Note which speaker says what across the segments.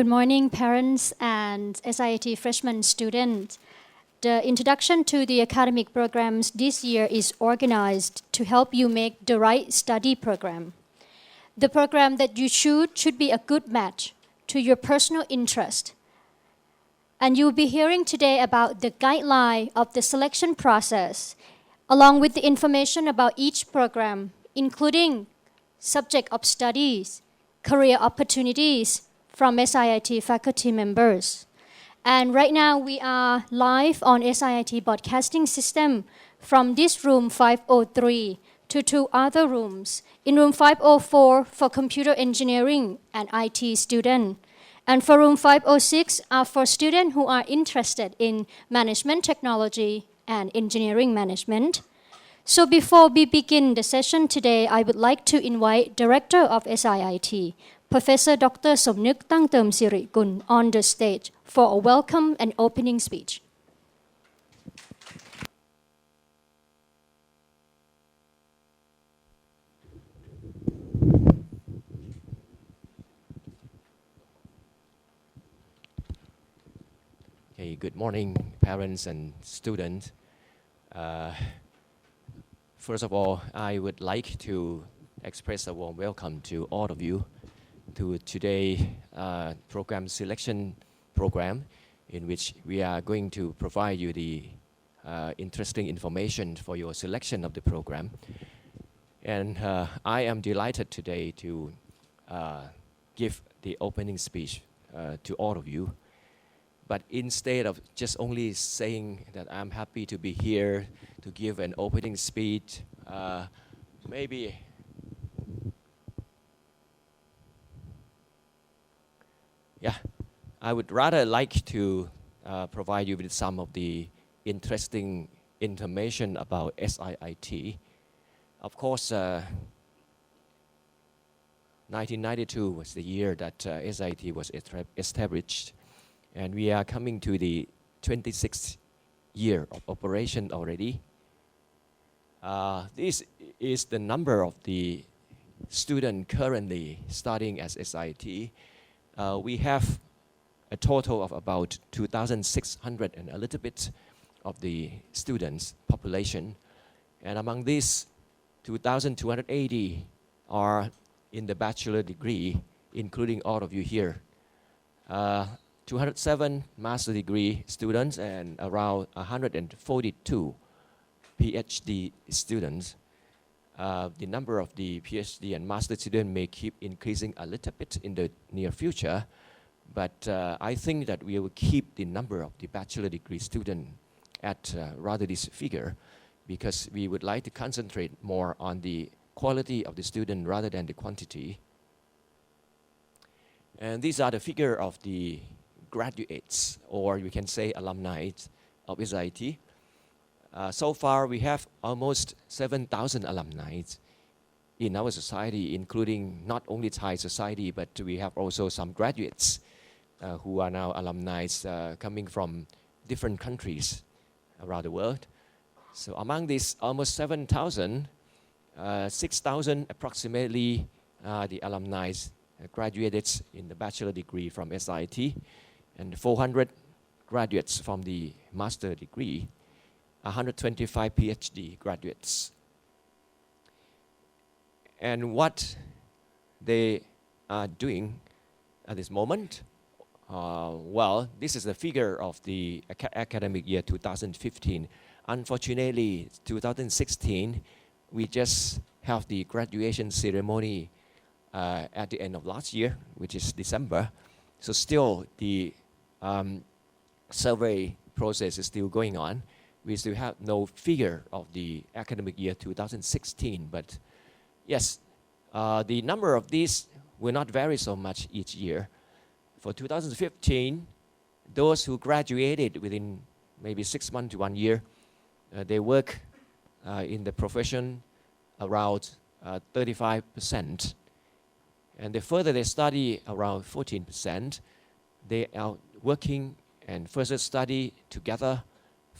Speaker 1: Good morning, parents and SIIT freshman students. The introduction to the academic programs this year is organized to help you make the right study program. The program that you choose should be a good match to your personal interest. And you'll be hearing today about the guideline of the selection process, along with the information about each program, including subject of studies, career opportunities from SIIT faculty members. And right now we are live on SIIT broadcasting system from this room 503 to two other rooms. In room 504 for computer engineering and IT students. And for room 506 are for students who are interested in management technology and engineering management. So before we begin the session today, I would like to invite Director of SIIT, Professor Dr. Somnuk Tangtermsirikul on the stage for a welcome and opening speech.
Speaker 2: Okay, good morning, parents and students. First of all, I would like to express a warm welcome to all of you to today's program selection program, in which we are going to provide you the interesting information for your selection of the program. And I am delighted today to give the opening speech to all of you. But instead of just only saying that I'm happy to be here to give an opening speech, maybe I would rather like to provide you with some of the interesting information about SIIT. Of course, 1992 was the year that SIIT was established, and we are coming to the 26th year of operation already. This is the number of the students currently studying as SIIT. We have a total of about 2,600 and a little bit of the students population. And among these, 2,280 are in the bachelor degree, including all of you here. 207 master degree students and around 142 PhD students. The number of the PhD and master students may keep increasing a little bit in the near future, but I think that we will keep the number of the bachelor degree students at rather this figure, because we would like to concentrate more on the quality of the student rather than the quantity. And these are the figure of the graduates, or you can say alumni of SIIT. So far, we have almost 7,000 alumni in our society, including not only Thai society, but we have also some graduates who are now alumni coming from different countries around the world. So among these almost 7,000, 6,000 approximately the alumni graduated in the bachelor degree from SIIT, and 400 graduates from the master degree, 125 PhD graduates. And what they are doing at this moment, well, this is the figure of the academic year 2015. Unfortunately, 2016, we just have the graduation ceremony at the end of last year, which is December. So still the survey process is still going on. We still have no figure of the academic year 2016, but yes, the number of these will not vary so much each year. For 2015, those who graduated within maybe 6 months to 1 year, they work in the profession around 35%. And the further they study, around 14%, they are working and further study together,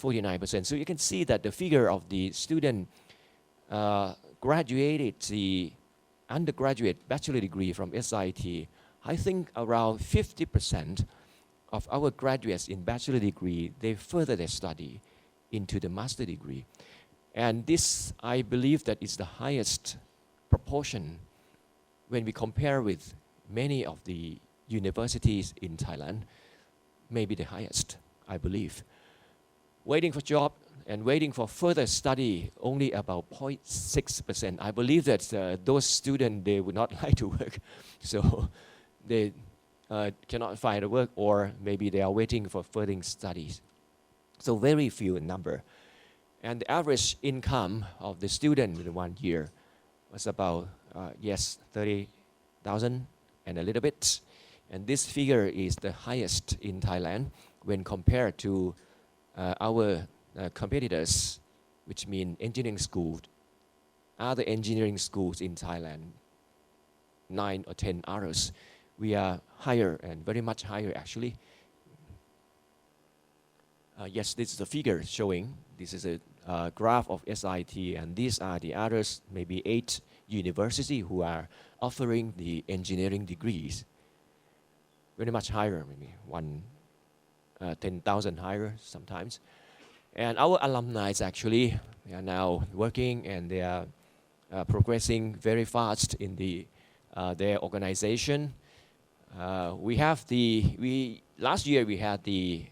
Speaker 2: 49%. So you can see that the figure of the student graduated the undergraduate bachelor degree from SIIT I think around 50% of our graduates in bachelor degree, they further their study into the master degree. And this, I believe that is the highest proportion when we compare with many of the universities in Thailand, maybe the highest, I believe. Waiting for job and waiting for further study, only about 0.6%. I believe that those students, they would not like to work. So they cannot find a work, or maybe they are waiting for further studies. So very few in number. And the average income of the student in 1 year was about, 30,000 and a little bit. And this figure is the highest in Thailand when compared to our competitors, which mean engineering schools, other engineering schools in Thailand, 9 or 10 others. We are higher and very much higher actually. Yes, this is a figure showing, this is a graph of SIIT, and these are the others, maybe 8 universities who are offering the engineering degrees. Very much higher, maybe 10,000 higher sometimes. And our alumni actually are now working, and they are progressing very fast in their organization. Last year we had the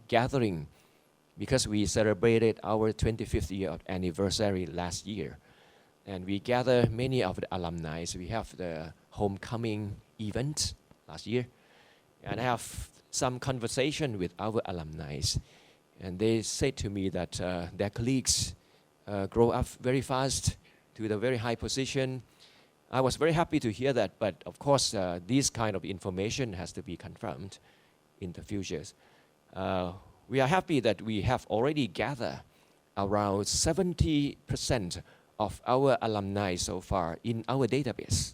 Speaker 2: gathering because we celebrated our 25th year anniversary last year. And we gather many of the alumni. We have the homecoming event last year. And I have some conversation with our alumni. And they said to me that their colleagues grow up very fast to the very high position. I was very happy to hear that, but of course, this kind of information has to be confirmed in the futures. We are happy that we have already gathered around 70% of our alumni so far in our database.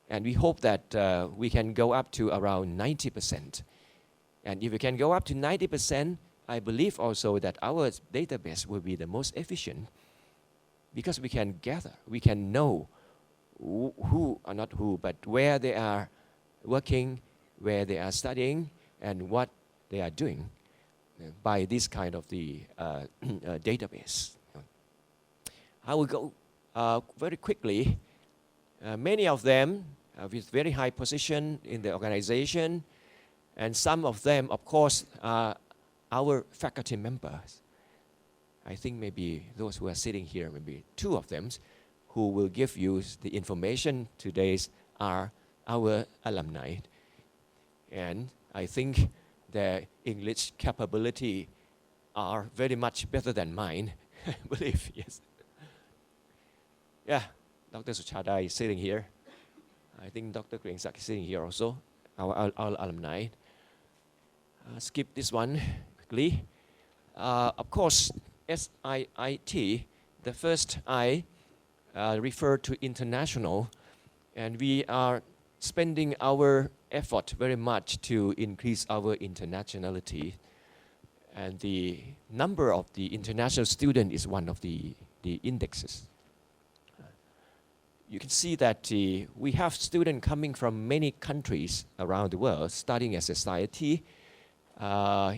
Speaker 2: And we hope that we can go up to around 90%. And if we can go up to 90%, I believe also that our database will be the most efficient, because we can gather, we can know but where they are working, where they are studying, and what they are doing by this kind of the database. I will go very quickly. Many of them with very high position in the organization, and some of them, of course, are our faculty members. I think maybe those who are sitting here, maybe 2 of them who will give you the information today are our alumni. And I think their English capability are very much better than mine, I believe, yes. Yeah, Dr. Suchada is sitting here. I think Dr. Rangsit is sitting here also, our alumni. Skip this one quickly. Of course, SIIT, the first I refer to international, and we are spending our effort very much to increase our internationality. And the number of the international student is one of the indexes. You can see that we have students coming from many countries around the world studying as a SIIT.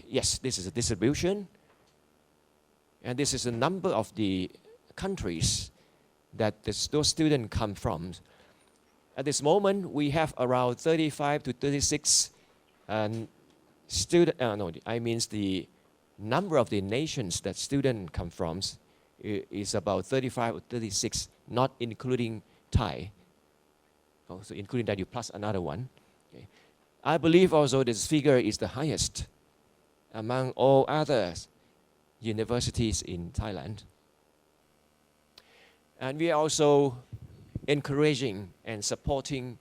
Speaker 2: Yes, this is a distribution. And this is the number of the countries that those students come from. At this moment, we have around 35 to 36 students. I mean the number of the nations that students come from is about 35 or 36, not including Thai. So including that, you plus another one. Okay. I believe also this figure is the highest among all other universities in Thailand. And we are also encouraging and supporting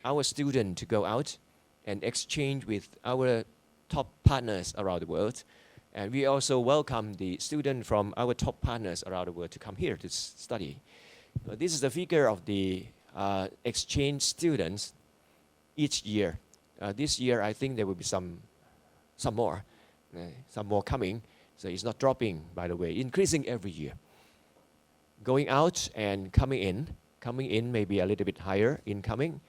Speaker 2: our students to go out and exchange with our top partners around the world. And we also welcome the students from our top partners around the world to come here to study. This is the figure of the exchange students each year. This year, I think there will be some more coming. So it's not dropping, by the way, increasing every year. Going out and coming in may be a little bit higher incoming,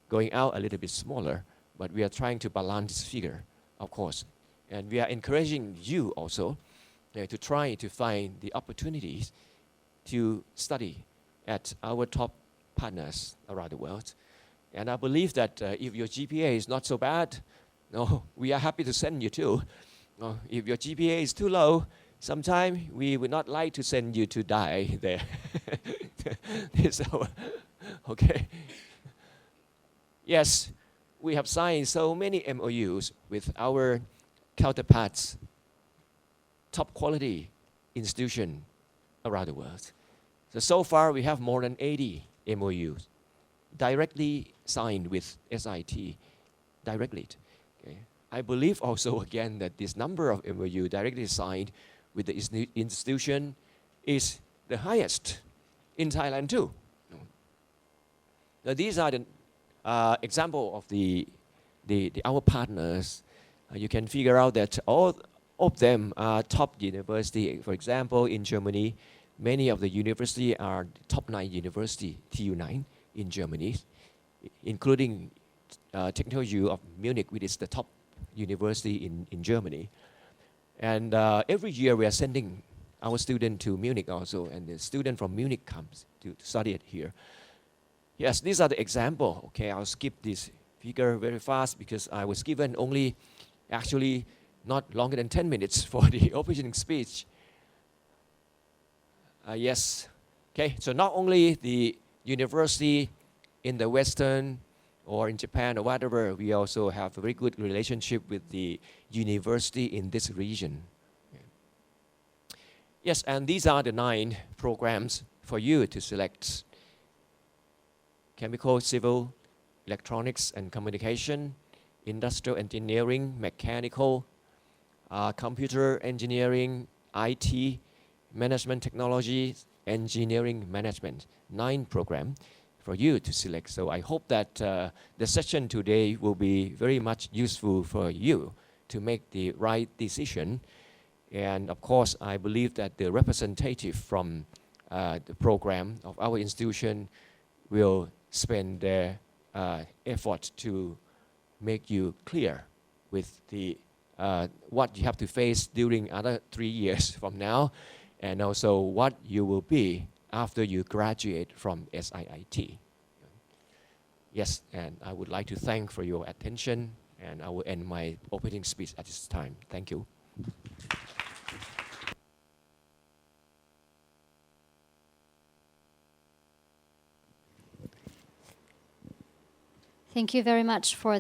Speaker 2: going out a little bit smaller, but we are trying to balance this figure, of course. And we are encouraging you also to try to find the opportunities to study at our top partners around the world. And I believe that if your GPA is not so bad, no, we are happy to send you too. If your GPA is too low, sometimes we would not like to send you to die there. So, okay. Yes, we have signed so many MOUs with our counterparts, top quality institution around the world. So far we have more than 80 MOUs directly signed with SIIT directly. Okay. I believe also again that this number of MOU directly signed with the institution is the highest in Thailand too. Now these are the example of our partners. You can figure out that all of them are top university. For example, in Germany, many of the universities are top 9 university, TU9 in Germany, including Technical U of Munich, which is the top university in Germany. And every year we are sending our student to Munich also, and the student from Munich comes to study it here. Yes, these are the example. Okay, I'll skip this figure very fast because I was given only actually not longer than 10 minutes for the opening speech. Yes, okay, so not only the university in the Western or in Japan or whatever, we also have a very good relationship with the university in this region. Yes, and these are the 9 programs for you to select. Chemical, civil, electronics and communication, industrial engineering, mechanical, computer engineering, IT, management technology, engineering management. 9 programs for you to select. So I hope that the session today will be very much useful for you to make the right decision. And of course, I believe that the representative from the program of our institution will spend their effort to make you clear with the what you have to face during other 3 years from now, and also what you will be after you graduate from SIIT. Yes, and I would like to thank for your attention, and I will end my opening speech at this time. Thank you.
Speaker 1: Thank you very much for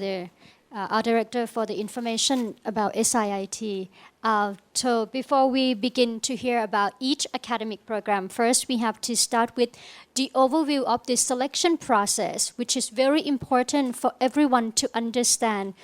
Speaker 1: our director for the information about SIIT. So before we begin to hear about each academic program, first we have to start with the overview of the selection process, which is very important for everyone to understand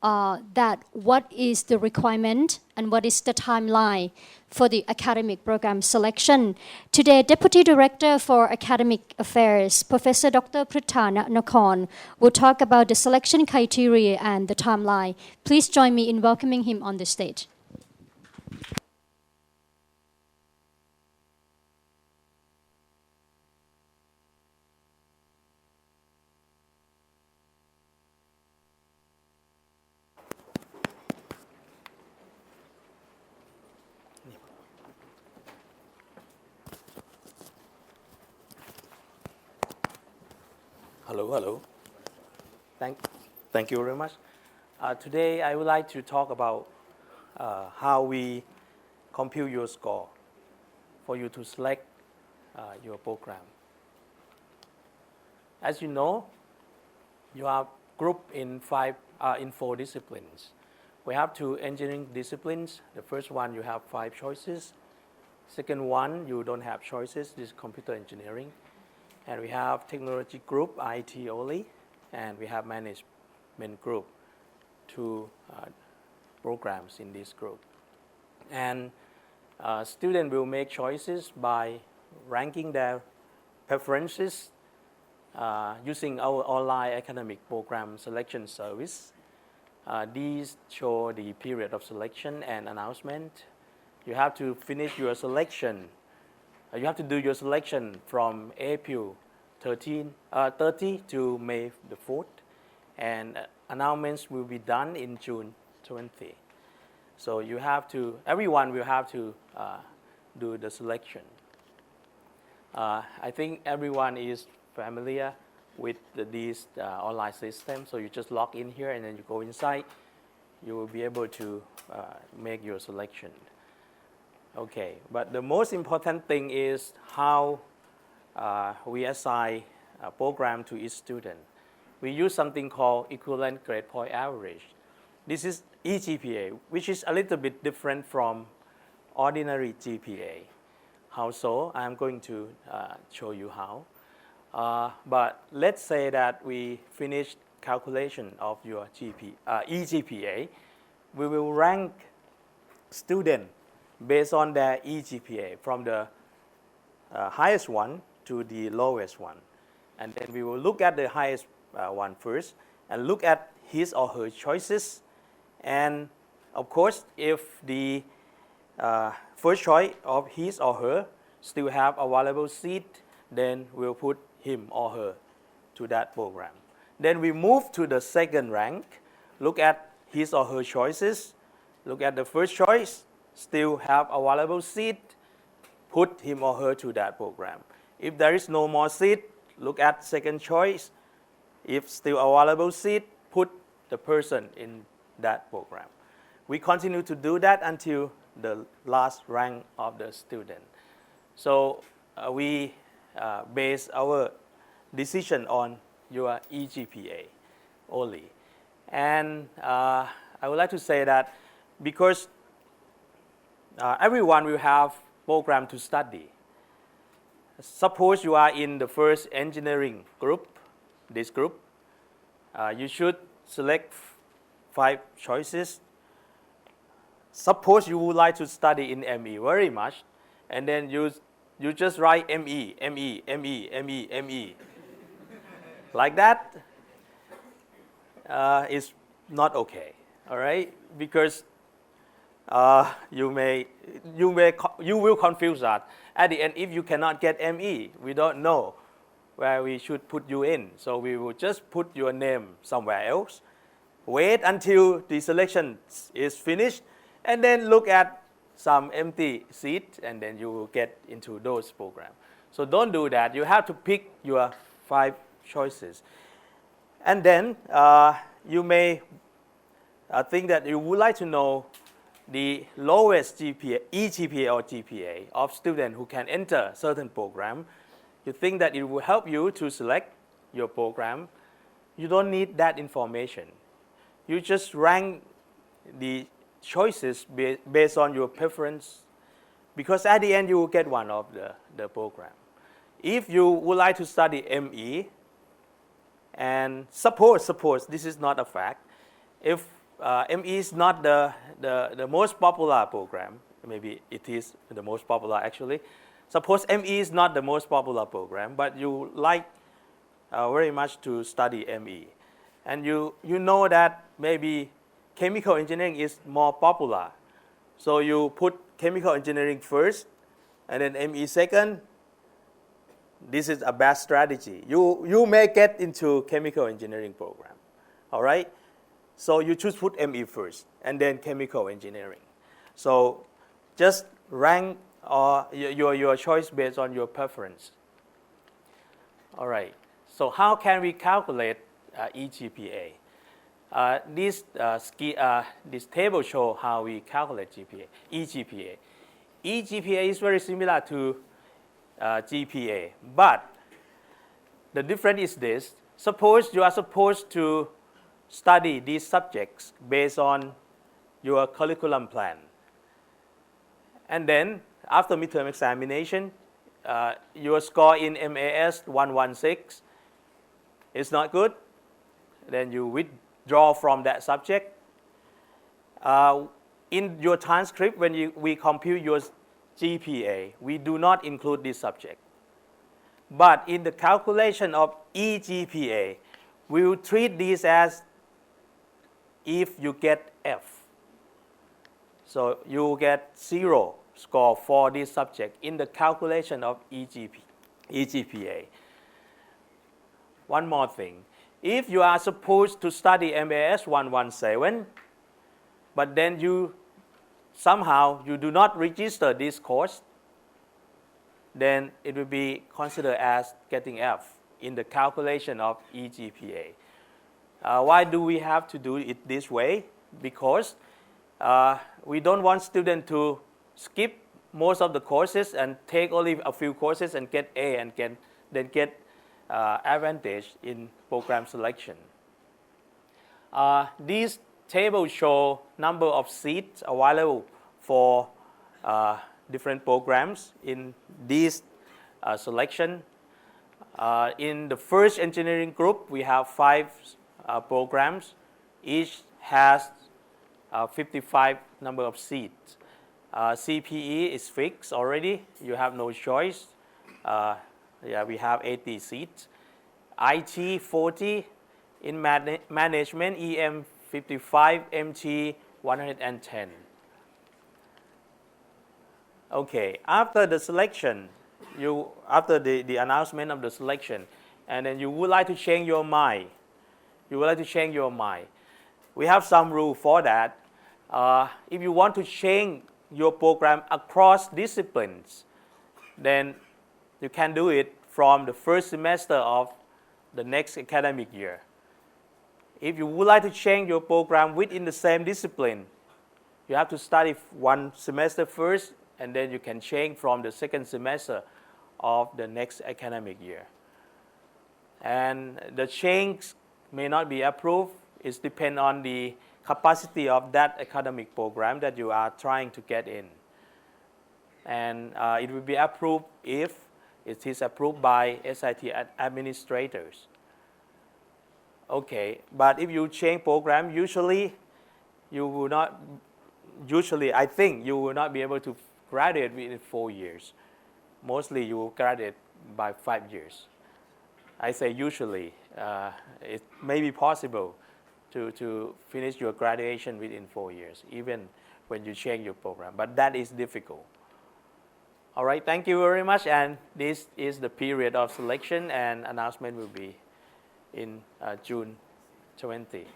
Speaker 1: that what is the requirement and what is the timeline for the academic program selection. Today, Deputy Director for Academic Affairs, Professor Dr. Pruettha Nanakorn, will talk about the selection criteria and the timeline. Please join me in welcoming him on the stage.
Speaker 3: Hello. Thank you very much. Today I would like to talk about how we compute your score for you to select your program. As you know, you are grouped in 4 disciplines. We have 2 engineering disciplines. The first one you have 5 choices. Second one you don't have choices. This is computer engineering. And we have technology group, IT only, and we have management group, 2 programs in this group. And students will make choices by ranking their preferences using our online academic program selection service. These show the period of selection and announcement. You have to finish your selection. You have to do your selection from April 30 to May the 4th. and announcements will be done in June 20. So you have to, everyone will have to do the selection. I think everyone is familiar with these online systems. So you just log in here and then you go inside. You will be able to make your selection. Okay, but the most important thing is how we assign a program to each student. We use something called equivalent grade point average. This is eGPA, which is a little bit different from ordinary GPA. How so? I'm going to show you how. But let's say that we finished calculation of your eGPA. We will rank student based on their eGPA from the highest one to the lowest one. And then we will look at the highest one first and look at his or her choices. And of course, if the first choice of his or her still have available seat, then we'll put him or her to that program. Then we move to the second rank, look at his or her choices, look at the first choice, still have available seat, put him or her to that program. If there is no more seat, look at second choice. If still available seat, put the person in that program. We continue to do that until the last rank of the student. So we base our decision on your eGPA only. And I would like to say that because everyone will have program to study. Suppose you are in the first engineering group, this group, you should select 5 choices. Suppose you would like to study in ME very much, and then you just write ME, ME, ME, ME, ME. Like that is not okay, all right? Because you will confuse that. At the end, if you cannot get ME, we don't know where we should put you in. So we will just put your name somewhere else. Wait until the selection is finished, and then look at some empty seat, and then you will get into those programs. So don't do that. You have to pick your 5 choices. And then you may think that you would like to know the lowest GPA, eGPA or GPA of students who can enter certain program. You think that it will help you to select your program. You don't need that information. You just rank the choices based on your preference, because at the end you will get one of the program. If you would like to study ME, and suppose this is not a fact, if ME is not the most popular program, maybe it is the most popular actually. Suppose ME is not the most popular program, but you like very much to study ME. And you know that maybe chemical engineering is more popular. So you put chemical engineering first, and then ME second. This is a bad strategy. You may get into chemical engineering program, all right? So you choose put ME first, and then chemical engineering. So just rank your choice based on your preference. All right. So how can we calculate eGPA? This table shows how we calculate eGPA. eGPA is very similar to GPA, but the difference is this. Suppose you are supposed to study these subjects based on your curriculum plan. And then after midterm examination, your score in MAS 116 is not good. Then you withdraw from that subject. In your transcript, when we compute your GPA, we do not include this subject. But in the calculation of eGPA, we will treat this as if you get F. So you get 0 score for this subject in the calculation of eGPA. One more thing. If you are supposed to study MAS 117, but then you somehow you do not register this course, then it will be considered as getting F in the calculation of eGPA. Why do we have to do it this way? Because we don't want students to skip most of the courses and take only a few courses and get A and then get advantage in program selection. These tables show number of seats available for different programs in this selection. In the first engineering group, we have 5 programs. Each has 55 number of seats. CPE is fixed already. You have no choice. We have 80 seats. IT 40, in management EM 55, MT 110. Okay, after the selection, after the announcement of the selection, and then you would like to change your mind. We have some rule for that. If you want to change your program across disciplines, then you can do it from the first semester of the next academic year. If you would like to change your program within the same discipline, you have to study one semester first, and then you can change from the second semester of the next academic year. And the change may not be approved. It depends on the capacity of that academic program that you are trying to get in. And it will be approved if it is approved by SIIT administrators. Okay, but if you change program, I think you will not be able to graduate within 4 years. Mostly you will graduate by 5 years. I say usually. It may be possible to finish your graduation within 4 years, even when you change your program, but that is difficult. All right, thank you very much, and this is the period of selection, and announcement will be in June 20.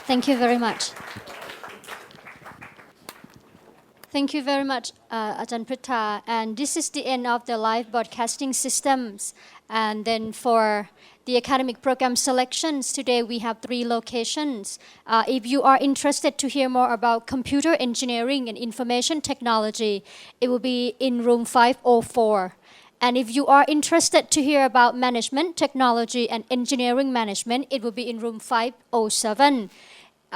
Speaker 1: Thank you very much. Thank you very much, Ajahn Pruettha. And this is the end of the live broadcasting systems. And then for the academic program selections, today we have 3 locations. If you are interested to hear more about computer engineering and information technology, it will be in room 504. And if you are interested to hear about management, technology, and engineering management, it will be in room 507.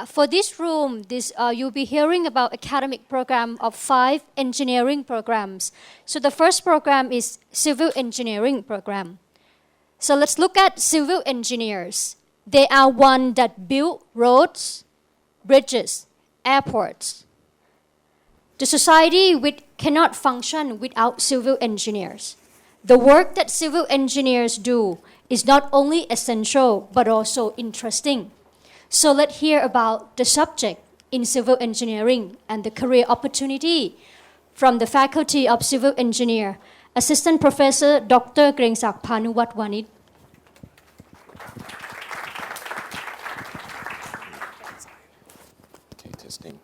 Speaker 1: For this room, you'll be hearing about academic program of 5 engineering programs. So the first program is civil engineering program. So let's look at civil engineers. They are one that build roads, bridges, airports. The society cannot function without civil engineers. The work that civil engineers do is not only essential but also interesting. So let's hear about the subject in civil engineering and the career opportunity from the Faculty of Civil Engineer, Assistant Professor Dr. Rangsit Panuwat Wanit.
Speaker 4: Okay, testing.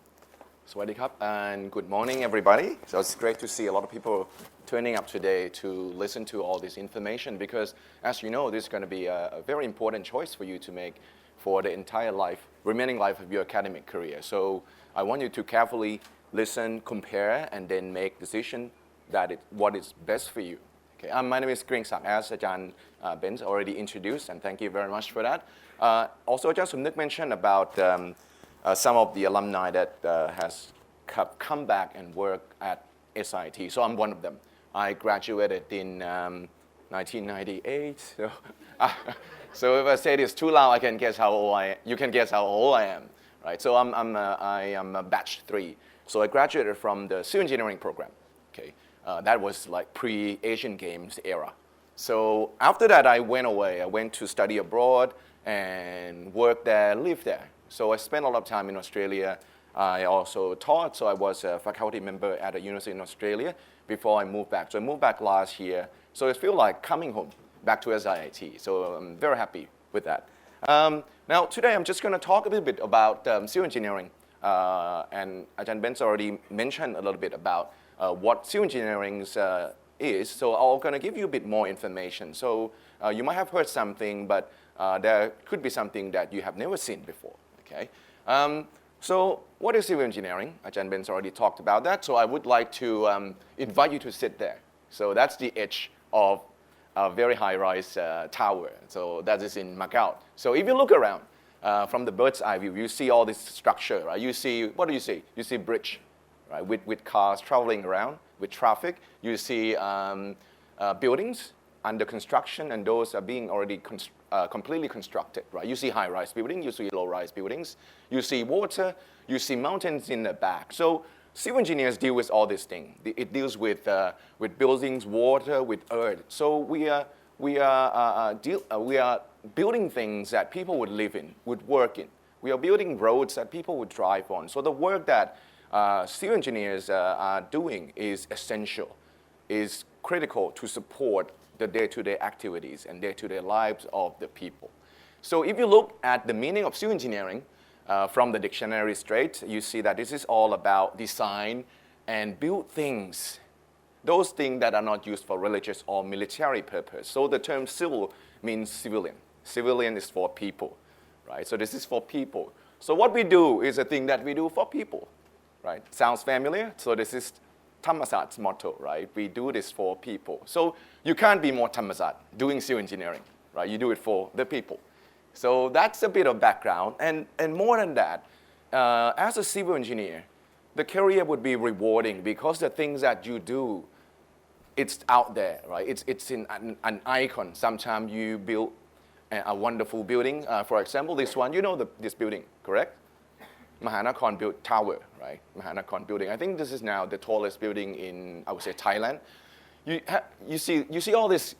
Speaker 4: Sawasdee krap, and good morning, everybody. So it's great to see a lot of people turning up today to listen to all this information because, as you know, this is going to be a very important choice for you to make for the entire remaining life of your academic career. So I want you to carefully listen, compare, and then make decision what is best for you. Okay, my name is Rangsit, as Ajahn Benz already introduced, and thank you very much for that. Also, Ajahn Somnuk mentioned about some of the alumni that has come back and work at SIIT. So I'm one of them. I graduated in 1998. So if I say this too loud, you can guess how old I am, right? So I am a batch 3. So I graduated from the civil engineering program. Okay, that was like pre-Asian Games era. So after that, I went away. I went to study abroad and work there, live there. So I spent a lot of time in Australia. I also taught, so I was a faculty member at a university in Australia before I moved back. So I moved back last year. So it feels like coming home. back to SIIT. So I'm very happy with that. Now today I'm just going to talk a little bit about civil engineering. And Ajahn Ben's already mentioned a little bit about what civil engineering is. So I'm going to give you a bit more information. So you might have heard something, but there could be something that you have never seen before. Okay. So what is civil engineering? Ajahn Ben's already talked about that. So I would like to invite you to sit there. So that's the edge of a very high-rise tower. So that is in Macau. So if you look around from the bird's eye view, you see all this structure, right? You see, what do you see? You see bridge, right? With cars traveling around, with traffic. You see buildings under construction, and those are being already completely constructed, right? You see high-rise buildings, you see low-rise buildings, you see water, you see mountains in the back. So civil engineers deal with all these things. It deals with buildings, water, with earth. So we are building things that people would live in, would work in. We are building roads that people would drive on. So the work that civil engineers are doing is essential, is critical to support the day-to-day activities and day-to-day lives of the people. So if you look at the meaning of civil engineering from the dictionary straight, you see that this is all about design and build things, those things that are not used for religious or military purpose. So the term civil means civilian. Civilian is for people, right? So this is for people. So what we do is a thing that we do for people, right? Sounds familiar? So this is Thammasat's motto, right? We do this for people. So you can't be more Thammasat doing civil engineering, right? You do it for the people. So that's a bit of background. And more than that, as a civil engineer, the career would be rewarding because the things that you do, it's out there, right? It's in an icon. Sometimes you build a wonderful building. For example, this one, you know this building, correct? Nanakorn built tower, right? Nanakorn building. I think this is now the tallest building in, I would say, Thailand. You see all this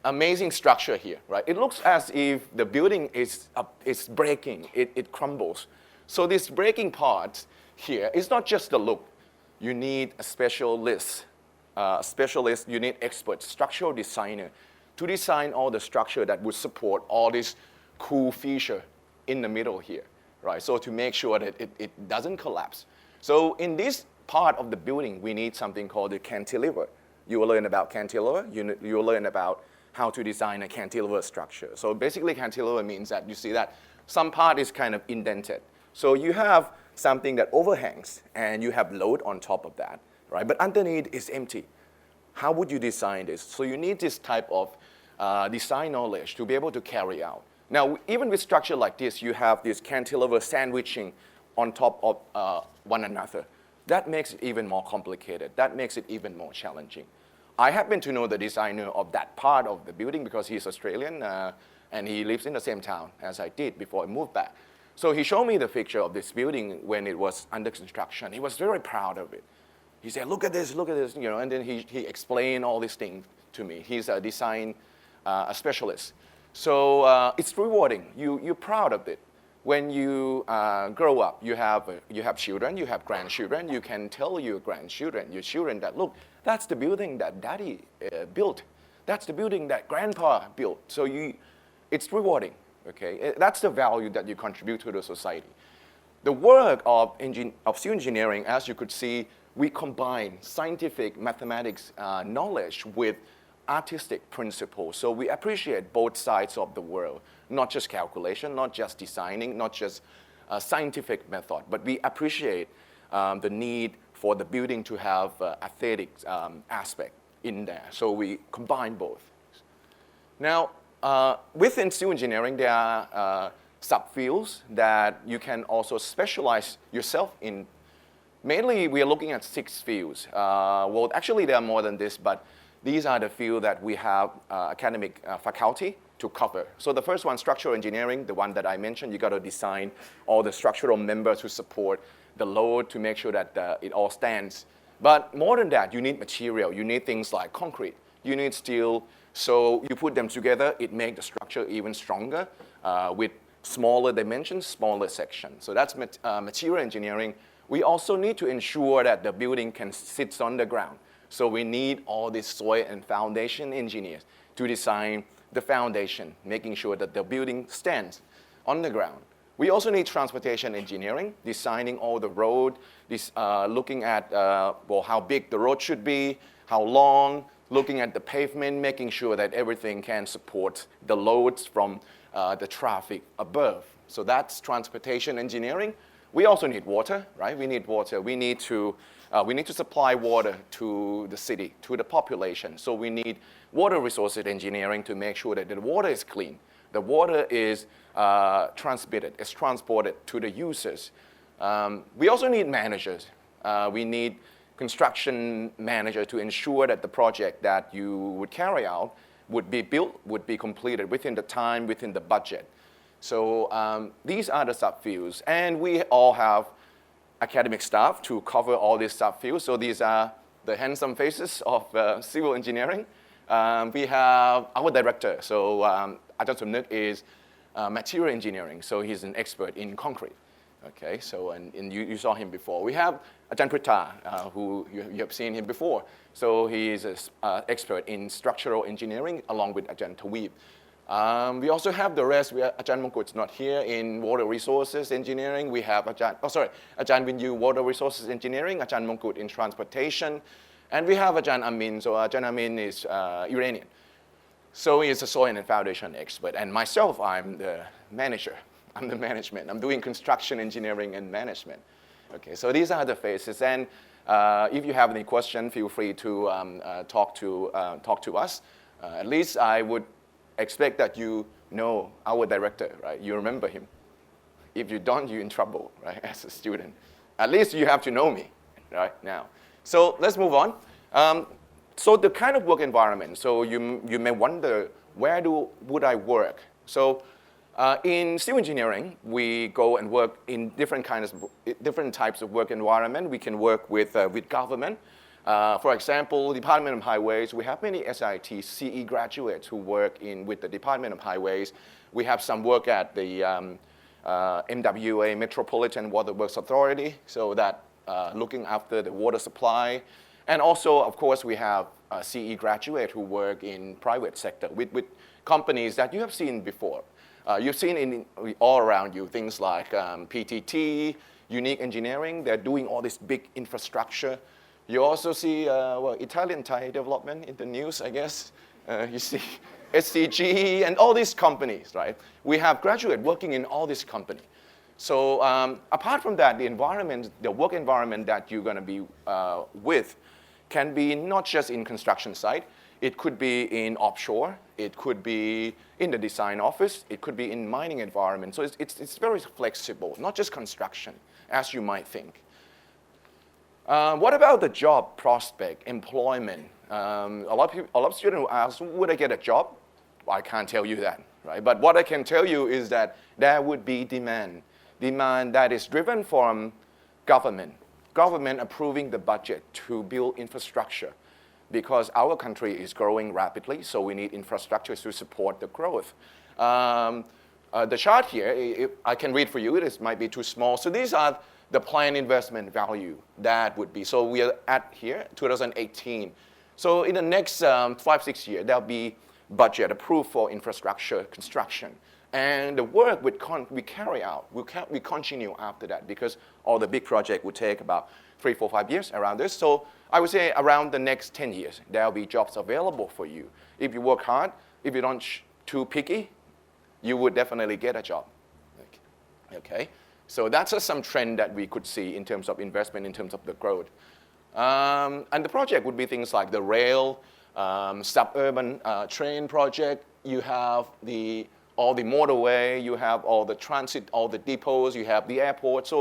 Speaker 4: amazing structure here, right? It looks as if the building is breaking, it crumbles. So this breaking part here is not just the look. You need a specialist, you need expert, structural designer to design all the structure that would support all this cool feature in the middle here, right? So to make sure that it doesn't collapse. So in this part of the building, we need something called the cantilever. You will learn about cantilever. You will learn about how to design a cantilever structure. So basically cantilever means that you see that some part is kind of indented. So you have something that overhangs and you have load on top of that, right? But underneath is empty. How would you design this? So you need this type of design knowledge to be able to carry out. Now, even with structure like this, you have this cantilever sandwiching on top of one another. That makes it even more complicated. That makes it even more challenging. I happen to know the designer of that part of the building because he's Australian and he lives in the same town as I did before I moved back. So he showed me the picture of this building when it was under construction. He was very proud of it. He said, look at this, you know, and then he explained all these things to me. He's a design specialist. So it's rewarding. You're proud of it. When you grow up, you have children, you have grandchildren. You can tell your grandchildren, your children that, look, that's the building that daddy built. That's the building that grandpa built. So it's rewarding, okay? That's the value that you contribute to the society. The work of civil engineering, as you could see, we combine scientific mathematics knowledge with artistic principles. So we appreciate both sides of the world, not just calculation, not just designing, not just a scientific method, but we appreciate the need for the building to have aesthetic aspect in there. So we combine both. Now, within civil engineering, there are subfields that you can also specialize yourself in. Mainly, we are looking at 6 fields. Well, actually, there are more than this, but these are the fields that we have academic faculty to cover. So the first one, structural engineering, the one that I mentioned, you got to design all the structural members to support the load to make sure that it all stands. But more than that, you need material. You need things like concrete. You need steel. So you put them together, it makes the structure even stronger with smaller dimensions, smaller sections. So that's material engineering. We also need to ensure that the building can sit on the ground. So we need all these soil and foundation engineers to design the foundation, making sure that the building stands on the ground. We also need transportation engineering, designing all the road, looking at how big the road should be, how long, looking at the pavement, making sure that everything can support the loads from the traffic above. So that's transportation engineering. We also need water, right? We need water. We need to supply water to the city, to the population. So we need water resources engineering to make sure that the water is clean. The water is transported to the users. We also need managers. We need construction manager to ensure that the project that you would carry out would be built, would be completed within the time, within the budget. So these are the subfields. And we all have academic staff to cover all these subfields. So these are the handsome faces of civil engineering. We have our director. So Ajahn Somnuk is material engineering. So he's an expert in concrete. Okay, so and you saw him before. We have Ajahn Pruettha, who you have seen him before. So he is an expert in structural engineering along with Ajahn Taweeb. We also have the rest. Ajahn Mongkut's not here in water resources engineering. We have Ajahn Winyu, water resources engineering, Ajahn Mongkut in transportation. And we have Ajahn Amin. So Ajahn Amin is Iranian. So he is a soil and foundation expert. And myself, I'm the manager. I'm the management. I'm doing construction engineering and management. Okay, so these are the phases. And if you have any question, feel free to talk to us. At least I would expect that you know our director, right? You remember him. If you don't, you're in trouble, right, as a student. At least you have to know me, right, now. So let's move on. So the kind of work environment. So you may wonder, where would I work? So in civil engineering, we go and work in different types of work environment. We can work with government. For example, Department of Highways, we have many SIIT CE graduates who work with the Department of Highways. We have some work at the MWA, Metropolitan Water Works Authority, so that looking after the water supply. And also, of course, we have CE graduates who work in private sector with companies that you have seen before. You've seen all around you things like PTT, Unique Engineering. They're doing all this big infrastructure. You also see Italian Thai development in the news, I guess. You see SCG and all these companies, right? We have graduates working in all these companies. So apart from that, the work environment that you're going to be with can be not just in construction site. It could be in offshore. It could be in the design office. It could be in mining environment. So it's very flexible, not just construction, as you might think. What about the job prospect, employment? A lot of students will ask, would I get a job? Well, I can't tell you that, right? But what I can tell you is that there would be demand that is driven from government approving the budget to build infrastructure, because our country is growing rapidly, so we need infrastructure to support the growth. The chart here, I can read for you. It might be too small. So these are the planned investment value that would be. So we are at here, 2018. So in the next 5-6 years, there'll be budget approved for infrastructure construction. And the work we carry out, we continue after that, because all the big projects would take about 3, 4, 5 years around this. So I would say around the next 10 years, there'll be jobs available for you. If you work hard, if you're not too picky, you would definitely get a job. Okay? So that's some trend that we could see in terms of investment, in terms of the growth. And the project would be things like the rail, suburban train project. You have all the motorway, you have all the transit, all the depots, you have the airport.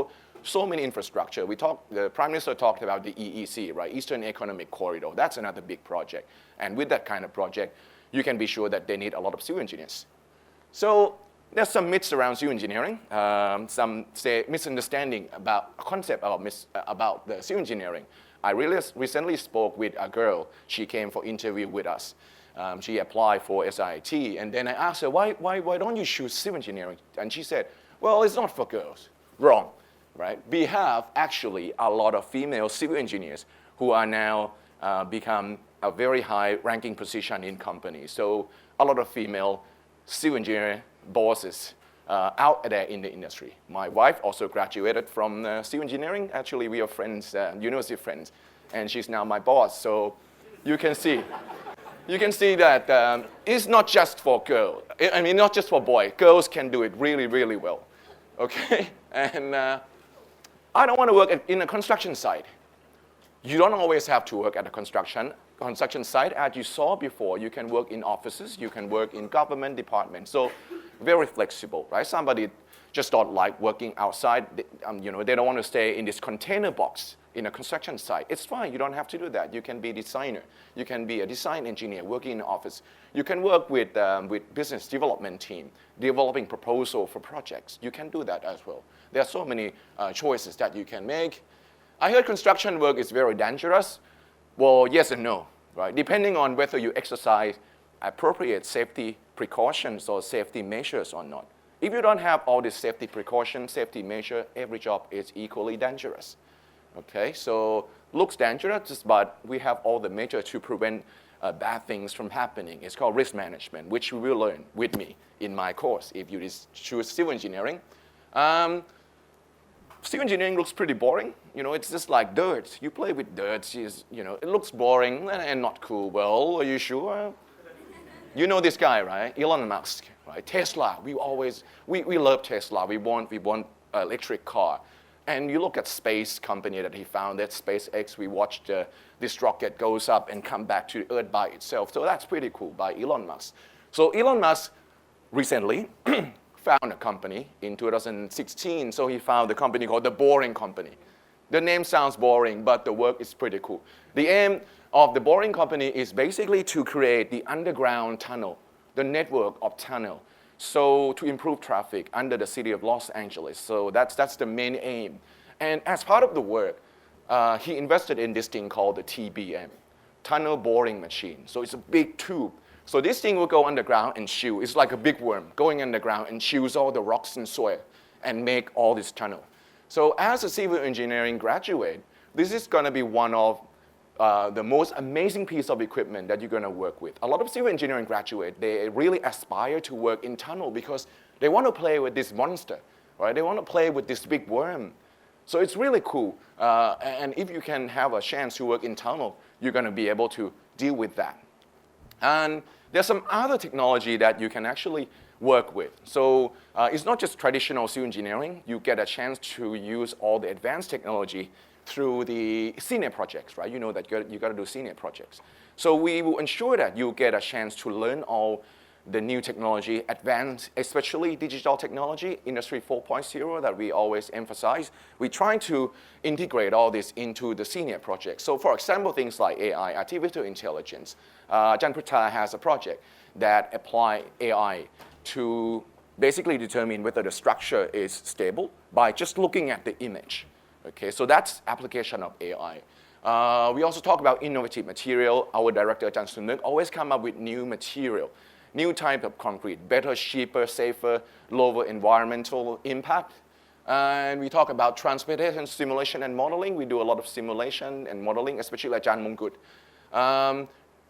Speaker 4: So many infrastructure. The Prime Minister talked about the EEC, right? Eastern Economic Corridor. That's another big project. And with that kind of project, you can be sure that they need a lot of civil engineers. So there's some myths around civil engineering. Some say misunderstanding about a concept about the civil engineering. I recently spoke with a girl. She came for interview with us. She applied for SIIT, and then I asked her, why don't you choose civil engineering? And she said, well, it's not for girls. Wrong, right? We have actually a lot of female civil engineers who are now become a very high ranking position in companies. So a lot of female civil engineer bosses out there in the industry. My wife also graduated from civil engineering. Actually, we are friends, university friends, and she's now my boss. So you can see that it's not just for girls. I mean, not just for boys. Girls can do it really, really well. Okay? And I don't want to work in a construction site. You don't always have to work at a construction site. As you saw before, you can work in offices, you can work in government departments. So very flexible, right? Somebody just don't like working outside. They don't want to stay in this container box in a construction site. It's fine. You don't have to do that. You can be a designer. You can be a design engineer working in the office. You can work with business development team, developing proposal for projects. You can do that as well. There are so many choices that you can make. I heard construction work is very dangerous. Well, yes and no, right? Depending on whether you exercise appropriate safety precautions or safety measures or not. If you don't have all these safety precautions, safety measure, every job is equally dangerous. Okay, so looks dangerous, but we have all the measures to prevent bad things from happening. It's called risk management, which you will learn with me in my course if you choose civil engineering. Civil engineering looks pretty boring. It's just like dirt. You play with dirt. It looks boring and not cool. Well, are you sure? You know this guy, right? Elon Musk, right? Tesla. We love Tesla. We want electric car. And you look at space company that he founded, SpaceX. We watched this rocket goes up and come back to Earth by itself. So that's pretty cool by Elon Musk. So Elon Musk recently found a company in 2016. So he found a company called the Boring Company. The name sounds boring, but the work is pretty cool. The aim of the Boring Company is basically to create the underground tunnel, the network of tunnel, so to improve traffic under the city of Los Angeles. So that's the main aim. And as part of the work, he invested in this thing called the TBM, tunnel boring machine. So it's a big tube. So this thing will go underground and chew. It's like a big worm going underground and chews all the rocks and soil and make all this tunnel. So as a civil engineering graduate, this is going to be one of the most amazing piece of equipment that you're going to work with. A lot of civil engineering graduates, they really aspire to work in tunnel because they want to play with this monster, right? They want to play with this big worm. So it's really cool. And if you can have a chance to work in tunnel, you're going to be able to deal with that. And there's some other technology that you can actually work with. So it's not just traditional civil engineering. You get a chance to use all the advanced technology through the SIIT projects, right? You know that you got to do SIIT projects. So we will ensure that you get a chance to learn all the new technology, advanced, especially digital technology, Industry 4.0 that we always emphasize. We try to integrate all this into the SIIT project. So for example, things like AI, artificial intelligence. Pruettha has a project that apply AI to basically determine whether the structure is stable by just looking at the image. Okay, so that's application of AI. We also talk about innovative material. Our director, Somnuk, always come up with new material, new type of concrete, better, cheaper, safer, lower environmental impact. And we talk about transportation simulation and modeling. We do a lot of simulation and modeling, especially like Jan Mungkut.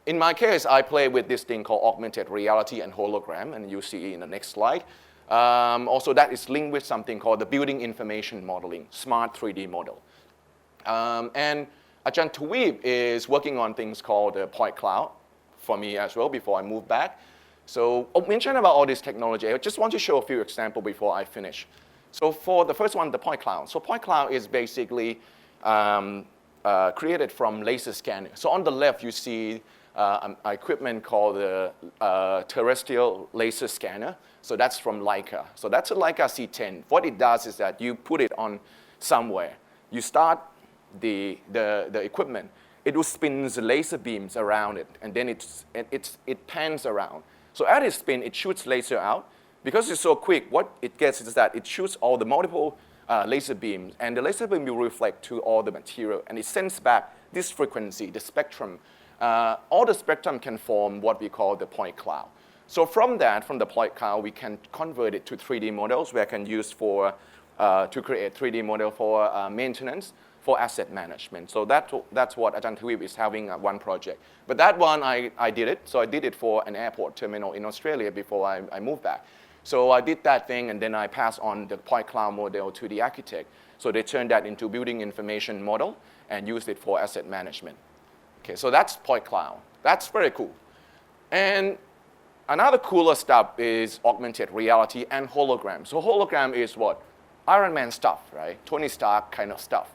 Speaker 4: In my case, I play with this thing called augmented reality and hologram, and you see in the next slide. Also, that is linked with something called the building information modeling, smart 3D model. And Ajahn Tawib is working on things called the point cloud for me as well before I move back. So I mentioned about all this technology. I just want to show a few examples before I finish. So for the first one, the point cloud. So point cloud is basically created from laser scanner. So on the left, you see equipment called the terrestrial laser scanner. So that's from Leica. So that's a Leica C10. What it does is that you put it on somewhere. You start the equipment. It will spin the laser beams around it, and then it pans around. So as it spins, it shoots laser out. Because it's so quick, what it gets is that it shoots all the multiple laser beams, and the laser beam will reflect to all the material, and it sends back this frequency, the spectrum. All the spectrum can form what we call the point cloud. So from the point cloud, we can convert it to 3D models we can use to create 3D model for maintenance. for asset management. So that's what Ajahn Tawib is having one project. But that one, I did it. So I did it for an airport terminal in Australia before I moved back. So I did that thing, and then I passed on the point cloud model to the architect. So they turned that into building information model and used it for asset management. Okay, so that's point cloud. That's very cool. And another cooler stuff is augmented reality and hologram. So hologram is what? Iron Man stuff, right? Tony Stark kind of stuff.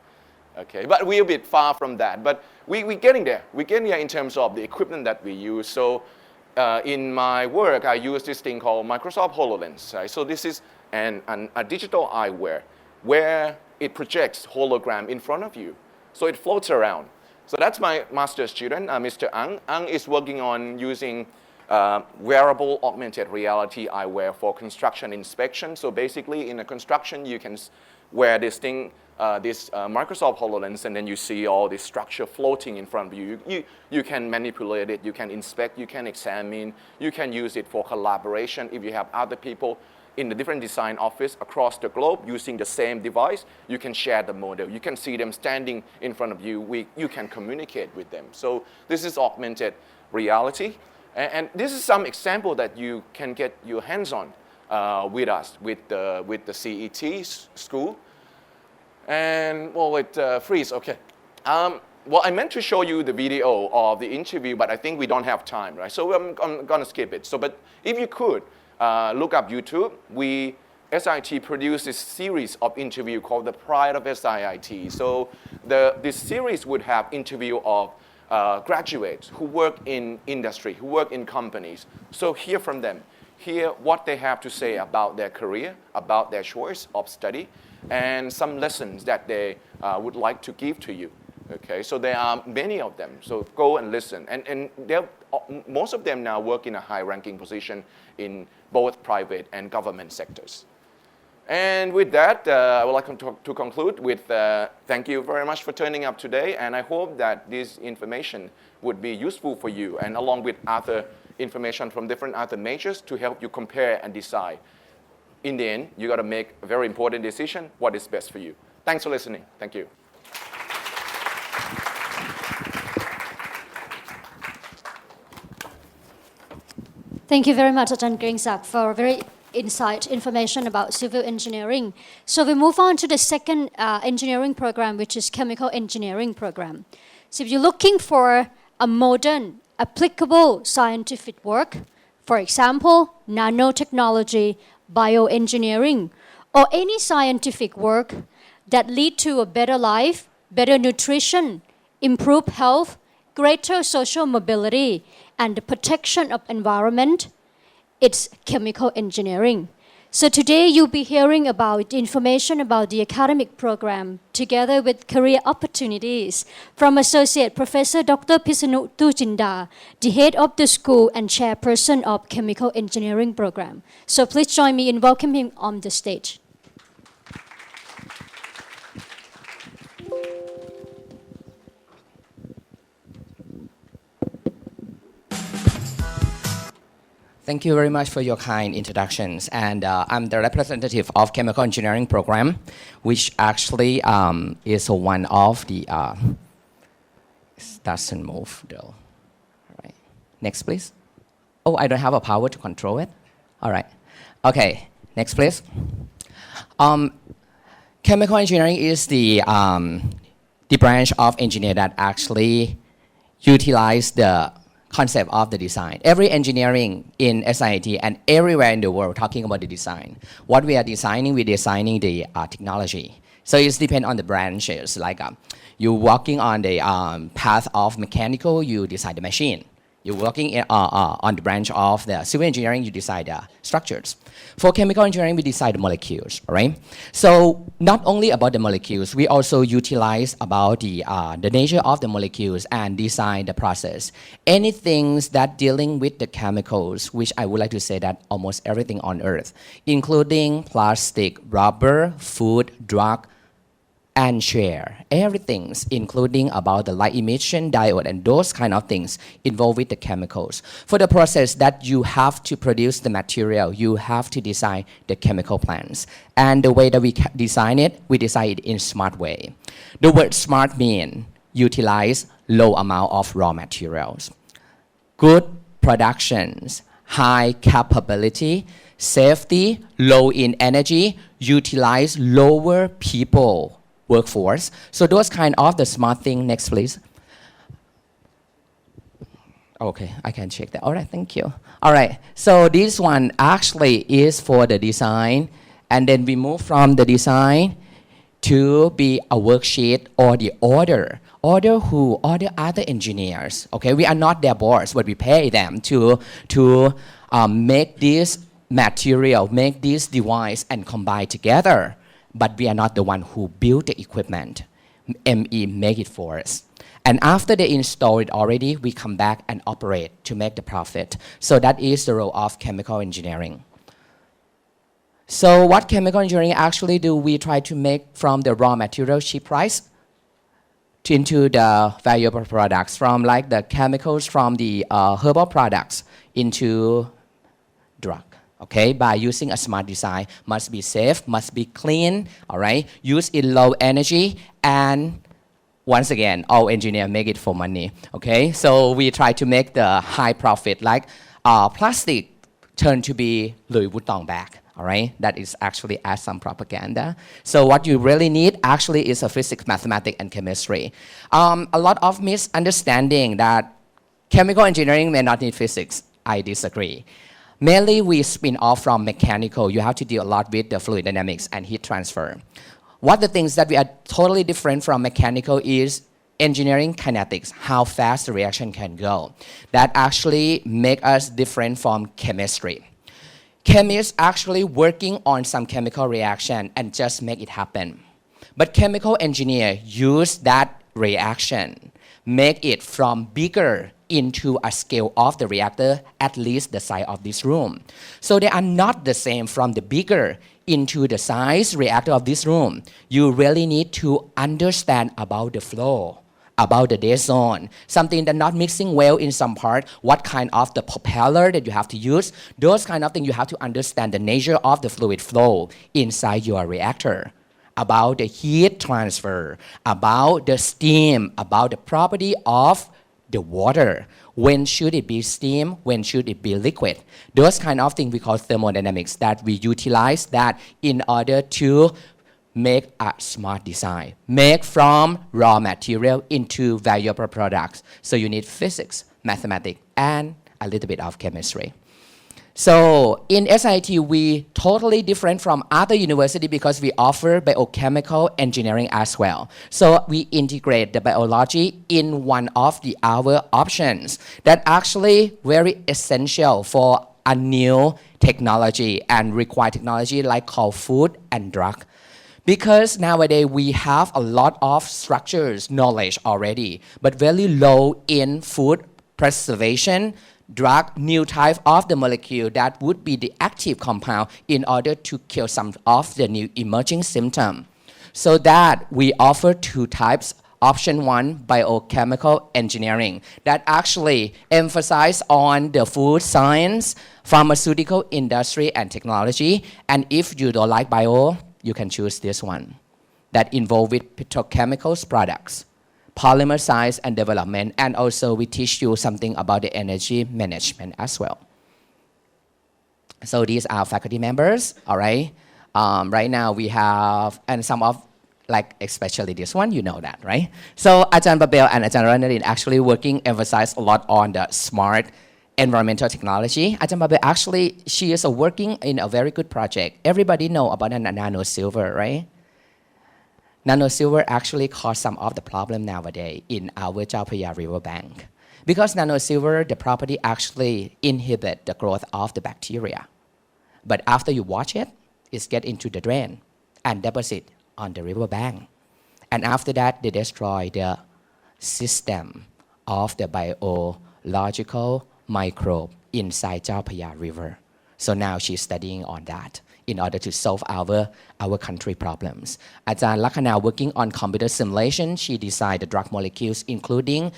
Speaker 4: Okay, but we're a bit far from that. But we're getting there. We're getting there in terms of the equipment that we use. So in my work, I use this thing called Microsoft HoloLens. Right? So this is a digital eyewear where it projects hologram in front of you. So it floats around. So that's my master's student, Mr. Ang. Ang is working on using wearable augmented reality eyewear for construction inspection. So basically, in a construction, you can wear this thing, this Microsoft HoloLens, and then you see all this structure floating in front of you. You can manipulate it, you can inspect, you can examine, you can use it for collaboration. If you have other people in the different design office across the globe using the same device, you can share the model. You can see them standing in front of you. You can communicate with them. So this is augmented reality. And this is some example that you can get your hands on with us, with the CET school. And well, with Freeze, okay. Well, I meant to show you the video of the interview, but I think we don't have time, right? So I'm gonna skip it. So, but if you could, look up YouTube. SIIT produced this series of interview called The Pride of SIIT. So this series would have interview of graduates who work in industry, who work in companies. So hear from them, hear what they have to say about their career, about their choice of study, and some lessons that they would like to give to you. Okay, so there are many of them. So go and listen. And most of them now work in a high-ranking position in both private and government sectors. And with that, I would like to conclude with thank you very much for turning up today. And I hope that this information would be useful for you, and along with other information from different other majors to help you compare and decide. In the end, you got to make a very important decision, what is best for you. Thanks for listening. Thank you.
Speaker 1: Thank you very much, Ajahn Rangsit, for very insight information about civil engineering. So we move on to the second engineering program, which is chemical engineering program. So if you're looking for a modern, applicable scientific work, for example, nanotechnology, bioengineering, or any scientific work that lead to a better life, better nutrition, improved health, greater social mobility, and the protection of environment, it's chemical engineering. So today you'll be hearing about information about the academic program together with career opportunities from Associate Professor Dr. Pisanu Tujinda, the head of the school and chairperson of chemical engineering program. So please join me in welcoming him on the stage.
Speaker 5: Thank you very much for your kind introductions. And I'm the representative of Chemical Engineering Program, which actually is one of the, it doesn't move though. All right. Next, please. Oh, I don't have a power to control it. All right. Okay, next, please. Chemical engineering is the branch of engineering that actually utilize the concept of the design. Every engineering in SIIT and everywhere in the world talking about the design. What we are designing, we're designing the technology. So it depends on the branches. Like you're working on the path of mechanical, you design the machine. You're working on the branch of the civil engineering, you design the structures. For chemical engineering, we design the molecules, all right? So not only about the molecules, we also utilize about the nature of the molecules and design the process. Anything that dealing with the chemicals, which I would like to say that almost everything on earth, including plastic, rubber, food, drug, and share everything, including about the light emission diode and those kind of things involved with the chemicals. For the process that you have to produce the material, you have to design the chemical plants. And the way that we design it, we design it in smart way. The word smart means utilize low amount of raw materials. Good productions, high capability, safety, low in energy, utilize lower people workforce. So those kind of the smart thing. Next, please. Okay, I can check that. All right, thank you. All right, so this one actually is for the design, and then we move from the design to be a worksheet or the order. Order who? Order other engineers. Okay, we are not their boss, but we pay them to make this material, make this device and combine together. But we are not the one who built the equipment. ME make it for us. And after they install it already, we come back and operate to make the profit. So that is the role of chemical engineering. So what chemical engineering actually do? We try to make from the raw material cheap price into the valuable products, from like the chemicals from the herbal products into drug. Okay, by using a smart design, must be safe, must be clean, all right, use in low energy, and once again, all engineers make it for money, okay? So we try to make the high profit, like plastic turn to be Louis Vuitton bag, all right? That is actually as some propaganda. So what you really need actually is a physics, mathematics, and chemistry. A lot of misunderstanding that chemical engineering may not need physics. I disagree. Mainly, we spin off from mechanical. You have to deal a lot with the fluid dynamics and heat transfer. What the things that we are totally different from mechanical is engineering kinetics, how fast the reaction can go. That actually make us different from chemistry. Chemists actually working on some chemical reaction and just make it happen. But chemical engineer use that reaction, make it from bigger into a scale of the reactor, at least the size of this room. So they are not the same from the bigger into the size reactor of this room. You really need to understand about the flow, about the dead zone, something that not mixing well in some part, what kind of the propeller that you have to use, those kind of things you have to understand the nature of the fluid flow inside your reactor, about the heat transfer, about the steam, about the property of the water. When should it be steam? When should it be liquid? Those kind of things we call thermodynamics that we utilize that in order to make a smart design. Make from raw material into valuable products. So you need physics, mathematics, and a little bit of chemistry. So in SIIT, we totally different from other universities because we offer biochemical engineering as well. So we integrate the biology in one of our options that actually very essential for a new technology and required technology like called food and drug. Because nowadays we have a lot of structures, knowledge already, but very low in food preservation, drug, new type of the molecule that would be the active compound in order to kill some of the new emerging symptoms. So that we offer two types. Option one, biochemical engineering, that actually emphasize on the food science, pharmaceutical industry, and technology. And if you don't like bio, you can choose this one that involve with petrochemicals products, polymer science and development, and also we teach you something about the energy management as well. So these are faculty members, all right? Right now we have, and some of, like especially this one, you know that, right? So Ajahn Babel and Ajahn Ranarin actually working, emphasize a lot on the smart environmental technology. Ajahn Babel actually, she is working in a very good project. Everybody know about the nano silver, right? Nano silver actually cause some of the problem nowadays in our Chao Phraya river bank. Because nano silver, the property actually inhibit the growth of the bacteria. But after you watch it, it get into the drain and deposit on the river bank. And after that, they destroy the system of the biological microbe inside Chao Phraya river. So now she's studying on that in order to solve our country problems. Ajahn Lakhana working on computer simulation, she designed the drug molecules including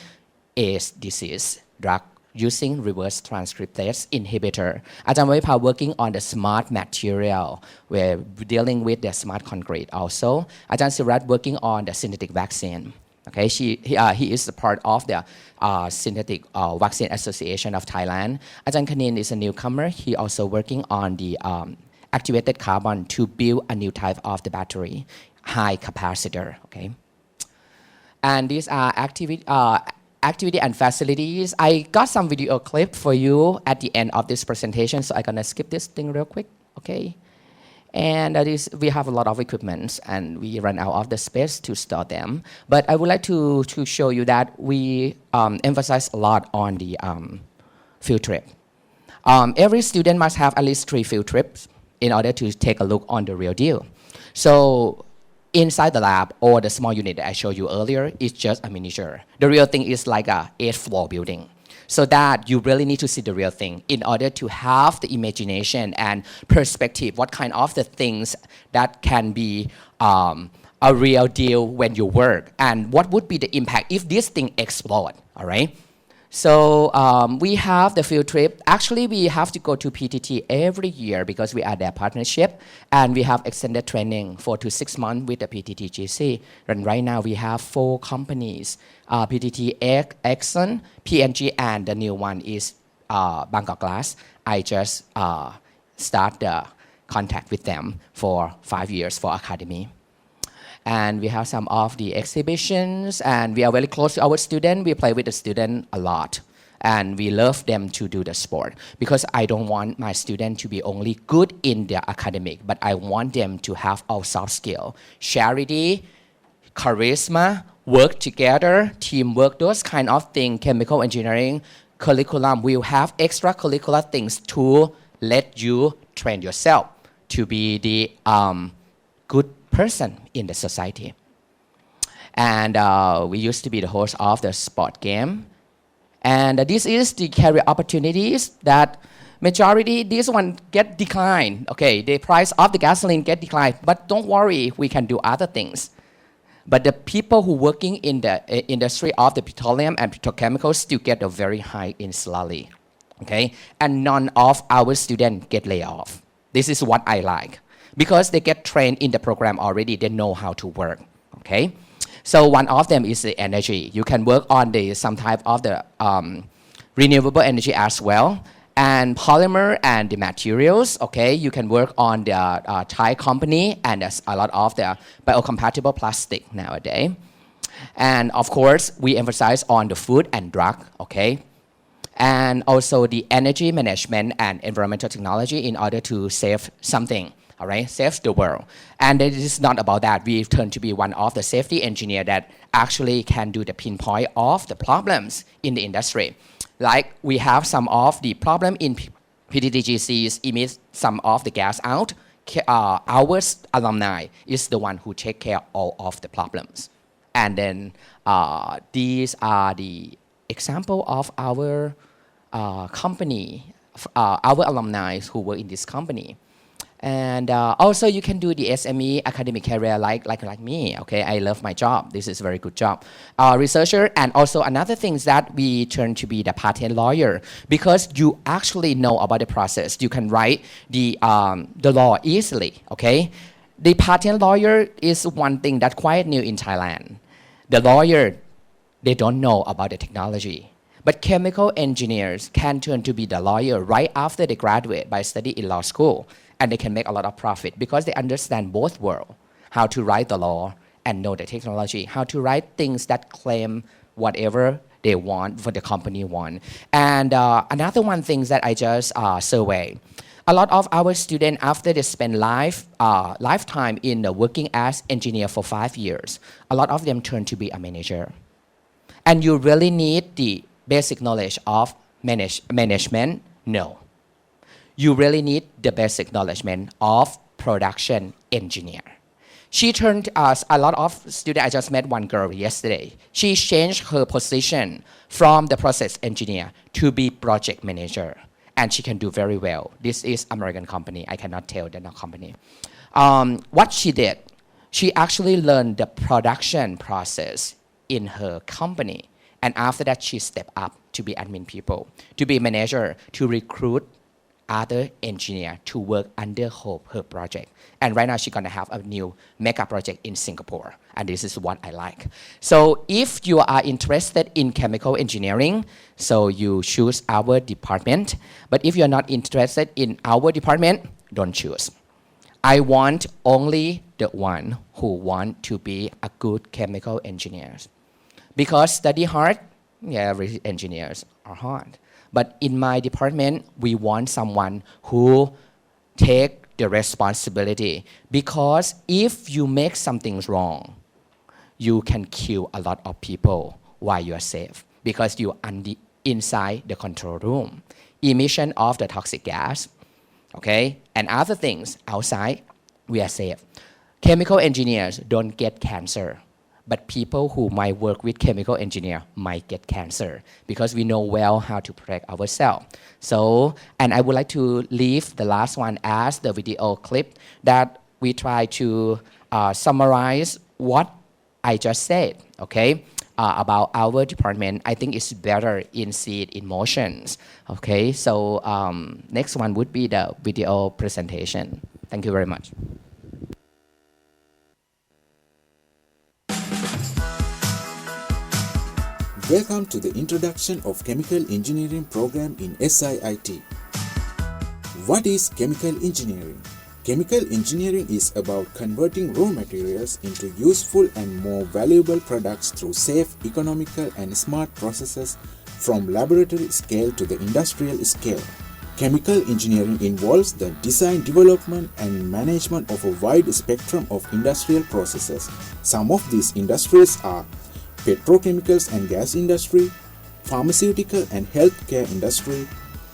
Speaker 5: AIDS disease drug using reverse transcriptase inhibitor. Ajahn Vipa working on the smart material, we're dealing with the smart concrete also. Ajahn Sirat working on the synthetic vaccine. Okay, he is a part of the Synthetic Vaccine Association of Thailand. Ajahn Kanin is a newcomer. He also working on the activated carbon to build a new type of the battery, high capacitor. Okay, and these are activity and facilities. I got some video clip for you at the end of this presentation, so I'm gonna skip this thing real quick. Okay. And we have a lot of equipment and we run out of the space to store them. But I would like to show you that we emphasize a lot on the field trip. Every student must have at least 3 field trips in order to take a look on the real deal. So inside the lab or the small unit that I showed you earlier is just a miniature. The real thing is like a 8th-floor building. So that you really need to see the real thing in order to have the imagination and perspective, what kind of the things that can be a real deal when you work, and what would be the impact if this thing explode, all right? So we have the field trip. Actually, we have to go to PTT every year because we are their partnership, and we have extended training 4 to 6 months with the PTT GC. And right now we have 4 companies, PTT Exxon, PNG, and the new one is Bangkok Glass. I just start the contact with them for 5 years for academy. And we have some of the exhibitions, and we are very close to our students. We play with the student a lot, and we love them to do the sport because I don't want my student to be only good in their academic, but I want them to have all soft skill, charity, charisma, work together, teamwork, those kind of things. Chemical engineering curriculum will have extracurricular things to let you train yourself to be the good person in the society. And we used to be the host of the sport game. And this is the career opportunities that majority, this one get declined. Okay, the price of the gasoline get declined, but don't worry, we can do other things. But the people who working in the industry of the petroleum and petrochemicals still get a very high in salary. Okay, and none of our students get laid off. This is what I like. Because they get trained in the program already, they know how to work, okay? So one of them is the energy. You can work on some type of the renewable energy as well. And polymer and the materials, okay? You can work on the Thai company, and there's a lot of the biocompatible plastic nowadays. And of course, we emphasize on the food and drug, okay? And also the energy management and environmental technology in order to save something. All right, saves the world. And it is not about that. We've turned to be one of the safety engineer that actually can do the pinpoint of the problems in the industry. Like we have some of the problem in PTTGCs emit some of the gas out. Our alumni is the one who take care of all of the problems. And then these are the example of our company, our alumni who work in this company. And also you can do the SME academic career like me, okay? I love my job. This is a very good job. Researcher, and also another thing is that we turn to be the patent lawyer because you actually know about the process. You can write the law easily, okay? The patent lawyer is one thing that's quite new in Thailand. The lawyer, they don't know about the technology. But chemical engineers can turn to be the lawyer right after they graduate by study in law school. And they can make a lot of profit because they understand both worlds, how to write the law and know the technology, how to write things that claim whatever they want, for the company want. And another one thing that I just surveyed, a lot of our students, after they spend lifetime in working as engineer for 5 years, a lot of them turn to be a manager. And you really need the basic knowledge of management? No. You really need the basic knowledge of production engineer. She turned us, a lot of students, I just met one girl yesterday. She changed her position from the process engineer to be project manager. and she can do very well. This is American company. I cannot tell the company. What she did, she actually learned the production process in her company. And after that, she stepped up to be admin people, to be manager, to recruit other engineer to work under her project. And right now, she's going to have a new mega project in Singapore. And this is what I like. So if you are interested in chemical engineering, so you choose our department. But if you're not interested in our department, don't choose. I want only the one who want to be a good chemical engineer. Because study hard, every engineers are hard. But in my department, we want someone who take the responsibility. Because if you make something wrong, you can kill a lot of people while you are safe. Because you are inside the control room. Emission of the toxic gas, okay? And other things outside, we are safe. Chemical engineers don't get cancer. But people who might work with chemical engineer might get cancer because we know well how to protect ourselves. So, and I would like to leave the last one as the video clip that we try to summarize what I just said, okay, about our department. I think it's better in see it in motions, okay? So next one would be the video presentation. Thank you very much.
Speaker 6: Welcome to the introduction of Chemical Engineering program in SIIT. What is chemical engineering? Chemical engineering is about converting raw materials into useful and more valuable products through safe, economical and smart processes from laboratory scale to the industrial scale. Chemical engineering involves the design, development and management of a wide spectrum of industrial processes. Some of these industries are petrochemicals and gas industry, pharmaceutical and healthcare industry,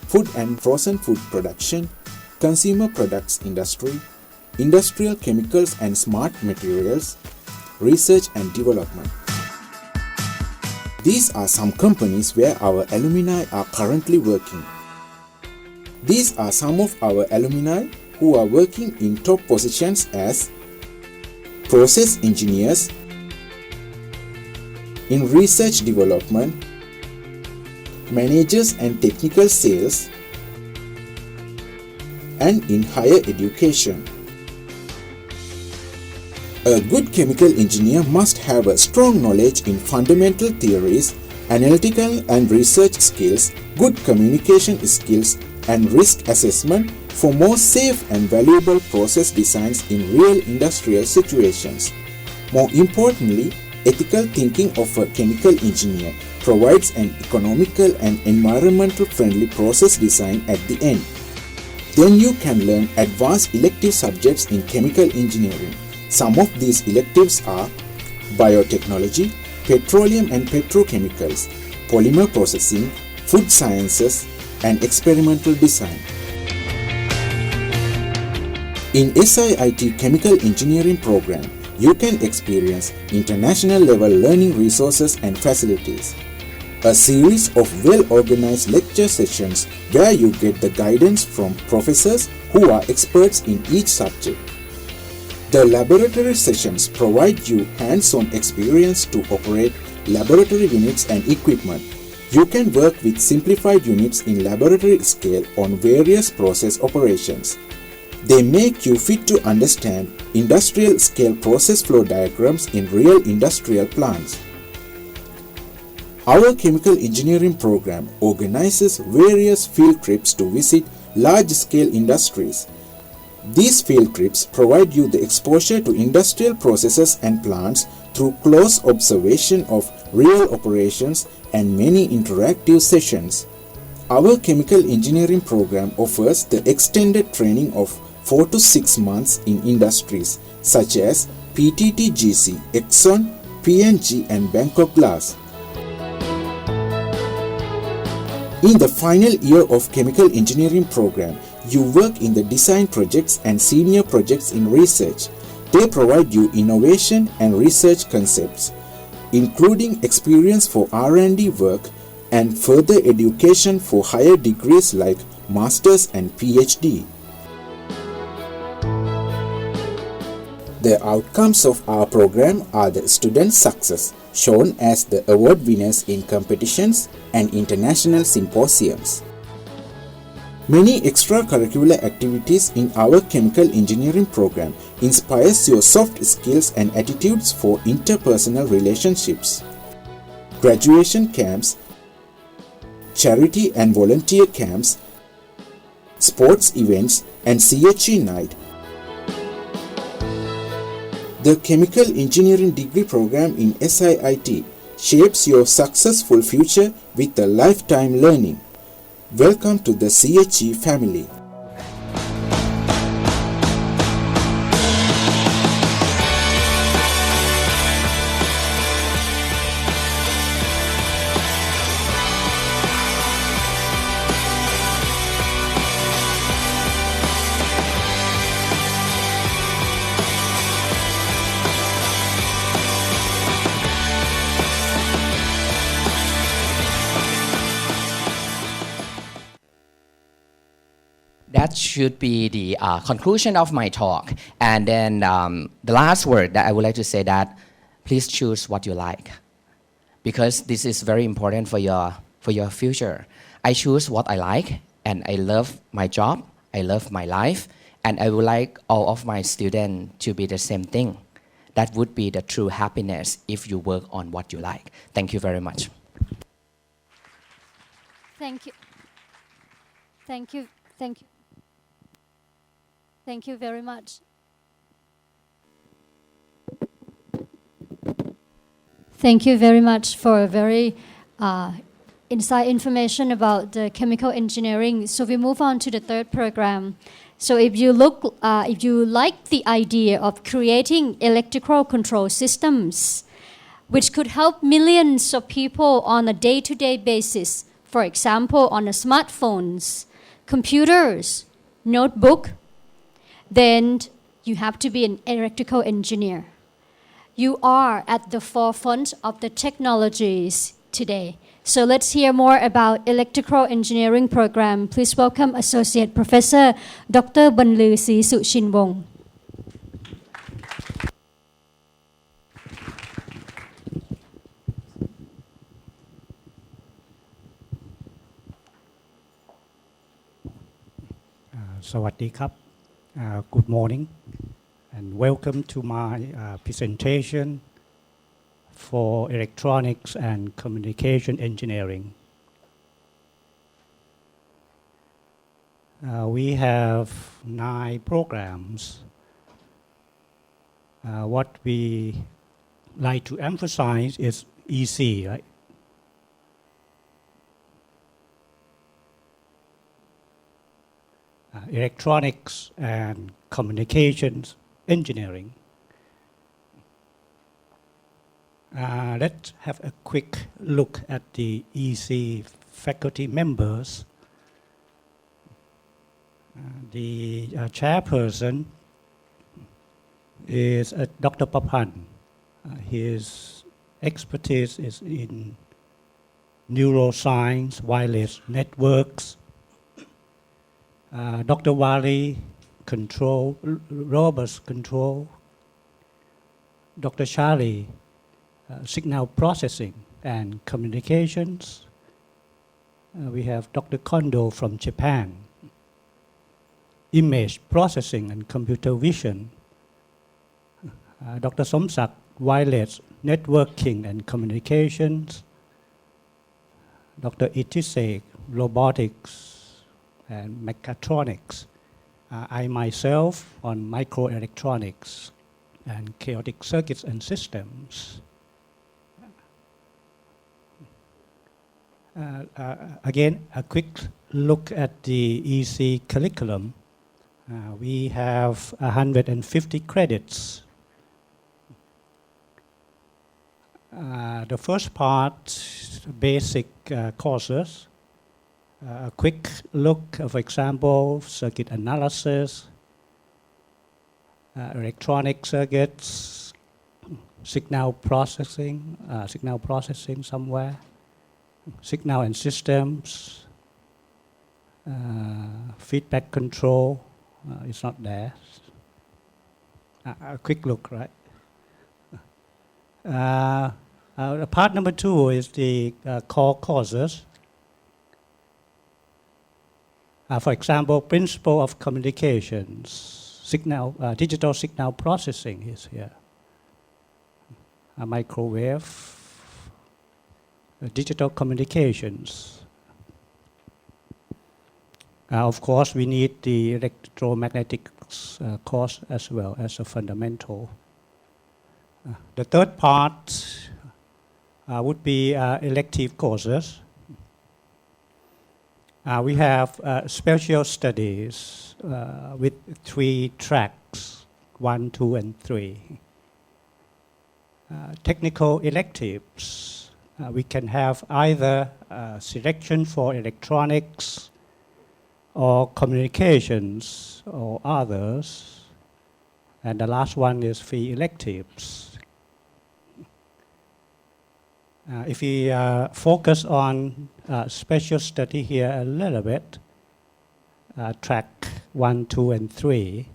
Speaker 6: food and frozen food production, consumer products industry, industrial chemicals and smart materials, research and development. These are some companies where our alumni are currently working. These are some of our alumni who are working in top positions as process engineers, in research development, managers and technical sales, and in higher education. A good chemical engineer must have a strong knowledge in fundamental theories, analytical and research skills, good communication skills, and risk assessment for more safe and valuable process designs in real industrial situations. More importantly, ethical thinking of a chemical engineer provides an economical and environmental friendly process design at the end. Then you can learn advanced elective subjects in chemical engineering. Some of these electives are biotechnology, petroleum and petrochemicals, polymer processing, food sciences, and experimental design. In SIIT Chemical Engineering program, you can experience international level learning resources and facilities. A series of well-organized lecture sessions where you get the guidance from professors who are experts in each subject. The laboratory sessions provide you hands-on experience to operate laboratory units and equipment. You can work with simplified units in laboratory scale on various process operations. They make you fit to understand industrial scale process flow diagrams in real industrial plants. Our chemical engineering program organizes various field trips to visit large-scale industries. These field trips provide you the exposure to industrial processes and plants through close observation of real operations and many interactive sessions. Our chemical engineering program offers the extended training of 4 to 6 months in industries such as PTTGC, Exxon, P&G and Bangkok Glass. In the final year of chemical engineering program, you work in the design projects and senior projects in research. They provide you innovation and research concepts, including experience for R&D work and further education for higher degrees like Masters and PhD. The outcomes of our program are the student success, shown as the award winners in competitions and international symposiums. Many extracurricular activities in our chemical engineering program inspires your soft skills and attitudes for interpersonal relationships. Graduation camps, charity and volunteer camps, sports events, and ChE night. The Chemical Engineering Degree Program in SIIT shapes your successful future with a lifetime learning. Welcome to the ChE family.
Speaker 5: That should be the conclusion of my talk. And then the last word that I would like to say that please choose what you like, because this is very important for your future. I choose what I like, and I love my job, I love my life, and I would like all of my students to be the same thing. That would be the true happiness if you work on what you like. Thank you very much.
Speaker 1: Thank you. Thank you. Thank you. Thank you very much. Thank you very much for a very inside information about the chemical engineering. So we move on to the third program. So if you like the idea of creating electrical control systems, which could help millions of people on a day-to-day basis, for example, on the smartphones, computers, notebook, then you have to be an electrical engineer. You are at the forefront of the technologies today. So let's hear more about electrical engineering program. Please welcome Associate Professor Dr. Banlư Sĩ Su Chin Wong.
Speaker 7: Sawadee krap. Good morning and welcome to my presentation for electronics and communication engineering. We have 9 programs. What we like to emphasize is EC, right? Electronics and communications engineering. Let's have a quick look at the EC faculty members. The chairperson is Dr. Papan. His expertise is in neuroscience, wireless networks. Dr. Wali, control, robust control. Dr. Charlie, signal processing and communications. We have Dr. Kondo from Japan, image processing and computer vision. Dr. Somsak, wireless networking and communications. Dr. Itisek, robotics and mechatronics. I myself on microelectronics and chaotic circuits and systems. Again, a quick look at the EC curriculum. We have 150 credits. The first part, basic courses. A quick look, for example, circuit analysis, electronic circuits, signal processing somewhere, signal and systems, feedback control, it's not there. A quick look, right? Part number 2 is the core courses. For example, principle of communications, digital signal processing is here. A microwave, digital communications. Of course, we need the electromagnetic course as well as a fundamental. The third part would be elective courses. We have special studies with 3 tracks, 1, 2, and 3. Technical electives, we can have either selection for electronics or communications or others. And the last one is free electives. If we focus on special study here a little bit, track 1, 2, and 3.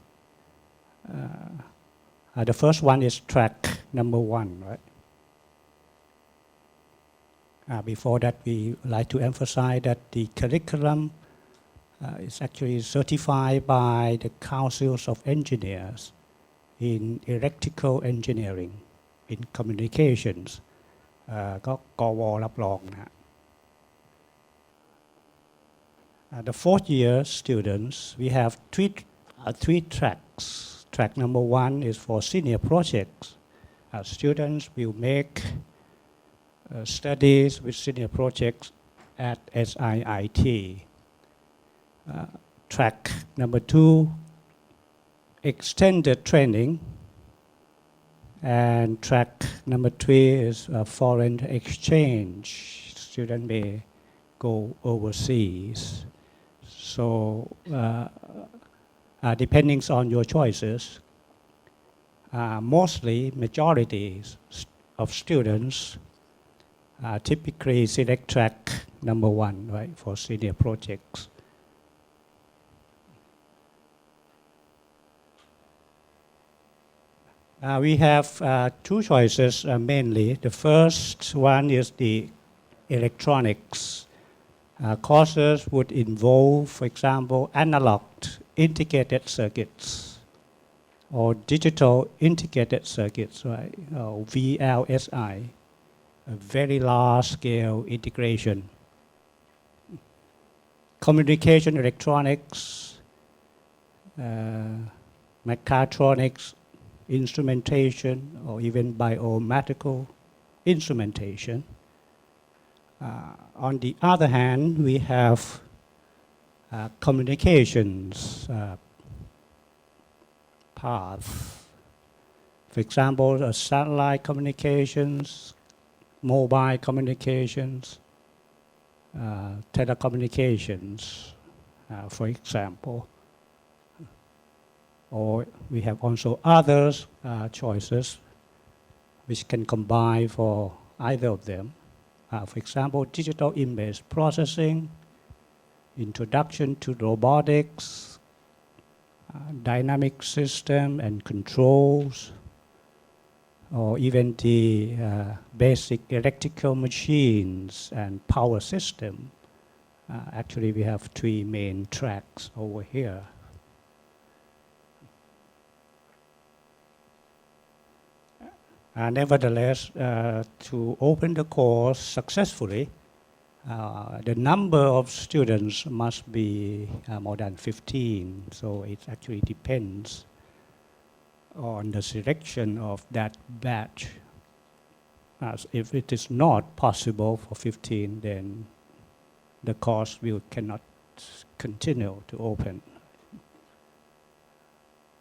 Speaker 7: The first one is track number 1, right? Before that, we like to emphasize that the curriculum is actually certified by the councils of engineers in electrical engineering, in communications. ก็กวรับรองนะฮะ The 4th year students, we have three tracks. Track number 1 is for senior projects. Students will make studies with senior projects at SIIT. Track number 2, extended training. And track number 3 is foreign exchange. Student may go overseas. So depending on your choices, mostly majorities of students typically select track number 1, right, for senior projects. We have 2 choices mainly. The first one is the electronics. Courses would involve, for example, analog integrated circuits or digital integrated circuits, right? Or VLSI, a very large-scale integration. Communication electronics, mechatronics, instrumentation, or even biomedical instrumentation. On the other hand, we have communications path. For example, satellite communications, mobile communications, telecommunications, for example. Or we have also other choices which can combine for either of them. For example, digital image processing, introduction to robotics, dynamic system and controls, or even the basic electrical machines and power system. Actually, we have 3 main tracks over here. Nevertheless, to open the course successfully, the number of students must be more than 15. So it actually depends on the selection of that batch. If it is not possible for 15, then the course cannot continue to open.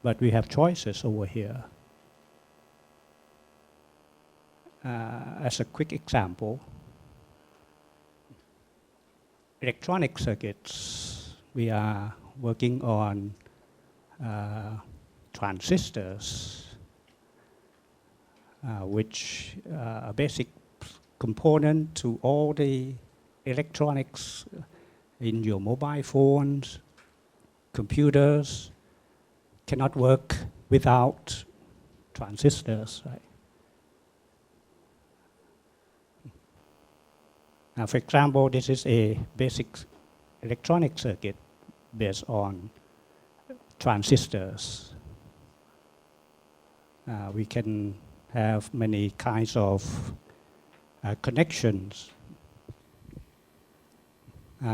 Speaker 7: But we have choices over here. As a quick example, electronic circuits, we are working on transistors, which are a basic component to all the electronics in your mobile phones, computers cannot work without transistors, right? Now, for example, this is a basic electronic circuit based on transistors. We can have many kinds of connections.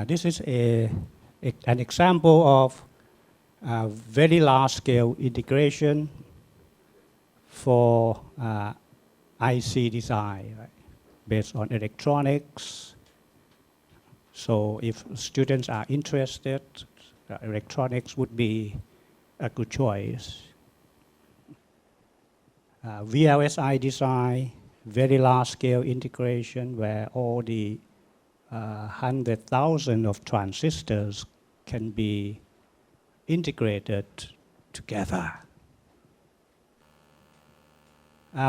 Speaker 7: This is an example of very large-scale integration for IC design, right? Based on electronics. So if students are interested, electronics would be a good choice. VLSI design, very large-scale integration where all the 100,000 of transistors can be integrated together.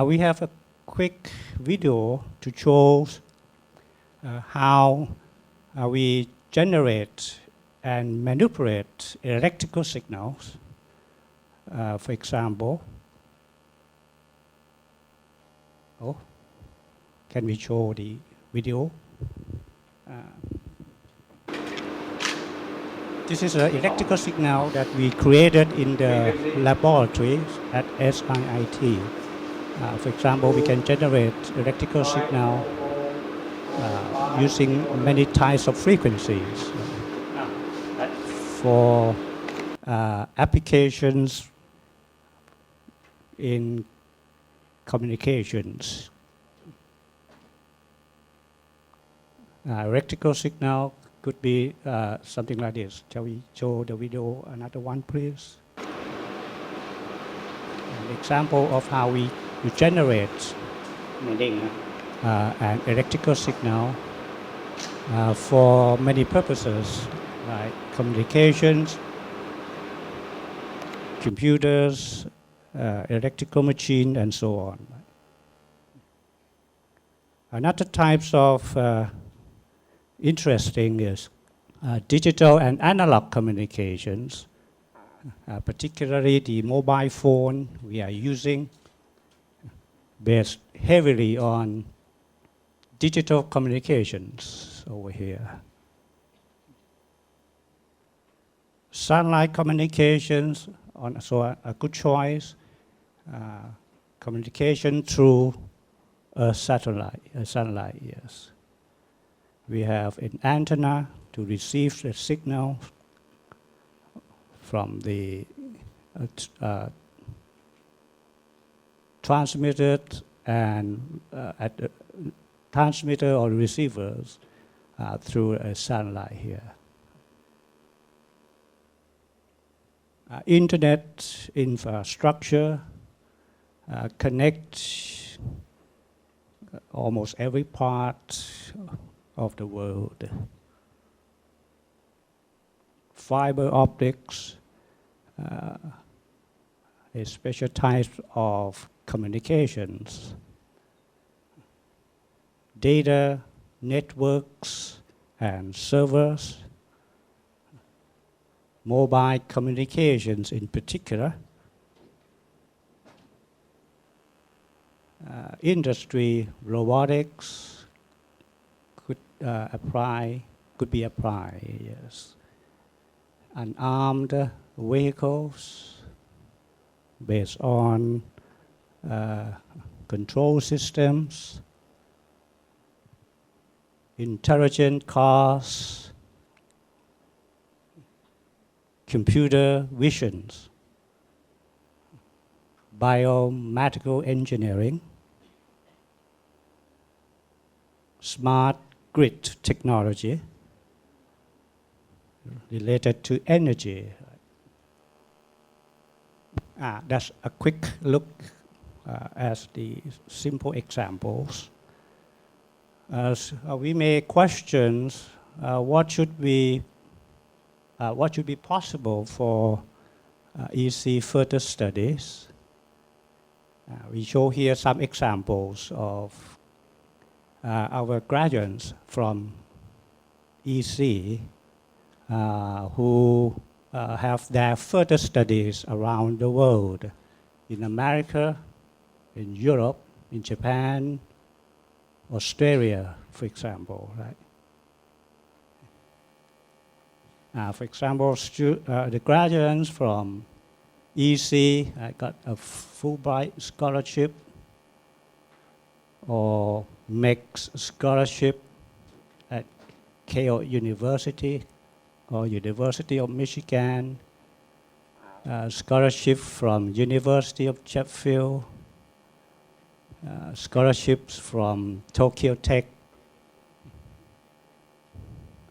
Speaker 7: We have a quick video to show how we generate and manipulate electrical signals. For example, can we show the video? This is an electrical signal that we created in the laboratory at SIIT. For example, we can generate electrical signal using many types of frequencies for applications in communications. Electrical signal could be something like this. Shall we show the video, another one, please? An example of how we generate an electrical signal for many purposes, like communications, computers, electrical machine, and so on. Another types of interesting is digital and analog communications, particularly the mobile phone we are using, based heavily on digital communications over here. Satellite communications, so a good choice. Communication through a satellite, yes. We have an antenna to receive the signal from the transmitted and at the transmitter or receivers through a satellite here. Internet infrastructure connect almost every part of the world. Fiber optics, a special type of communications. Data, networks, and servers. Mobile communications in particular. Industry, robotics could be applied, yes. Unarmed vehicles based on control systems, intelligent cars, computer visions, biomedical engineering, smart grid technology related to energy. That's a quick look at the simple examples. We may question what should be possible for EC further studies. We show here some examples of our graduates from EC who have their further studies around the world, in America, in Europe, in Japan, Australia, for example, right? For example, the graduates from EC got a Fulbright scholarship or mixed scholarship at Keio University or University of Michigan, scholarship from University of Sheffield, scholarships from Tokyo Tech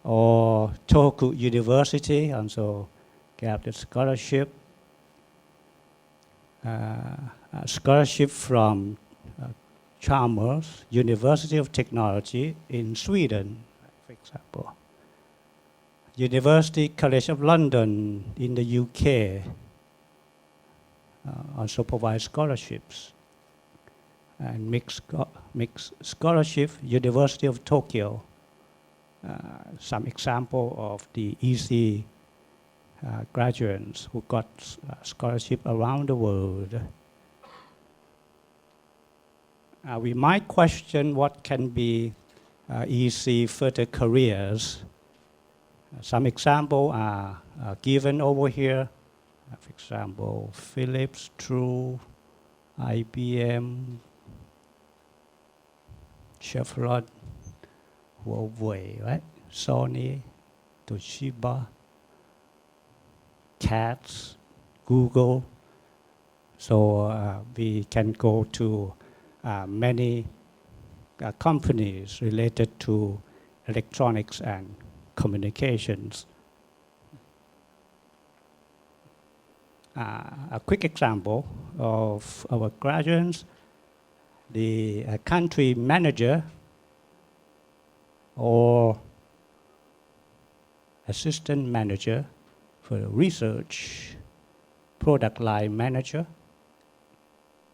Speaker 7: or Tohoku University, also got the scholarship. Scholarship from Chalmers, University of Technology in Sweden, for example. University College of London in the UK also provides scholarships. And mixed scholarship, University of Tokyo. Some example of the EC graduates who got scholarship around the world. We might question what can be EC further careers. Some examples are given over here. For example, Philips, True, IBM, Chevron, Huawei, right? Sony, Toshiba, CATS, Google. So we can go to many companies related to electronics and communications. A quick example of our graduates, the country manager or assistant manager for research, product line manager,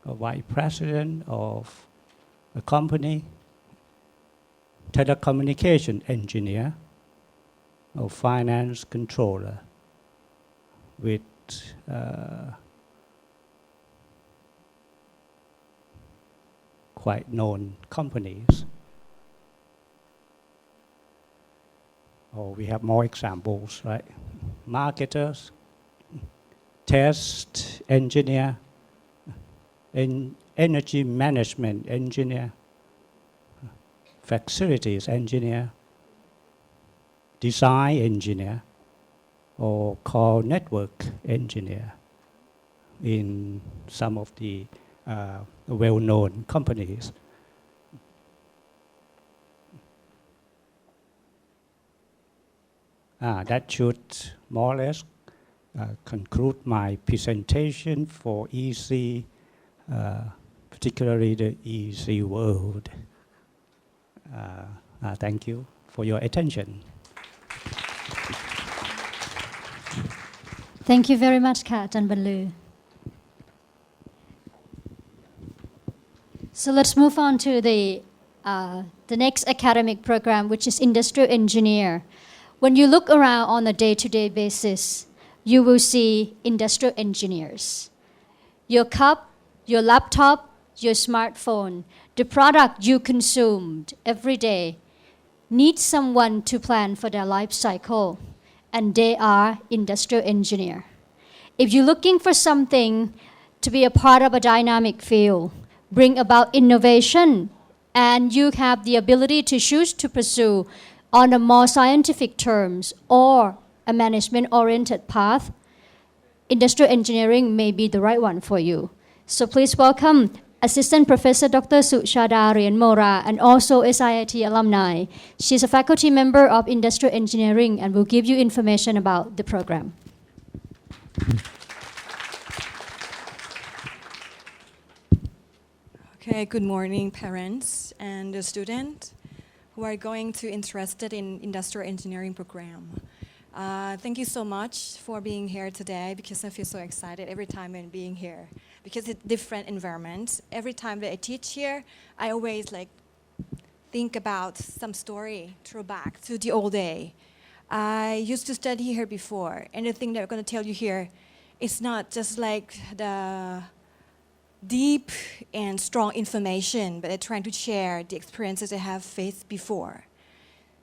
Speaker 7: a vice president of a company, telecommunication engineer, or finance controller with quite known companies. Oh, we have more examples, right? Marketers, test engineer, energy management engineer, facilities engineer, design engineer, or call network engineer in some of the well-known companies. That should more or less conclude my presentation for EC, particularly the EC world. Thank you for your attention.
Speaker 1: Thank you very much, Ka Ajan Banlu. So let's move on to the next academic program, which is Industrial Engineer. When you look around on a day-to-day basis, you will see industrial engineers. Your cup, your laptop, your smartphone, the product you consumed every day needs someone to plan for their life cycle, and they are industrial engineer. If you're looking for something to be a part of a dynamic field, bring about innovation, and you have the ability to choose to pursue on a more scientific terms or a management-oriented path, industrial engineering may be the right one for you. So please welcome Assistant Professor Dr. Suchada Rianmora and also SIIT alumni. She's a faculty member of Industrial Engineering and will give you information about the program.
Speaker 8: Okay, good morning, parents and the students who are going to interested in industrial engineering program. Thank you so much for being here today because I feel so excited every time I'm being here because it's different environments. Every time that I teach here, I always think about some story, throw back to the old day. I used to study here before, and the thing that I'm going to tell you here is not just like the deep and strong information, but I'm trying to share the experiences I have faced before.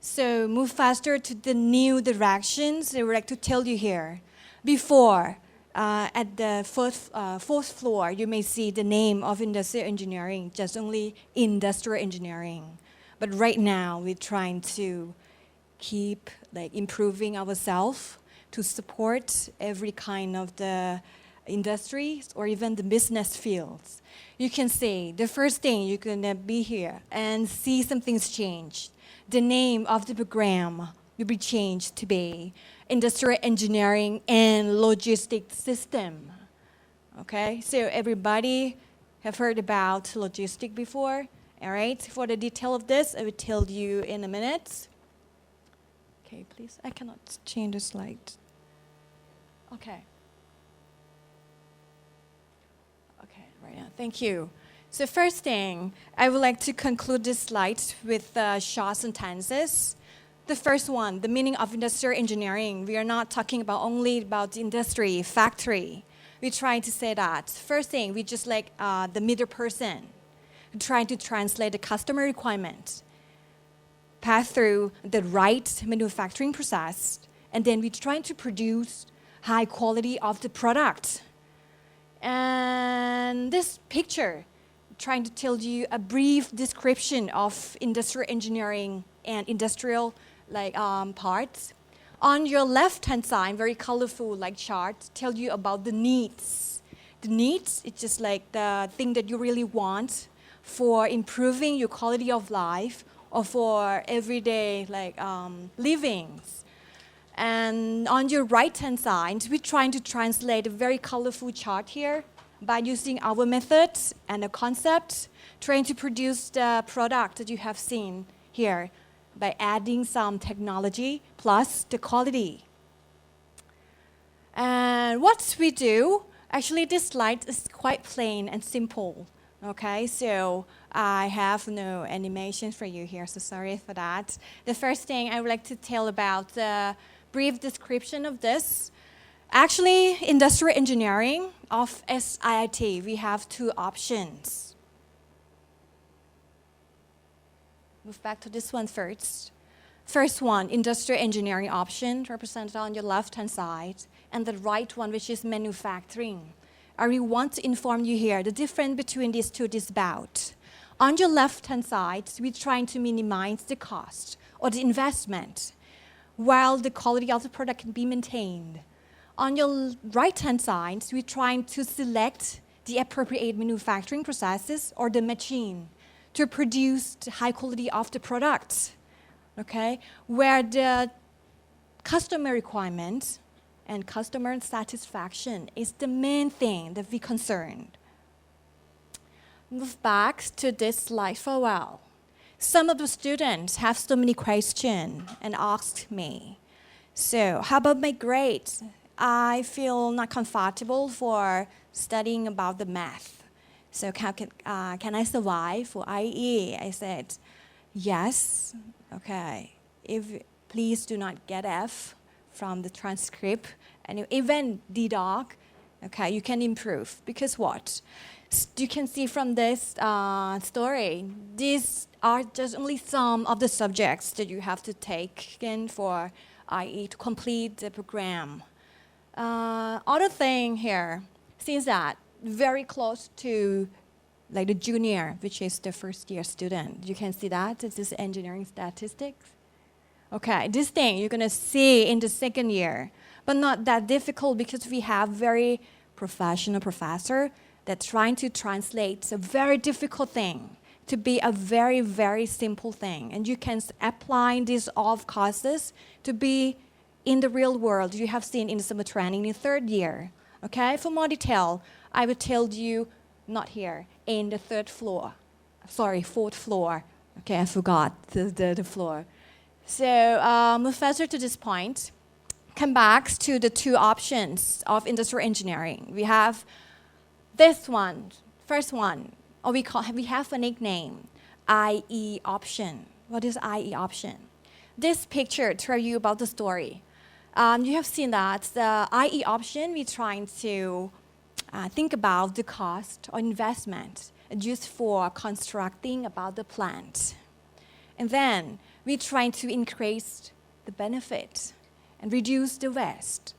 Speaker 8: So move faster to the new directions I would like to tell you here. Before, at the fourth floor, you may see the name of industrial engineering, just only industrial engineering. But right now, we're trying to keep improving ourselves to support every kind of the industries or even the business fields. You can see the first thing you're gonna be here and see some things change. The name of the program will be changed to be Industrial Engineering and Logistics System. Okay, so everybody have heard about logistics before. All right, for the detail of this, I will tell you in a minute. Okay, please, I cannot change the slide. Okay. Okay, right now, thank you. So first thing, I would like to conclude this slide with short sentences. The first one, the meaning of industrial engineering. We are not talking about only about the industry, factory. We're trying to say that. First thing, we just like the middle person, trying to translate the customer requirement, pass through the right manufacturing process, and then we're trying to produce high quality of the product. And this picture, trying to tell you a brief description of industrial engineering and industrial parts. On your left-hand side, very colorful chart, tell you about the needs. The needs, it's just like the thing that you really want for improving your quality of life or for everyday livings. And on your right-hand side, we're trying to translate a very colorful chart here by using our methods and the concept, trying to produce the product that you have seen here by adding some technology plus the quality. And what we do, actually this slide is quite plain and simple. Okay, so I have no animation for you here, so sorry for that. The first thing I would like to tell about the brief description of this. Actually, industrial engineering of SIIT, we have two options. Move back to this one first. First one, industrial engineering option, represented on your left-hand side, and the right one, which is manufacturing. I really want to inform you here the difference between these two is about. On your left-hand side, we're trying to minimize the cost or the investment, while the quality of the product can be maintained. On your right-hand side, we're trying to select the appropriate manufacturing processes or the machine to produce the high quality of the product, okay? Where the customer requirement and customer satisfaction is the main thing that we concerned. Move back to this slide for a while. Some of the students have so many questions and asked me, so how about my grades? I feel not comfortable for studying about the math. So can I survive for IE? I said, yes, okay. Please do not get F from the transcript, and even D-Doc, okay, you can improve. Because what? You can see from this story, these are just only some of the subjects that you have to take in for IE to complete the program. Other thing here, since that very close to the junior, which is the first year student. You can see that, this is engineering statistics. Okay, this thing you're gonna see in the second year, but not that difficult because we have very professional professor that's trying to translate a very difficult thing to be a very, very simple thing. And you can apply these all courses to be in the real world. You have seen in the summer training in the third year. Okay, for more detail, I will tell you, not here, in the fourth floor. Okay, I forgot the floor. So move faster to this point. Come back to the two options of industrial engineering. We have this one, first one, or we have a nickname, IE option. What is IE option? This picture tells you about the story. You have seen that the IE option, we're trying to think about the cost or investment used for constructing about the plant. And then we're trying to increase the benefit and reduce the waste.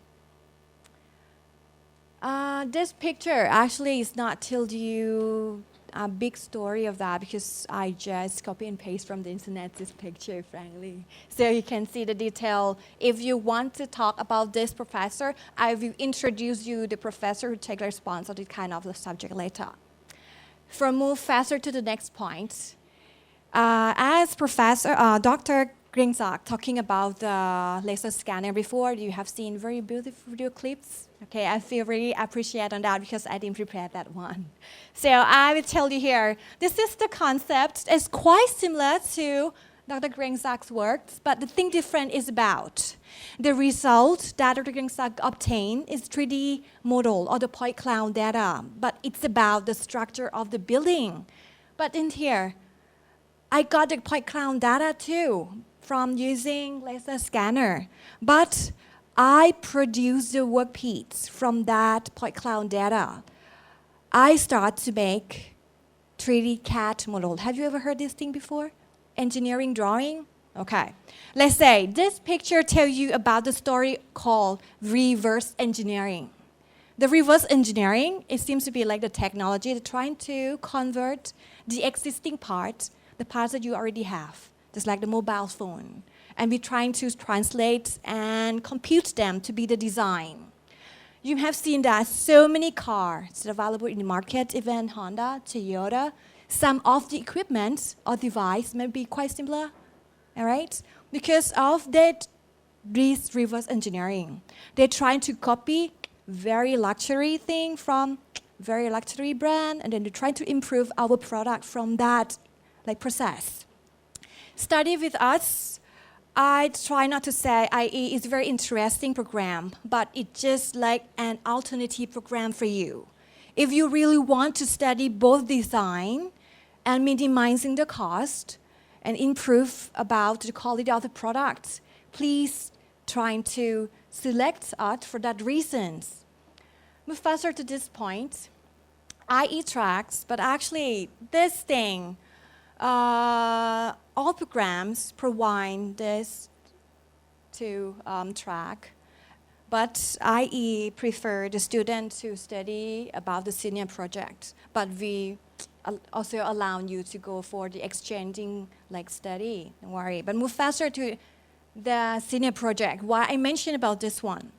Speaker 8: This picture actually is not tell you a big story of that because I just copy and paste from the internet this picture, frankly. So you can see the detail. If you want to talk about this professor, I will introduce you the professor who take response on this kind of the subject later. Move faster to the next point. As Professor Dr. Rangsit talking about the laser scanner before, you have seen very beautiful video clips. Okay, I feel really appreciate on that because I didn't prepare that one. So I will tell you here, this is the concept. It's quite similar to Dr. Rangsit's work, but the thing different is about the result that Dr. Rangsit obtained is 3D model or the point cloud data, but it's about the structure of the building. But in here, I got the point cloud data too from using laser scanner, but I produce the workpiece from that point cloud data. I start to make 3D CAD model. Have you ever heard this thing before? Engineering drawing? Okay. Let's say this picture tells you about the story called reverse engineering. The reverse engineering, it seems to be like the technology that's trying to convert the existing parts, the parts that you already have, just like the mobile phone. And we're trying to translate and compute them to be the design. You have seen that so many cars available in the market, even Honda, Toyota. Some of the equipment or device may be quite similar, all right? Because of that, this reverse engineering. They're trying to copy very luxury thing from very luxury brand, and then they're trying to improve our product from that process. Study with us. I try not to say IE is a very interesting program, but it's just like an alternative program for you. If you really want to study both design and minimizing the cost and improve about the quality of the products, please try to select us for that reasons. Move faster to this point. IE tracks, but actually this thing, all programs provide this to track, but IE prefer the student to study about the senior project, but we also allow you to go for the exchanging study, don't worry. But move faster to the senior project. Why I mentioned about this one?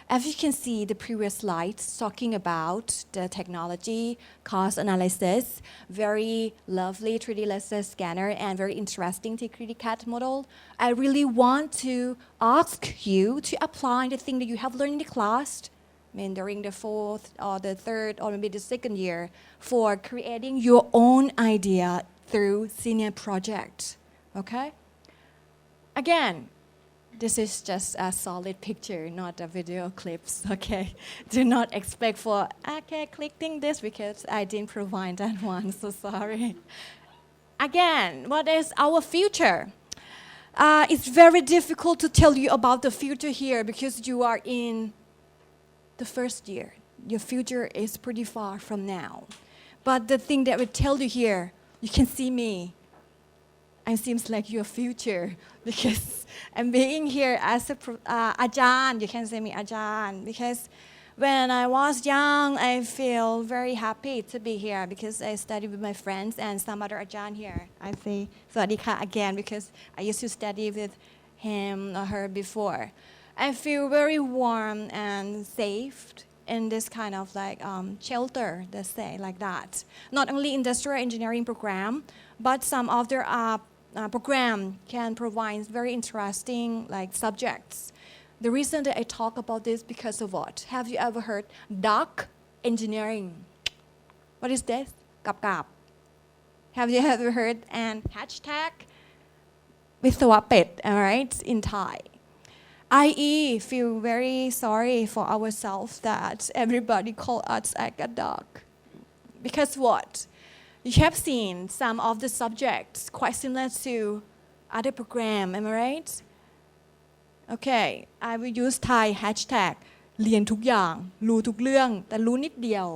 Speaker 8: As you can see, the previous slides talking about the technology, cost analysis, very lovely 3D laser scanner, and very interesting 3D CAD model. I really want to ask you to apply the thing that you have learned in the class, during the fourth or the third or maybe the second year, for creating your own idea through senior project. Okay? Again, this is just a solid picture, not a video clips, okay? Do not expect for, okay, clicking this because I didn't provide that one, so sorry. Again, what is our future? It's very difficult to tell you about the future here because you are in the first year. Your future is pretty far from now. But the thing that I will tell you here, you can see me. It seems like your future because I'm being here as a Ajahn. You can say me Ajahn because when I was young, I feel very happy to be here because I study with my friends and some other Ajahn here. I say Sawadika again because I used to study with him or her before. I feel very warm and safe in this kind of shelter, let's say like that. Not only industrial engineering program, but some other program can provide very interesting subjects. The reason that I talk about this because of what? Have you ever heard dark engineering? What is this? Kap kap. Have you ever heard an hashtag? Vithawapet, all right, in Thai. IE feel very sorry for ourselves that everybody call us like a dog. Because what? you have seen some of the subjects quite similar to other program, am I right? Okay, I will use Thai hashtag เรียนทุกอย่างรู้ทุกเรื่องแต่รู้นิดเดียว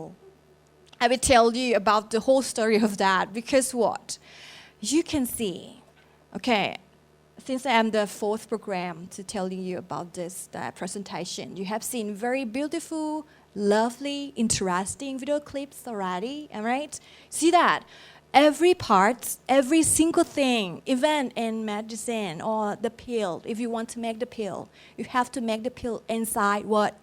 Speaker 8: I will tell you about the whole story of that because what? You can see, okay, since I am the fourth program to telling you about this presentation, you have seen very beautiful, lovely, interesting video clips already, am I right? See that? Every part, every single thing, even in medicine or the pill, if you want to make the pill, you have to make the pill inside what?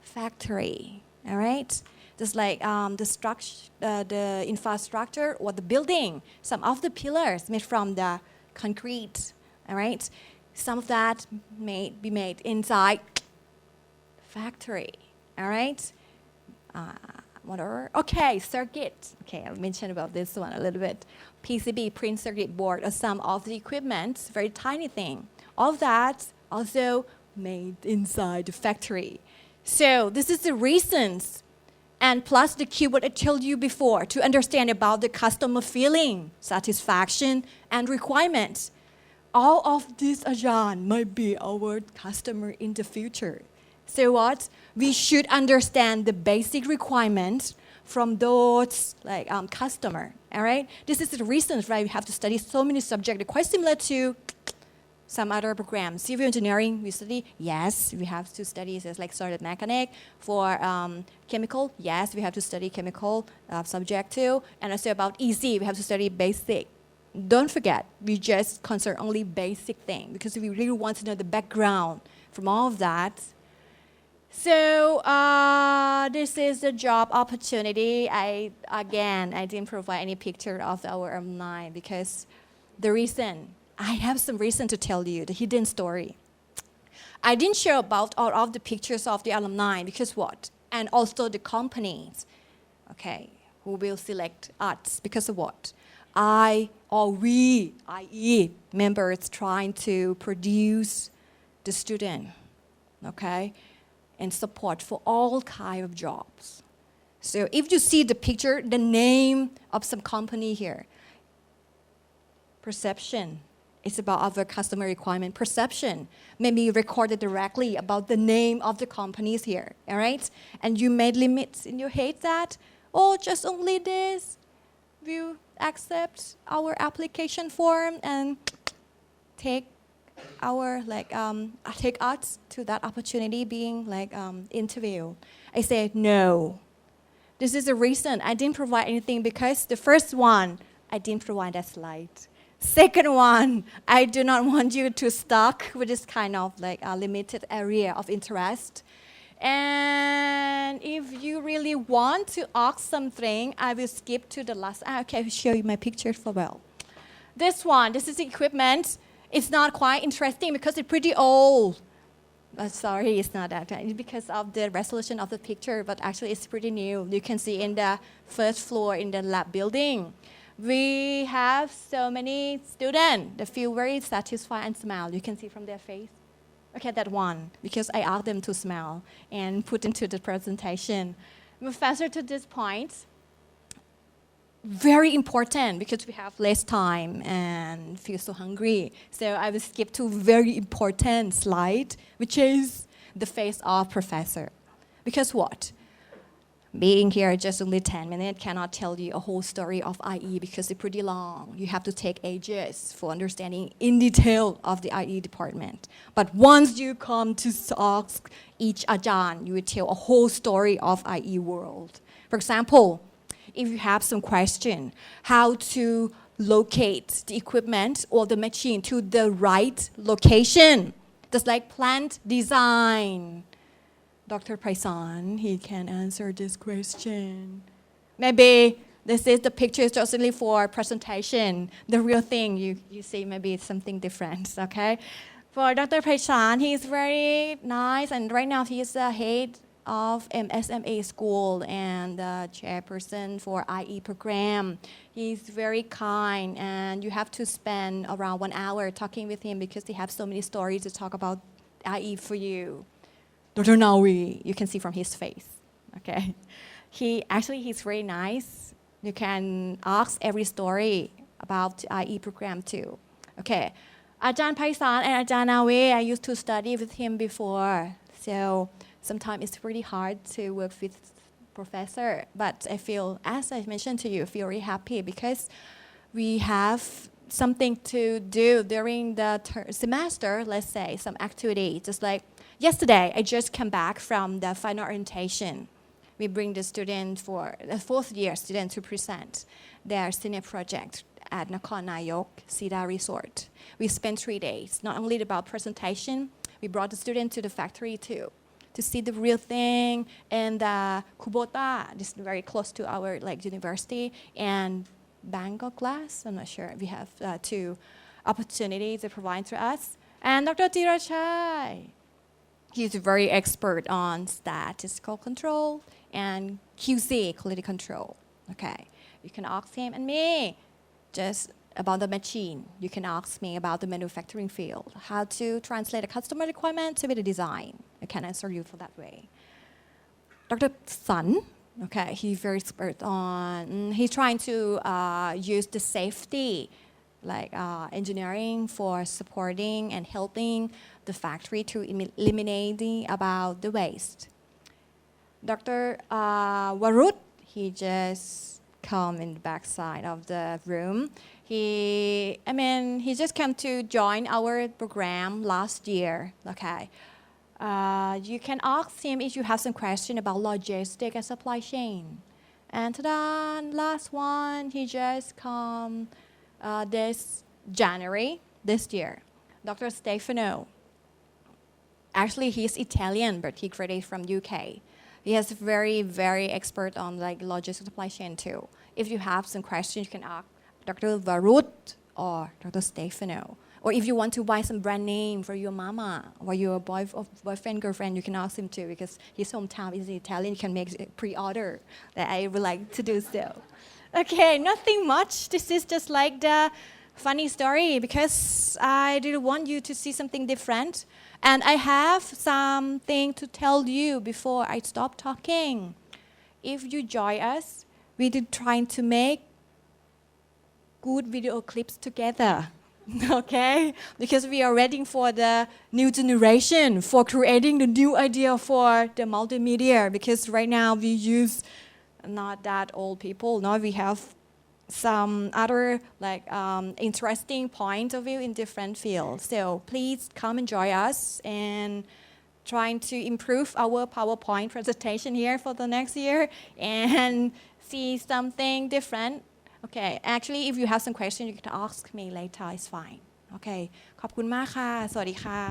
Speaker 8: Factory, all right? Just like the structure, the infrastructure or the building, some of the pillars made from the concrete, all right? Some of that may be made inside factory, all right? Whatever. Okay, circuit. Okay, I'll mention about this one a little bit. PCB, print circuit board, or some of the equipment, very tiny thing. All that also made inside the factory. So this is the reasons, and plus the keyword I told you before to understand about the customer feeling, satisfaction, and requirements. All of this, Ajahn, might be our customer in the future. So what? We should understand the basic requirements from those like customer. All right. This is the reasons why we have to study so many subjects quite similar to some other programs. Civil engineering, we study. Yes, we have to study like solid mechanic. For chemical, yes, we have to study chemical subject too. And also about EC, we have to study basic. Don't forget, we just concern only basic thing because we really want to know the background from all of that. So this is the job opportunity. I didn't provide any picture of our alumni because the reason, I have some reason to tell you the hidden story. I didn't share about all of the pictures of the alumni because what? And also the companies, okay, who will select us because of what? I.e. members trying to produce the student, okay? And support for all kind of jobs. So if you see the picture, the name of some company here, perception, it's about our customer requirement. Perception may be recorded directly about the name of the companies here, all right? And you made limits in your head that, oh, just only this, will accept our application form and take take us to that opportunity being interview. I said no. This is the reason I didn't provide anything because the first one, I didn't provide that slide. Second one, I do not want you to stuck with this kind of a limited area of interest. And if you really want to ask something, I will skip to the last. Okay, I will show you my picture for well. This is the equipment. It's not quite interesting because it's pretty old. Sorry, it's not that. It's because of the resolution of the picture, but actually it's pretty new. You can see in the first floor in the lab building. We have so many students that feel very satisfied and smile. You can see from their face. Okay, that one, because I asked them to smile and put into the presentation. Move faster to this point. Very important because we have less time and feel so hungry. So I will skip to very important slide, which is the face of professor. Because what? Being here just only 10 minutes cannot tell you a whole story of IE because it's pretty long. You have to take ages for understanding in detail of the IE department. But once you come to ask each Ajahn, you will tell a whole story of IE world. For example, if you have some question, how to locate the equipment or the machine to the right location, just like plant design. Dr. Paisan, he can answer this question. Maybe this is the picture just only for presentation. The real thing, you see maybe it's something different, okay? For Dr. Paisan, he is very nice and right now he is the head of MSMA school and the chairperson for IE program. He's very kind and you have to spend around 1 hour talking with him because he has so many stories to talk about IE for you. Dr. Nawi, you can see from his face, okay? He's very nice You can ask every story about the IE program too. Okay. Ajahn Paisan and Ajahn Nawe, I used to study with him before. So sometimes it's pretty hard to work with professor. But I feel, as I mentioned to you, I feel really happy because we have something to do during the semester, let's say, some activity. Just like yesterday, I just came back from the final orientation. We bring the student for the fourth year student to present their senior project at Nakhon Nayok, Sida Resort. We spent 3 days, not only about presentation, we brought the student to the factory too, to see the real thing, and Kubota, this is very close to our university, and Bangkok Glass, I'm not sure, we have 2 opportunities to provide to us. And Dr. Tirachai, he's very expert on statistical control and QC, quality control. Okay, you can ask him and me just about the machine. You can ask me about the manufacturing field, how to translate a customer requirement to be the design. I can answer you for that way. Dr. Sun, okay, he's very expert on, he's trying to use the safety, engineering for supporting and helping the factory to eliminate about the waste. Dr. Warut, he just come in the back side of the room. He just came to join our program last year. Okay, you can ask him if you have some question about logistics and supply chain. And ta-da, last one, he just come this January this year. Dr. Stefano. Actually, he's Italian, but he graduated from UK. He is very, very expert on logistics supply chain too. If you have some questions, you can ask Dr. Varut or Dr. Stefano. Or if you want to buy some brand name for your mama or your boyfriend, girlfriend, you can ask him too because his hometown is Italian. You can make a pre-order. That I would like to do so. Okay, nothing much. This is just like the funny story because I didn't want you to see something different. And I have something to tell you before I stop talking. If you join us, we did trying to make good video clips together, okay? Because we are waiting for the new generation, for creating the new idea for the multimedia. Because right now we use not that old people. Now we have some other interesting point of view in different fields. So please come and join us and trying to improve our PowerPoint presentation here for the next year and see something different. Okay, actually if you have some questions you can ask me later, it's fine. Okay, ขอบคุณมากค่ะ สวัสดีค่ะ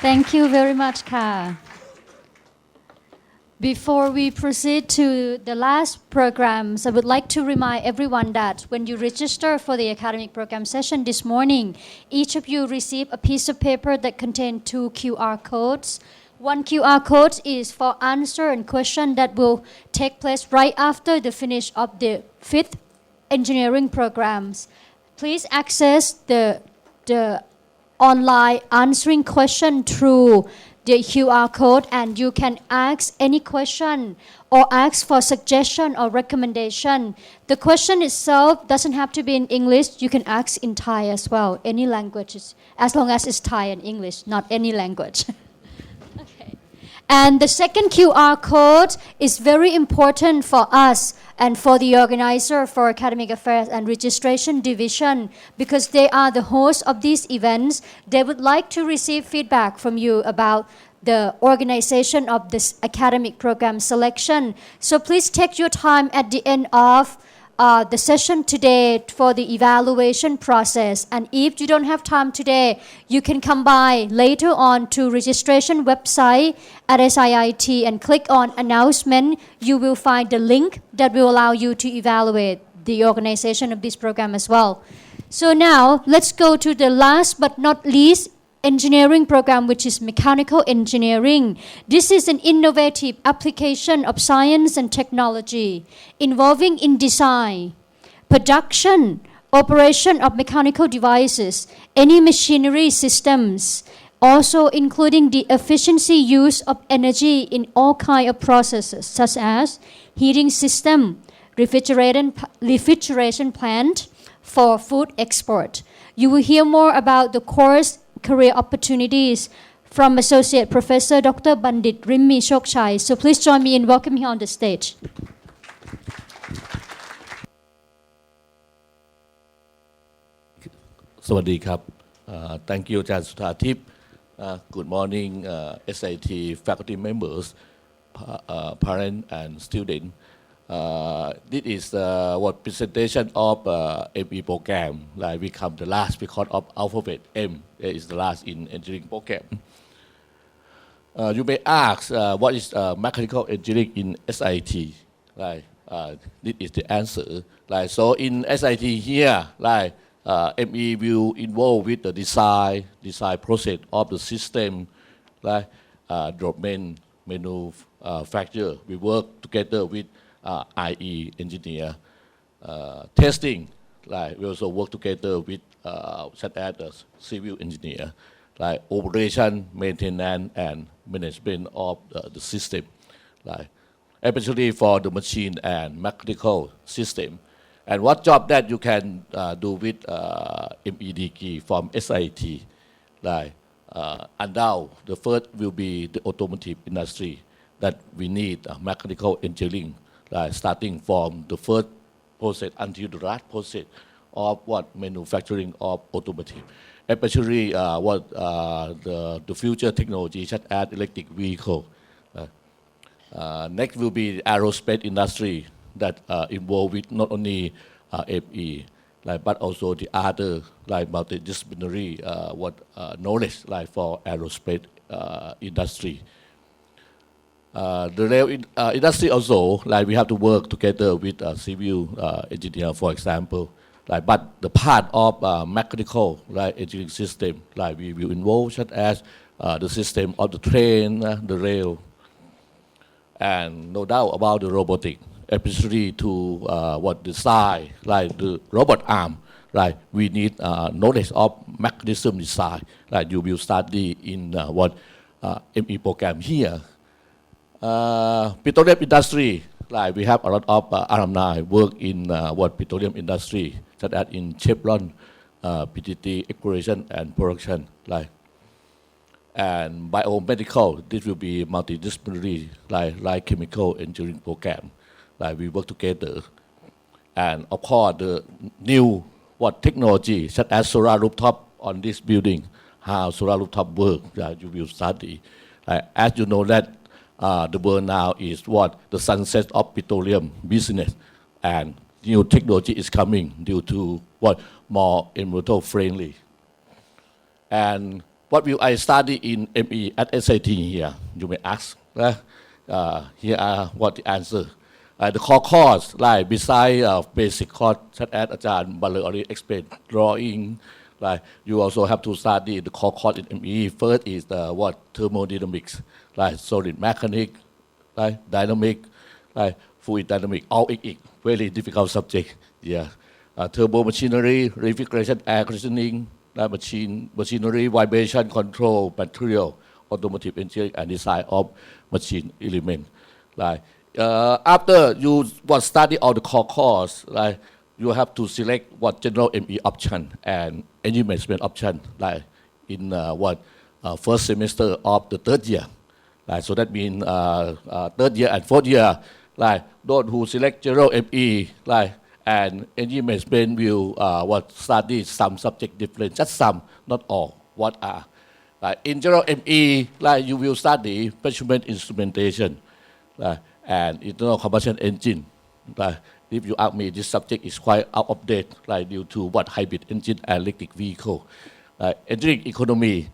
Speaker 1: Thank you very much ค่ะ Before we proceed to the last programs, I would like to remind everyone that when you register for the academic program session this morning, each of you received a piece of paper that contained 2 QR codes. One QR code is for answer and question that will take place right after the finish of the 5th engineering programs. Please access the online answering question through the QR code and you can ask any question or ask for suggestion or recommendation. The question itself doesn't have to be in English. You can ask in Thai as well, any languages, as long as it's Thai and English, not any language. Okay. And the second QR code is very important for us and for the organizer for Academic Affairs and Registration Division because they are the hosts of these events. They would like to receive feedback from you about the organization of this academic program selection. So please take your time at the end of the session today for the evaluation process. And if you don't have time today, you can come by later on to registration website at SIIT and click on announcement. You will find the link that will allow you to evaluate the organization of this program as well. So now let's go to the last but not least engineering program, which is mechanical engineering. This is an innovative application of science and technology involving in design, production, operation of mechanical devices, any machinery systems, also including the efficiency use of energy in all kinds of processes, such as heating system, refrigeration plant for food export. You will hear more about the course career opportunities from Associate Professor Dr. Bandit Rimmi Chokchai. So please join me in welcoming him on the stage.
Speaker 9: Thank you, Ajarn Suthatip. Good morning, SIT faculty members, parents and students. This is what presentation of ME program. Like we come the last because of alphabet M is the last in engineering program. You may ask what is mechanical engineering in SIT. Like this is the answer. Like so in SIT here, like ME will involve with the design process of the system, like domain manufacture. We work together with IE engineer. Testing, like we also work together with such as the civil engineer, like operation, maintenance, and management of the system, like especially for the machine and mechanical system. And what job that you can do with MED from SIT, like and now the first will be the automotive industry that we need mechanical engineering, like starting from the first process until the last process of what manufacturing of automotive, especially what the future technology such as electric vehicle. Next will be the aerospace industry that involved with not only ME, like, but also the other like multidisciplinary knowledge like for aerospace industry. The rail industry also, like we have to work together with civil engineer, for example. Like, but the part of mechanical like engineering system, like we will involve such as the system of the train, the rail, and no doubt about the robotic, especially to what design, like the robot arm. Like we need knowledge of mechanism design. Like you will study in what ME program here. Petroleum industry, like we have a lot of alumni work in what petroleum industry, such as in Chevron, PTT exploration and production, like. And biomedical, this will be multidisciplinary, like chemical engineering program, like we work together. And of course, the new what technology, such as solar rooftop on this building, how solar rooftop work, you will study. As you know that the world now is what the sunset of petroleum business, and new technology is coming due to what more environmental friendly. And what will I study in ME at SIT here? You may ask. Here are what the answer. The core course, like beside basic course, such as Ajarn Baler already explained, drawing. Like you also have to study the core course in ME. First is the what thermodynamics, like solid mechanics, like dynamic, like fluid dynamics, all very difficult subject. Yeah, turbo machinery, refrigeration, air conditioning. Machinery, vibration control, material, automotive engineering, and design of machine element. Like after you study all the core course, like you have to select what general ME option and engine management option, like in first semester of the third year. Like so that means third year and fourth year, like those who select general ME, like. And engine management will study some subject different, just some, not all. What are? Like in general ME, like you will study measurement instrumentation, and internal combustion engine. Like if you ask me, this subject is quite out of date, like due to what hybrid engine and electric vehicle. Engineering economy,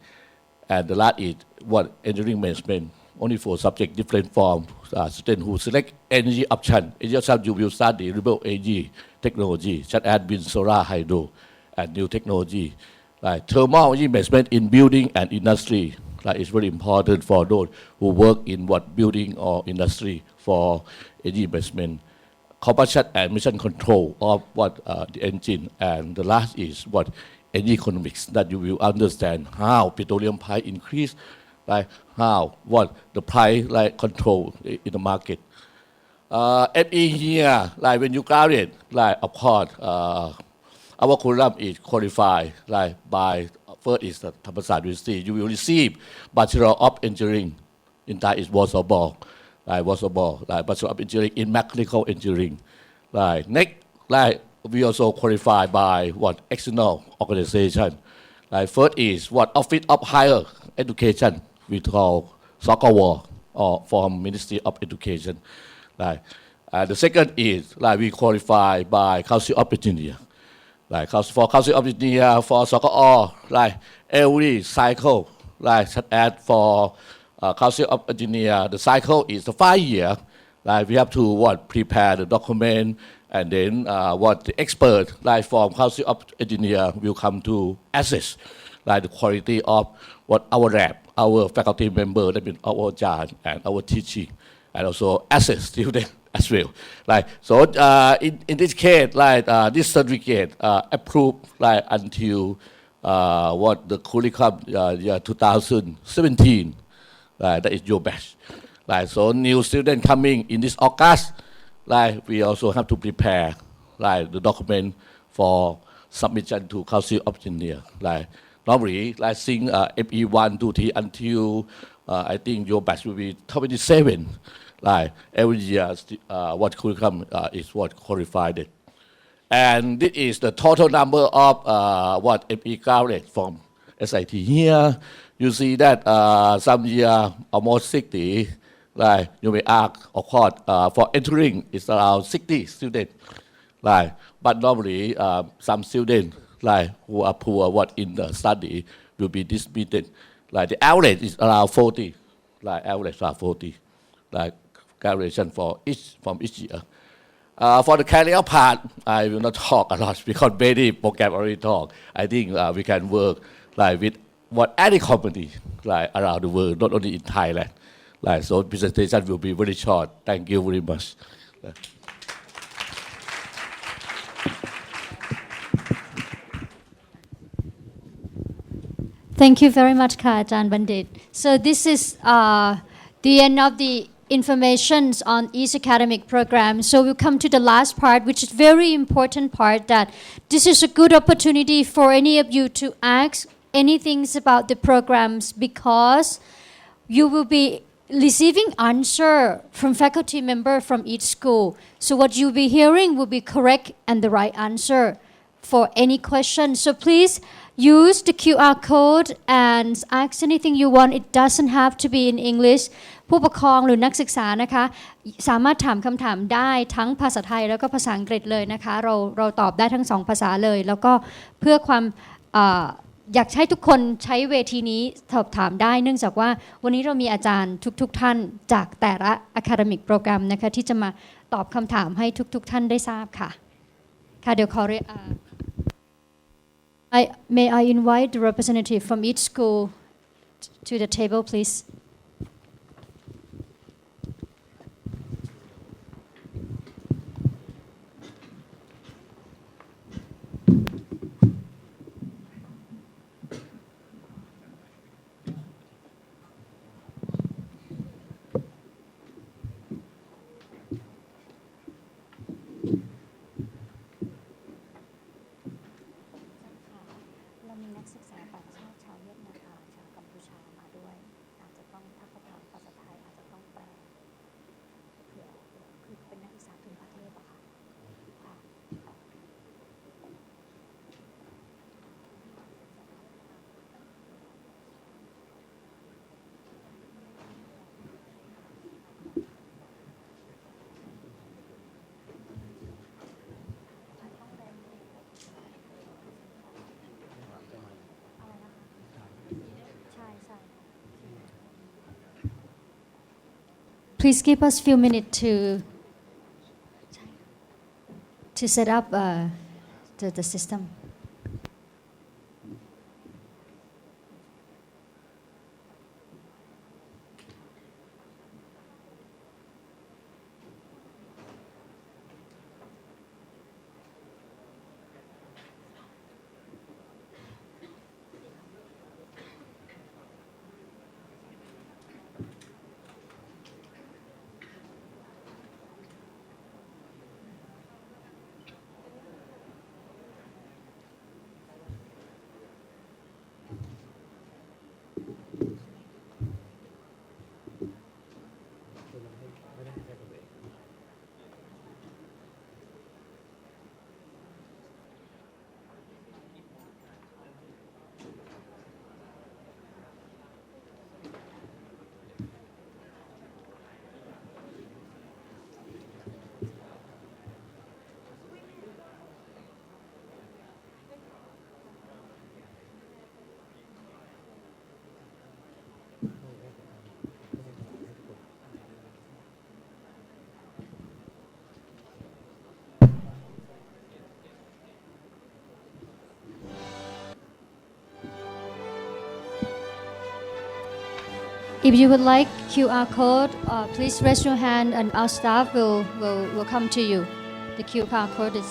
Speaker 9: and the last is what engineering management. Only for subject different form. Students who select energy option, you will study renewable energy technology, such as wind, solar, hydro, and new technology. Like thermal energy management in building and industry, like it's very important for those who work in what building or industry for energy management. Combustion and emission control of what the engine, and the last is what any economics that you will understand how petroleum price increase, like how, what the price like control in the market. FE here, like when you graduate, like of course, our curriculum is qualified, like by first is the Thammasat University. You will receive Bachelor of Engineering. In Thai is Wasaball, like Bachelor of Engineering in Mechanical Engineering. Like next, like we also qualify by what external organization. Like first is what Office of Higher Education, we call SOCAW or from Ministry of Education. Like the second is like we qualify by Council of Engineers. Like for Council of Engineers, for SOCAW, like every cycle, like such as for Council of Engineers, the cycle is the 5 year. Like we have to what prepare the document, and then what the expert like from Council of Engineers will come to assess like the quality of what our lab, our faculty member, that means our Ajahn and our teaching, and also assess student as well. Like so, in this case, like this certificate approved like until what the curriculum year 2017. That is your batch. Like so, new student coming in this August, like we also have to prepare like the document for submission to Council of Engineers. Like normally, like since FE 1 to 3 until I think your batch will be 27. Like every year, what curriculum is what qualified. And this is the total number of what FE graduates from SIT here. You see that some year almost 60. Like you may ask, of course, for entering it's around 60 students. Like, but normally some students like who are poor, what in the study will be dismissed. Like the average is around 40. Like average are 40. Like graduation from each year. For the career part, I will not talk a lot because many program already talk. I think we can work like with what any company like around the world, not only in Thailand. Like so, presentation will be very short. Thank you very much.
Speaker 1: Thank you very much, Ajahn Bandit. So this is the end of the information on each academic program. So we'll come to the last part, which is very important part, that this is a good opportunity for any of you to ask anything about the programs, because you will be receiving answer from faculty member from each school. So what you'll be hearing will be correct and the right answer for any question. So please use the QR code and ask anything you want. It doesn't have to be in English. ผู้ปกครองหรือนักศึกษานะคะสามารถถามคำถามได้ทั้งภาษาไทยแล้วก็ภาษาอังกฤษเลยนะคะเราตอบได้ทั้ง2ภาษาเลยแล้วก็เพื่อความอยากให้ทุกคนใช้เวทีนี้สอบถามได้เนื่องจากว่าวันนี้เรามีอาจารย์ทุกท่านจากแต่ละ academic program นะคะที่จะมาตอบคำถามให้ทุกท่านได้ทราบค่ะค่ะเดี๋ยวขอMay I invite the representative from each school to the table, please? Please give us a few minutes to set up the system. If you would like QR code, please raise your hand and our staff will come to you. The QR code is.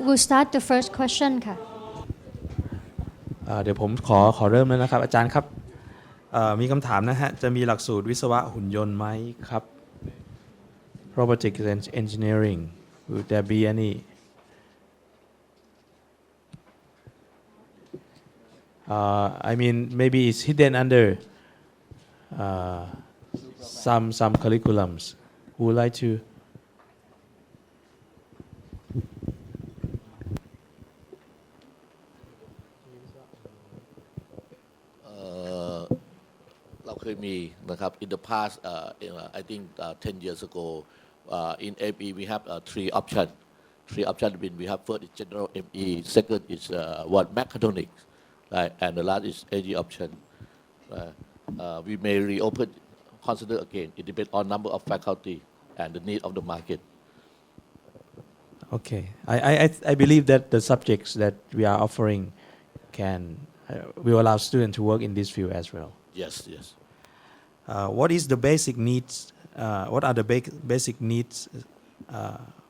Speaker 1: We'll start the first question ค่ะ
Speaker 10: เดี๋ยวผมขอเริ่มแล้วนะครับอาจารย์ครับมีคำถามนะฮะจะมีหลักสูตรวิศวะหุ่นยนต์ไหมครับ Robotics and Engineering would there be any I mean maybe it's hidden under some curriculums who would like to
Speaker 9: เราเคยมีนะครับ in the past I think 10 years ago in ME we have three options we have first is general ME second is mechatronics right and the last is AG option we may reopen consider again it depends on number of faculty and the need of the market.
Speaker 10: Okay, I believe that the subjects that we are offering will allow students to work in this field as well.
Speaker 9: Yes.
Speaker 10: What is the basic needs? What are the basic needs,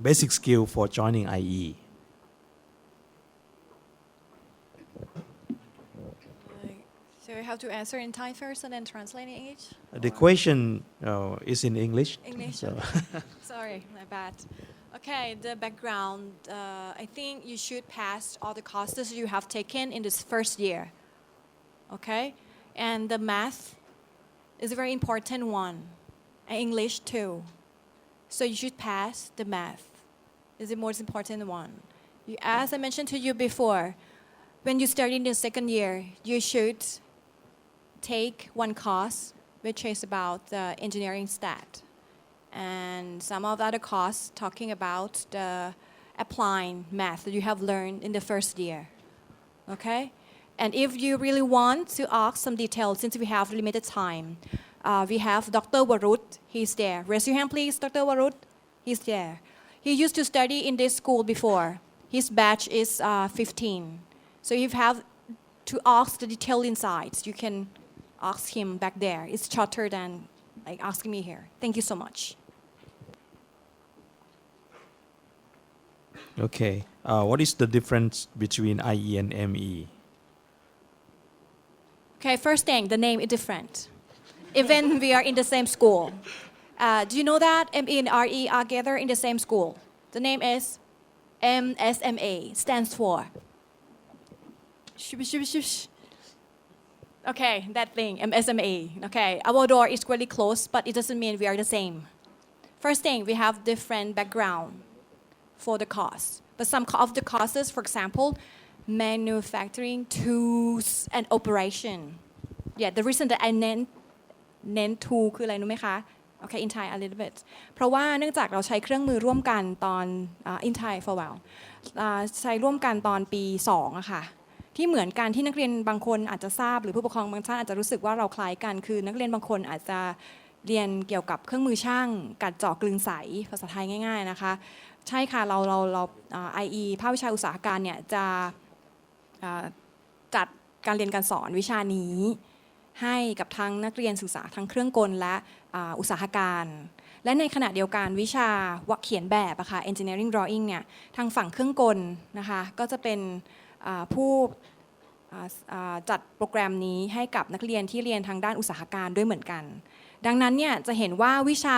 Speaker 10: basic skill for joining IE?
Speaker 8: So we have to answer in Thai first and then translate in English?
Speaker 10: The question is in English.
Speaker 8: English.
Speaker 10: So.
Speaker 8: Sorry, my bad. Okay, the background. I think you should pass all the courses you have taken in this first year. Okay, and the math is a very important one, and English too. So you should pass the math. Is the most important one. As I mentioned to you before, when you start in the second year, you should take one course which is about the engineering stat. And some of the other courses talking about the applying math that you have learned in the first year. Okay? And if you really want to ask some details, since we have limited time, we have Dr. Warut. He's there. Raise your hand, please, Dr. Warut. He's there. He used to study in this school before. His batch is 15. So if you have to ask the detailed insights, you can ask him back there. It's shorter than like asking me here. Thank you so much.
Speaker 10: Okay. What is the difference between IE and ME?
Speaker 8: Okay, first thing, the name is different. Even we are in the same school. Do you know that ME and RE are together in the same school? The name is MSMA, stands for. Okay, that thing, MSMA. Okay, our door is really close, but it doesn't mean we are the same. First thing, we have different background for the course. But some of the courses, for example, manufacturing, tools, and operation. Yeah, the reason that I nen to คืออะไรรู้ไหมคะ Okay, in Thai a little bit. เพราะว่าเนื่องจากเราใช้เครื่องมือร่วมกันตอน in Thai for well ใช้ร่วมกันตอนปี2อะค่ะที่เหมือนกันที่นักเรียนบางคนอาจจะทราบหรือผู้ปกครองบางท่านอาจจะรู้สึกว่าเราคล้ายกันคือนักเรียนบางคนอาจจะเรียนเกี่ยวกับเครื่องมือช่างกัดเจาะกลึงใสภาษาไทยง่ายๆนะคะใช่ค่ะเราIE ภาควิชาอุตสาหการเนี่ยจะจัดการเรียนการสอนวิชานี้ให้กับทั้งนักเรียนศึกษาทั้งเครื่องกลและอุตสาหการและในขณะเดียวกันวิชาเขียนแบบอะค่ะ engineering drawing เนี่ยทางฝั่งเครื่องกลนะคะก็จะเป็นผู้จัดโปรแกรมนี้ให้กับนักเรียนที่เรียนทางด้านอุตสาหการด้วยเหมือนกันดังนั้นเนี่ยจะเห็นว่า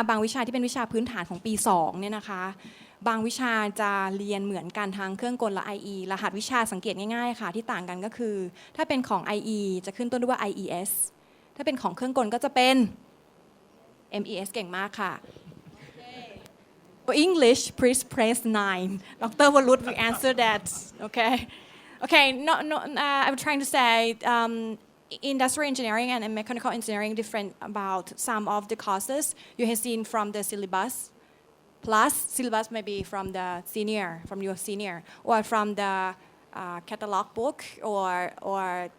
Speaker 8: บางวิชาที่เป็นวิชาพื้นฐานของปี2เนี่ยนะคะบางวิชาจะเรียนเหมือนกันทางเครื่องกลและ IE รหัสวิชาสังเกตง่ายๆค่ะที่ต่างกันก็คือถ้าเป็นของ IE จะขึ้นต้นด้วยว่า IES ถ้าเป็นของเครื่องกลก็จะเป็น MES เก่งมากค่ะ For English please press 9 Dr. Warut will answer that okay no I'm trying to say industrial engineering and mechanical engineering different about some of the courses you have seen from the syllabus plus syllabus maybe from the senior, from your senior, or from the catalog book or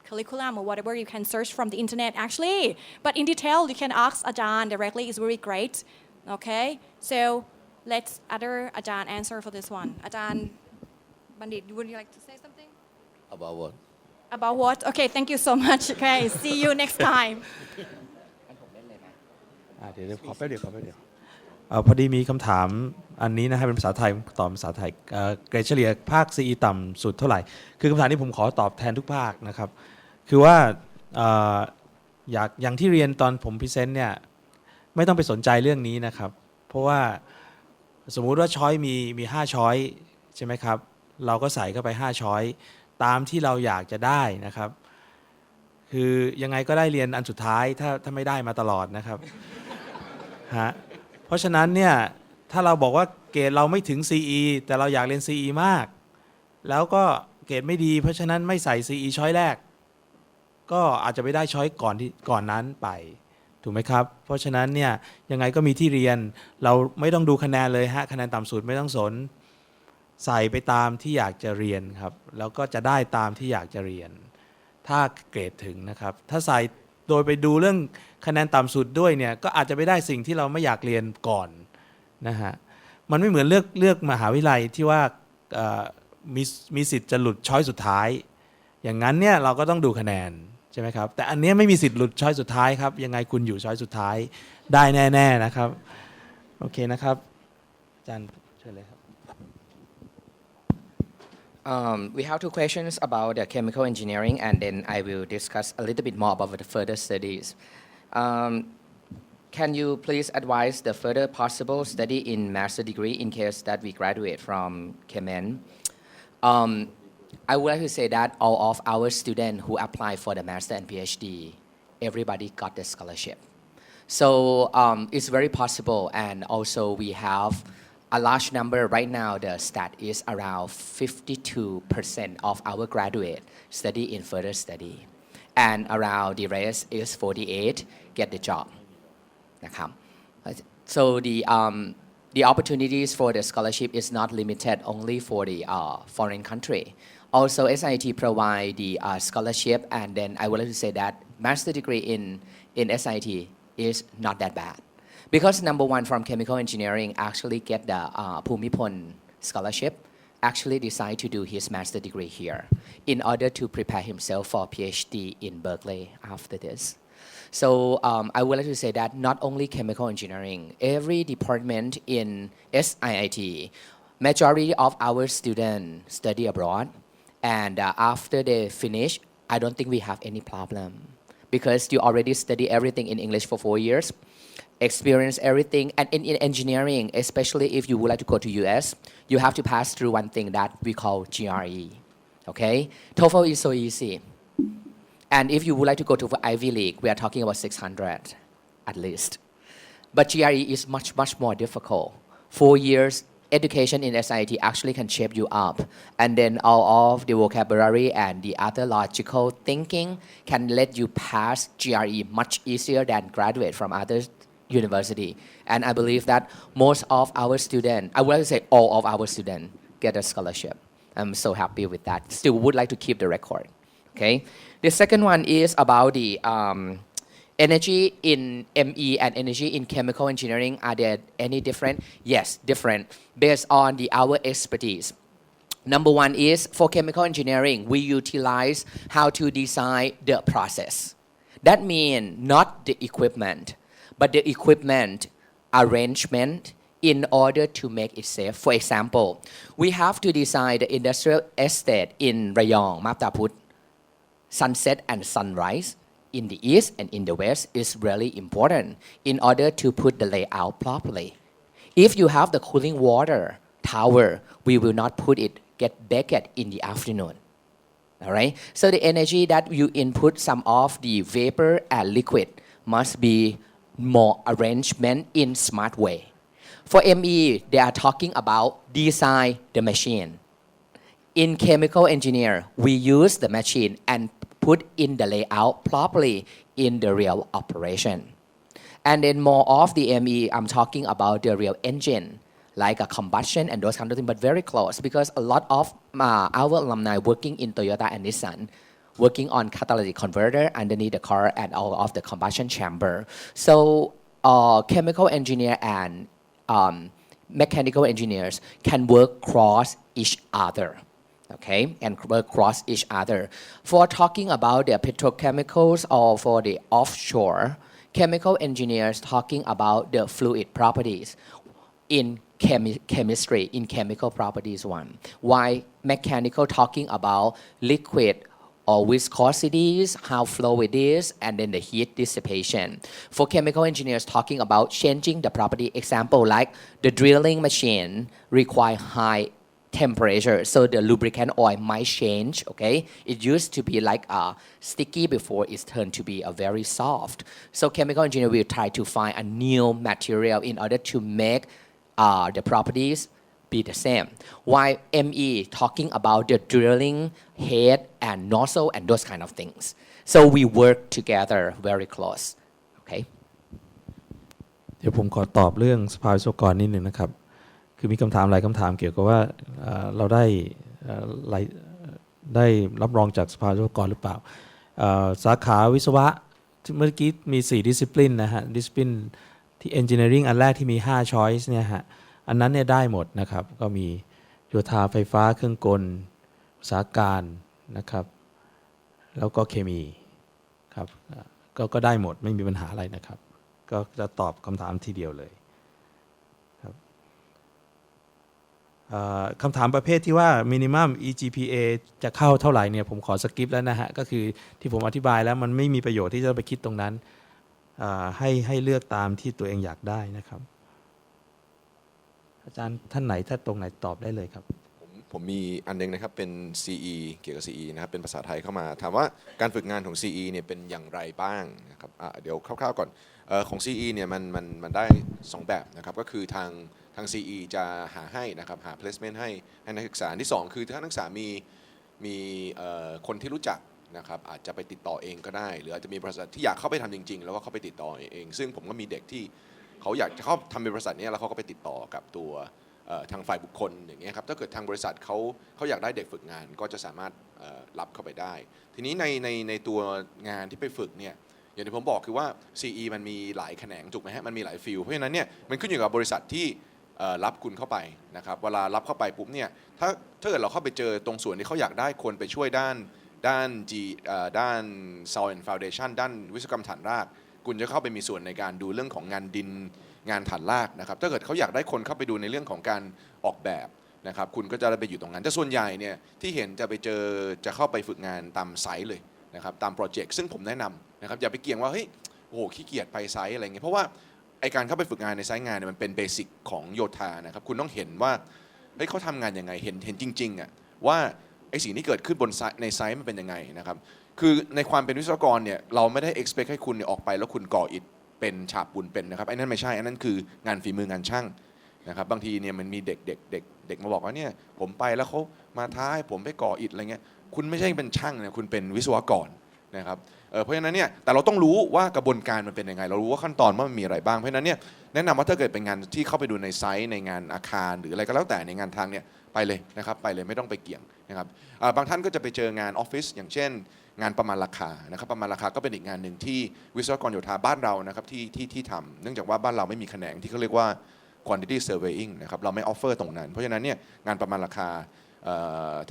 Speaker 8: curriculum or whatever you can search from the internet actually. But in detail, you can ask Ajahn directly. It's really great. Okay, so let's other Ajahn answer for this one. Ajahn Bandit, would you like to say something?
Speaker 9: About what?
Speaker 8: About what? Okay, thank you so much. Okay, see you next time.
Speaker 10: เดี๋ยวขอแป๊บเดียวพอดีมีคำถามอันนี้นะฮะเป็นภาษาไทยตอบภาษาไทยเกรดเฉลี่ยภาค CE ต่ำสุดเท่าไหร่คือคำถามนี้ผมขอตอบแทนทุกภาคนะครับคือว่าอย่างที่เรียนตอนผมพรีเซนต์เนี่ยไม่ต้องไปสนใจเรื่องนี้นะครับเพราะว่าสมมุติว่าช้อยมี5ช้อยใช่ไหมครับเราก็ใส่เข้าไป5ช้อยตามที่เราอยากจะได้นะครับคือยังไงก็ได้เรียนอันสุดท้ายถ้าไม่ได้มาตลอดนะครับฮะเพราะฉะนั้นเนี่ยถ้าเราบอกว่าเกรดเราไม่ถึง CE แต่เราอยากเรียน CE มากแล้วก็เกรดไม่ดีเพราะฉะนั้นไม่ใส่ CE ช้อยแรกก็อาจจะไม่ได้ช้อยก่อนนั้นไปถูกไหมครับเพราะฉะนั้นเนี่ยยังไงก็มีที่เรียนเราไม่ต้องดูคะแนนเลยฮะคะแนนต่ำสุดไม่ต้องสนใส่ไปตามที่อยากจะเรียนครับแล้วก็จะได้ตามที่อยากจะเรียนถ้าเกรดถึงนะครับถ้าใส่โดยไปดูเรื่องคะแนนต่ำสุดด้วยเนี่ยก็อาจจะไม่ได้สิ่งที่เราไม่อยากเรียนก่อนนะฮะมันไม่เหมือนเลือกมหาวิทยาลัยที่ว่ามีสิทธิ์จะหลุดช้อยสุดท้ายอย่างนั้นเนี่ยเราก็ต้องดูคะแนนใช่ไหมครับแต่อันนี้ไม่มีสิทธิ์หลุดช้อยสุดท้ายครับยังไงคุณอยู่ช้อยสุดท้ายได้แน่ๆนะครับโอเคนะครับอาจารย์เชิญเลยครับ
Speaker 5: We have two questions about the chemical engineering, and then I will discuss a little bit more about the further studies. Can you please advise the further possible study in master degree in case that we graduate from Chemen? I would like to say that all of our students who apply for the master and PhD, everybody got the scholarship. So it's very possible, and also we have a large number right now. The stat is around 52% of our graduate study in further study, and around the rest is 48 get the job. So the opportunities for the scholarship is not limited only for the foreign country. Also, SIIT provide the scholarship, and then I would like to say that master degree in SIIT is not that bad. Because number one from chemical engineering actually get the Bhumipol scholarship, actually decide to do his master degree here in order to prepare himself for PhD in Berkeley after this. So I would like to say that not only chemical engineering, every department in SIIT, majority of our students study abroad, and after they finish, I don't think we have any problem because you already study everything in English for 4 years. Experience everything, and in engineering, especially if you would like to go to US, you have to pass through one thing that we call GRE. Okay, TOEFL is so easy, and if you would like to go to Ivy League, we are talking about 600 at least. But GRE is much more difficult. 4 years education in SIIT actually can shape you up, and then all of the vocabulary and the other logical thinking can let you pass GRE much easier than graduate from other university. And I believe that most of our students, I would say all of our students, get a scholarship. I'm so happy with that. Still would like to keep the record. Okay. The second one is about the energy in ME and energy in chemical engineering. Are there any different? Yes, different based on our expertise. Number one is for chemical engineering, we utilize how to design the process. That means not the equipment, but the equipment arrangement in order to make it safe. For example, we have to design the industrial estate in Rayong, Maptaput. Sunset and sunrise in the east and in the west is really important in order to put the layout properly. If you have the cooling water tower, we will not put it get baked in the afternoon. All right. So the energy that you input some of the vapor and liquid must be more arrangement in smart way. For ME, they are talking about design the machine. In chemical engineer, we use the machine and put in the layout properly in the real operation. And then more of the ME, I'm talking about the real engine, like a combustion and those kind of things, but very close because a lot of our alumni working in Toyota and Nissan, working on catalytic converter underneath the car and all of the combustion chamber. So chemical engineer and mechanical engineers can work cross each other. Okay, and work cross each other. For talking about the petrochemicals or for the offshore, chemical engineers talking about the fluid properties in chemistry, in chemical properties one. While mechanical talking about liquid or viscosities, how fluid is, and then the heat dissipation. For chemical engineers talking about changing the property, example like the drilling machine require high temperature, so the lubricant oil might change, okay? It used to be like sticky before it's turned to be a very soft. So chemical engineer will try to find a new material in order to make the properties be the same. While ME talking about the drilling head and nozzle and those kind of things. So we work together very close, okay?
Speaker 10: เดี๋ยวผมขอตอบเรื่องสภาวิศวกรนิดนึงนะครับคือมีคำถามหลายคำถามเกี่ยวกับว่าเราได้รับรองจากสภาวิศวกรหรือเปล่าสาขาวิศวะเมื่อกี้มี4 discipline นะฮะ discipline ที่ engineering อันแรกที่มี5 choice เนี่ยฮะอันนั้นเนี่ยได้หมดนะครับก็มีโยธาไฟฟ้าเครื่องกลอุตสาหการนะครับแล้วก็เคมีครับก็ได้หมดไม่มีปัญหาอะไรนะครับก็จะตอบคำถามทีเดียวเลยครับคำถามประเภทที่ว่า minimum eGPA จะเข้าเท่าไหร่เนี่ยผมขอสกิปแล้วนะฮะก็คือที่ผมอธิบายแล้วมันไม่มีประโยชน์ที่จะไปคิดตรงนั้นให้เลือกตามที่ตัวเองอยากได้นะครับอาจารย์ท่านไหนถ้าตรงไหนตอบได้เลยครับ
Speaker 4: ผมมีอันนึงนะครับเป็น CE เกี่ยวกับ CE นะครับเป็นภาษาไทยเข้ามาถามว่าการฝึกงานของ CE เนี่ยเป็นอย่างไรบ้างนะครับเดี๋ยวคร่าวๆก่อนของ CE เนี่ยมันได้2แบบนะครับก็คือทาง CE จะหาให้นะครับหา placement ให้นักศึกษาที่2คือถ้านักศึกษามีคนที่รู้จักนะครับอาจจะไปติดต่อเองก็ได้หรืออาจจะมีบริษัทที่อยากเข้าไปทำจริงๆแล้วก็เข้าไปติดต่อเองซึ่งผมก็มีเด็กที่เขาอยากจะเข้าทำเป็นบริษัทนี้แล้วเขาก็ไปติดต่อกับตัวทางฝ่ายบุคคลอย่างเงี้ยครับถ้าเกิดทางบริษัทเขาอยากได้เด็กฝึกงานก็จะสามารถรับเข้าไปได้ทีนี้ในตัวงานที่ไปฝึกเนี่ยอย่างที่ผมบอกคือว่า CE มันมีหลายแขนงถูกไหมฮะมันมีหลายฟิลเพราะฉะนั้นเนี่ยมันขึ้นอยู่กับบริษัทที่รับคุณเข้าไปนะครับเวลารับเข้าไปปุ๊บเนี่ยถ้าเกิดเราเข้าไปเจอตรงส่วนที่เขาอยากได้คนไปช่วยด้าน soil and foundation ด้านวิศวกรรมฐานรากคุณจะเข้าไปมีส่วนในการดูเรื่องของงานดินงานฐานรากนะครับถ้าเกิดเขาอยากได้คนเข้าไปดูในเรื่องของการออกแบบนะครับคุณก็จะไปอยู่ตรงนั้นแต่ส่วนใหญ่เนี่ยที่เห็นจะเข้าไปฝึกงานตามไซต์เลยนะครับตามโปรเจกต์ซึ่งผมแนะนำนะครับอย่าไปเกี่ยงว่าเฮ้ยโอ้โหขี้เกียจไปไซต์อะไรเงี้ยเพราะว่าไอการเข้าไปฝึกงานในไซต์งานเนี่ยมันเป็นเบสิกของโยธานะครับคุณต้องเห็นว่าเฮ้ยเขาทำงานยังไงเห็นจริงๆอ่ะว่าไอสิ่งที่เกิดขึ้นบนในไซต์มันเป็นยังไงนะครับคือในความเป็นวิศวกรเนี่ยเราไม่ได้ expect ให้คุณออกไปแล้วคุณก่ออิฐเป็นฉาบปูนเป็นนะครับไอ้นั่นไม่ใช่อันนั้นคืองานฝีมืองานช่างนะครับบางทีเนี่ยมันมีเด็กมาบอกว่าเนี่ยผมไปแล้วเขามาท้าให้ผมไปก่ออิฐอะไรเงี้ยคุณไม่ใช่เป็นช่างนะคุณเป็นวิศวกรนะครับเพราะฉะนั้นเนี่ยแต่เราต้องรู้ว่ากระบวนการมันเป็นยังไงเรารู้ว่าขั้นตอนว่ามันมีอะไรบ้างเพราะฉะนั้นเนี่ยแนะนำว่าถ้าเกิดเป็นงานที่เข้าไปดูในไซต์ในงานอาคารหรืออะไรก็แล้วแต่ในงานทางเนี่ยไปเลยนะครับไปเลยไม่ต้องไปเกี่ยงนะครับบางท่านก็จะไปเจองานออฟฟิศอย่างเช่นงานประมาณราคานะครับประมาณราคาก็เป็นอีกงานหนึ่งที่วิศวกรโยธาบ้านเรานะครับที่ทำเนื่องจากว่าบ้านเราไม่มีแขนงที่เขาเรียกว่า quantity surveying นะครับเราไม่ออฟเฟอร์ตรงนั้นเพราะฉะนั้นเนี่ยงานประมาณราคา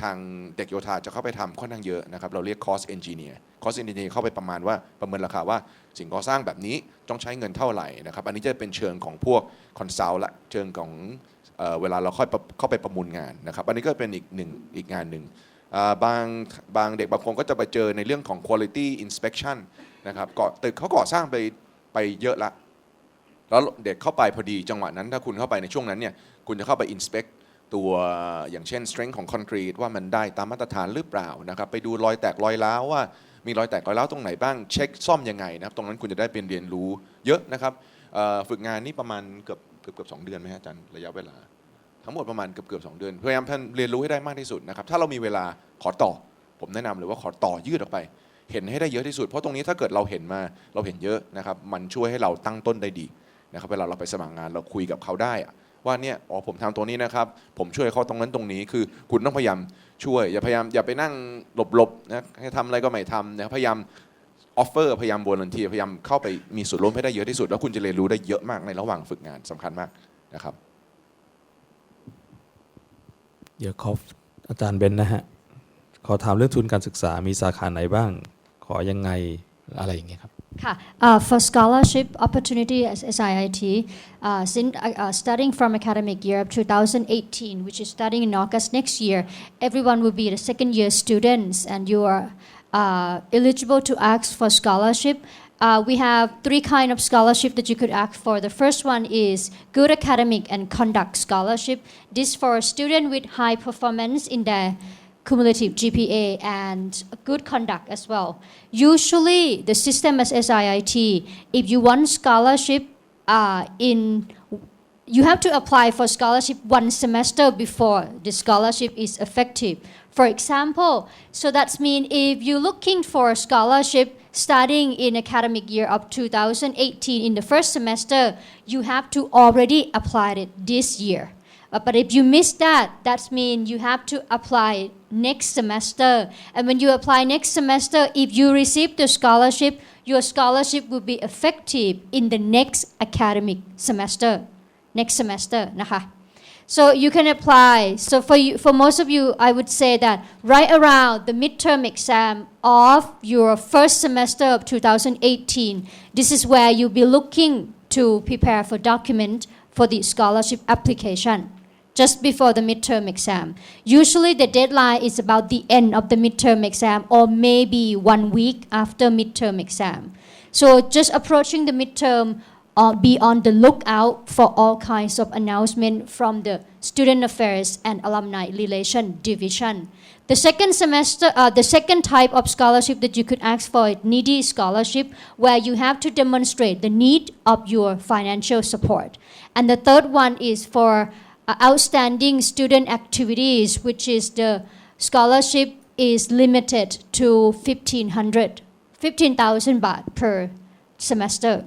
Speaker 4: ทางเด็กโยธาจะเข้าไปทำค่อนข้างเยอะนะครับเราเรียก cost engineer เข้าไปประมาณว่าประเมินราคาว่าสิ่งก่อสร้างแบบนี้ต้องใช้เงินเท่าไหร่นะครับอันนี้จะเป็นเชิงของพวก consult ละเชิงของเวลาเราค่อยเข้าไปประมูลงานนะครับอันนี้ก็เป็นอีกงานหนึ่งบางเด็กบางคนก็จะไปเจอในเรื่องของ quality inspection นะครับตึกเขาก่อสร้างไปเยอะละแล้วเด็กเข้าไปพอดีจังหวะนั้นถ้าคุณเข้าไปในช่วงนั้นเนี่ยคุณจะเข้าไป inspect ตัวอย่างเช่น strength ของคอนกรีตว่ามันได้ตามมาตรฐานหรือเปล่านะครับไปดูรอยแตกรอยร้าวว่ามีรอยแตกรอยร้าวตรงไหนบ้างเช็คซ่อมยังไงนะครับตรงนั้นคุณจะได้เป็นเรียนรู้เยอะนะครับฝึกงานนี่ประมาณเกือบ2 เดือนไหมฮะอาจารย์ระยะเวลาทั้งหมดประมาณเกือบ2 เดือนพยายามเรียนรู้ให้ได้มากที่สุดนะครับถ้าเรามีเวลาขอต่อผมแนะนำเลยว่าขอต่อยืดออกไปเห็นให้ได้เยอะที่สุดเพราะตรงนี้ถ้าเกิดเราเห็นเยอะนะครับมันช่วยให้เราตั้งต้นได้ดีนะครับเวลาเราไปสมัครงานเราคุยกับเขาได้
Speaker 11: ว่าเนี่ยอ๋อผมทำตัวนี้นะครับผมช่วยเขาตรงนั้นตรงนี้คือคุณต้องพยายามช่วยอย่าไปนั่งหลบๆนะให้ทำอะไรก็ไม่ทำนะพยายามออฟเฟอร์พยายามวอลันเทียพยายามเข้าไปมีส่วนร่วมให้ได้เยอะที่สุดแล้วคุณจะเรียนรู้ได้เยอะมากในระหว่างฝึกงานสำคัญมากนะครับ
Speaker 10: เดี๋ยวขออาจารย์เบนนะฮะขอถามเรื่องทุนการศึกษามีสาขาไหนบ้างขอยังไงอะไรอย่างเงี้ยครับ
Speaker 1: For scholarship opportunity at SIIT, starting from academic year of 2018, which is starting in August next year, everyone will be the second year students and you are eligible to ask for scholarship. We have three kinds of scholarship that you could ask for. The first one is good academic and conduct scholarship. This for students with high performance in their cumulative GPA and good conduct as well. Usually, the system as SIIT, if you want scholarship you have to apply for scholarship one semester before the scholarship is effective. For example, so that means if you're looking for a scholarship starting in academic year of 2018 in the first semester, you have to already apply it this year. But if you miss that, that means you have to apply next semester. And when you apply next semester, if you receive the scholarship, your scholarship will be effective in the next academic semester. Next semester,นะคะ. So you can apply. So for most of you, I would say that right around the midterm exam of your first semester of 2018, this is where you'll be looking to prepare for document for the scholarship application. Just before the midterm exam. Usually the deadline is about the end of the midterm exam or maybe 1 week after midterm exam. So just approaching the midterm, be on the lookout for all kinds of announcement from the Student Affairs and Alumni Relation Division. The second type of scholarship that you could ask for is needy scholarship, where you have to demonstrate the need of your financial support. And the third one is for outstanding student activities, which is the scholarship is limited to 15,000 baht per semester.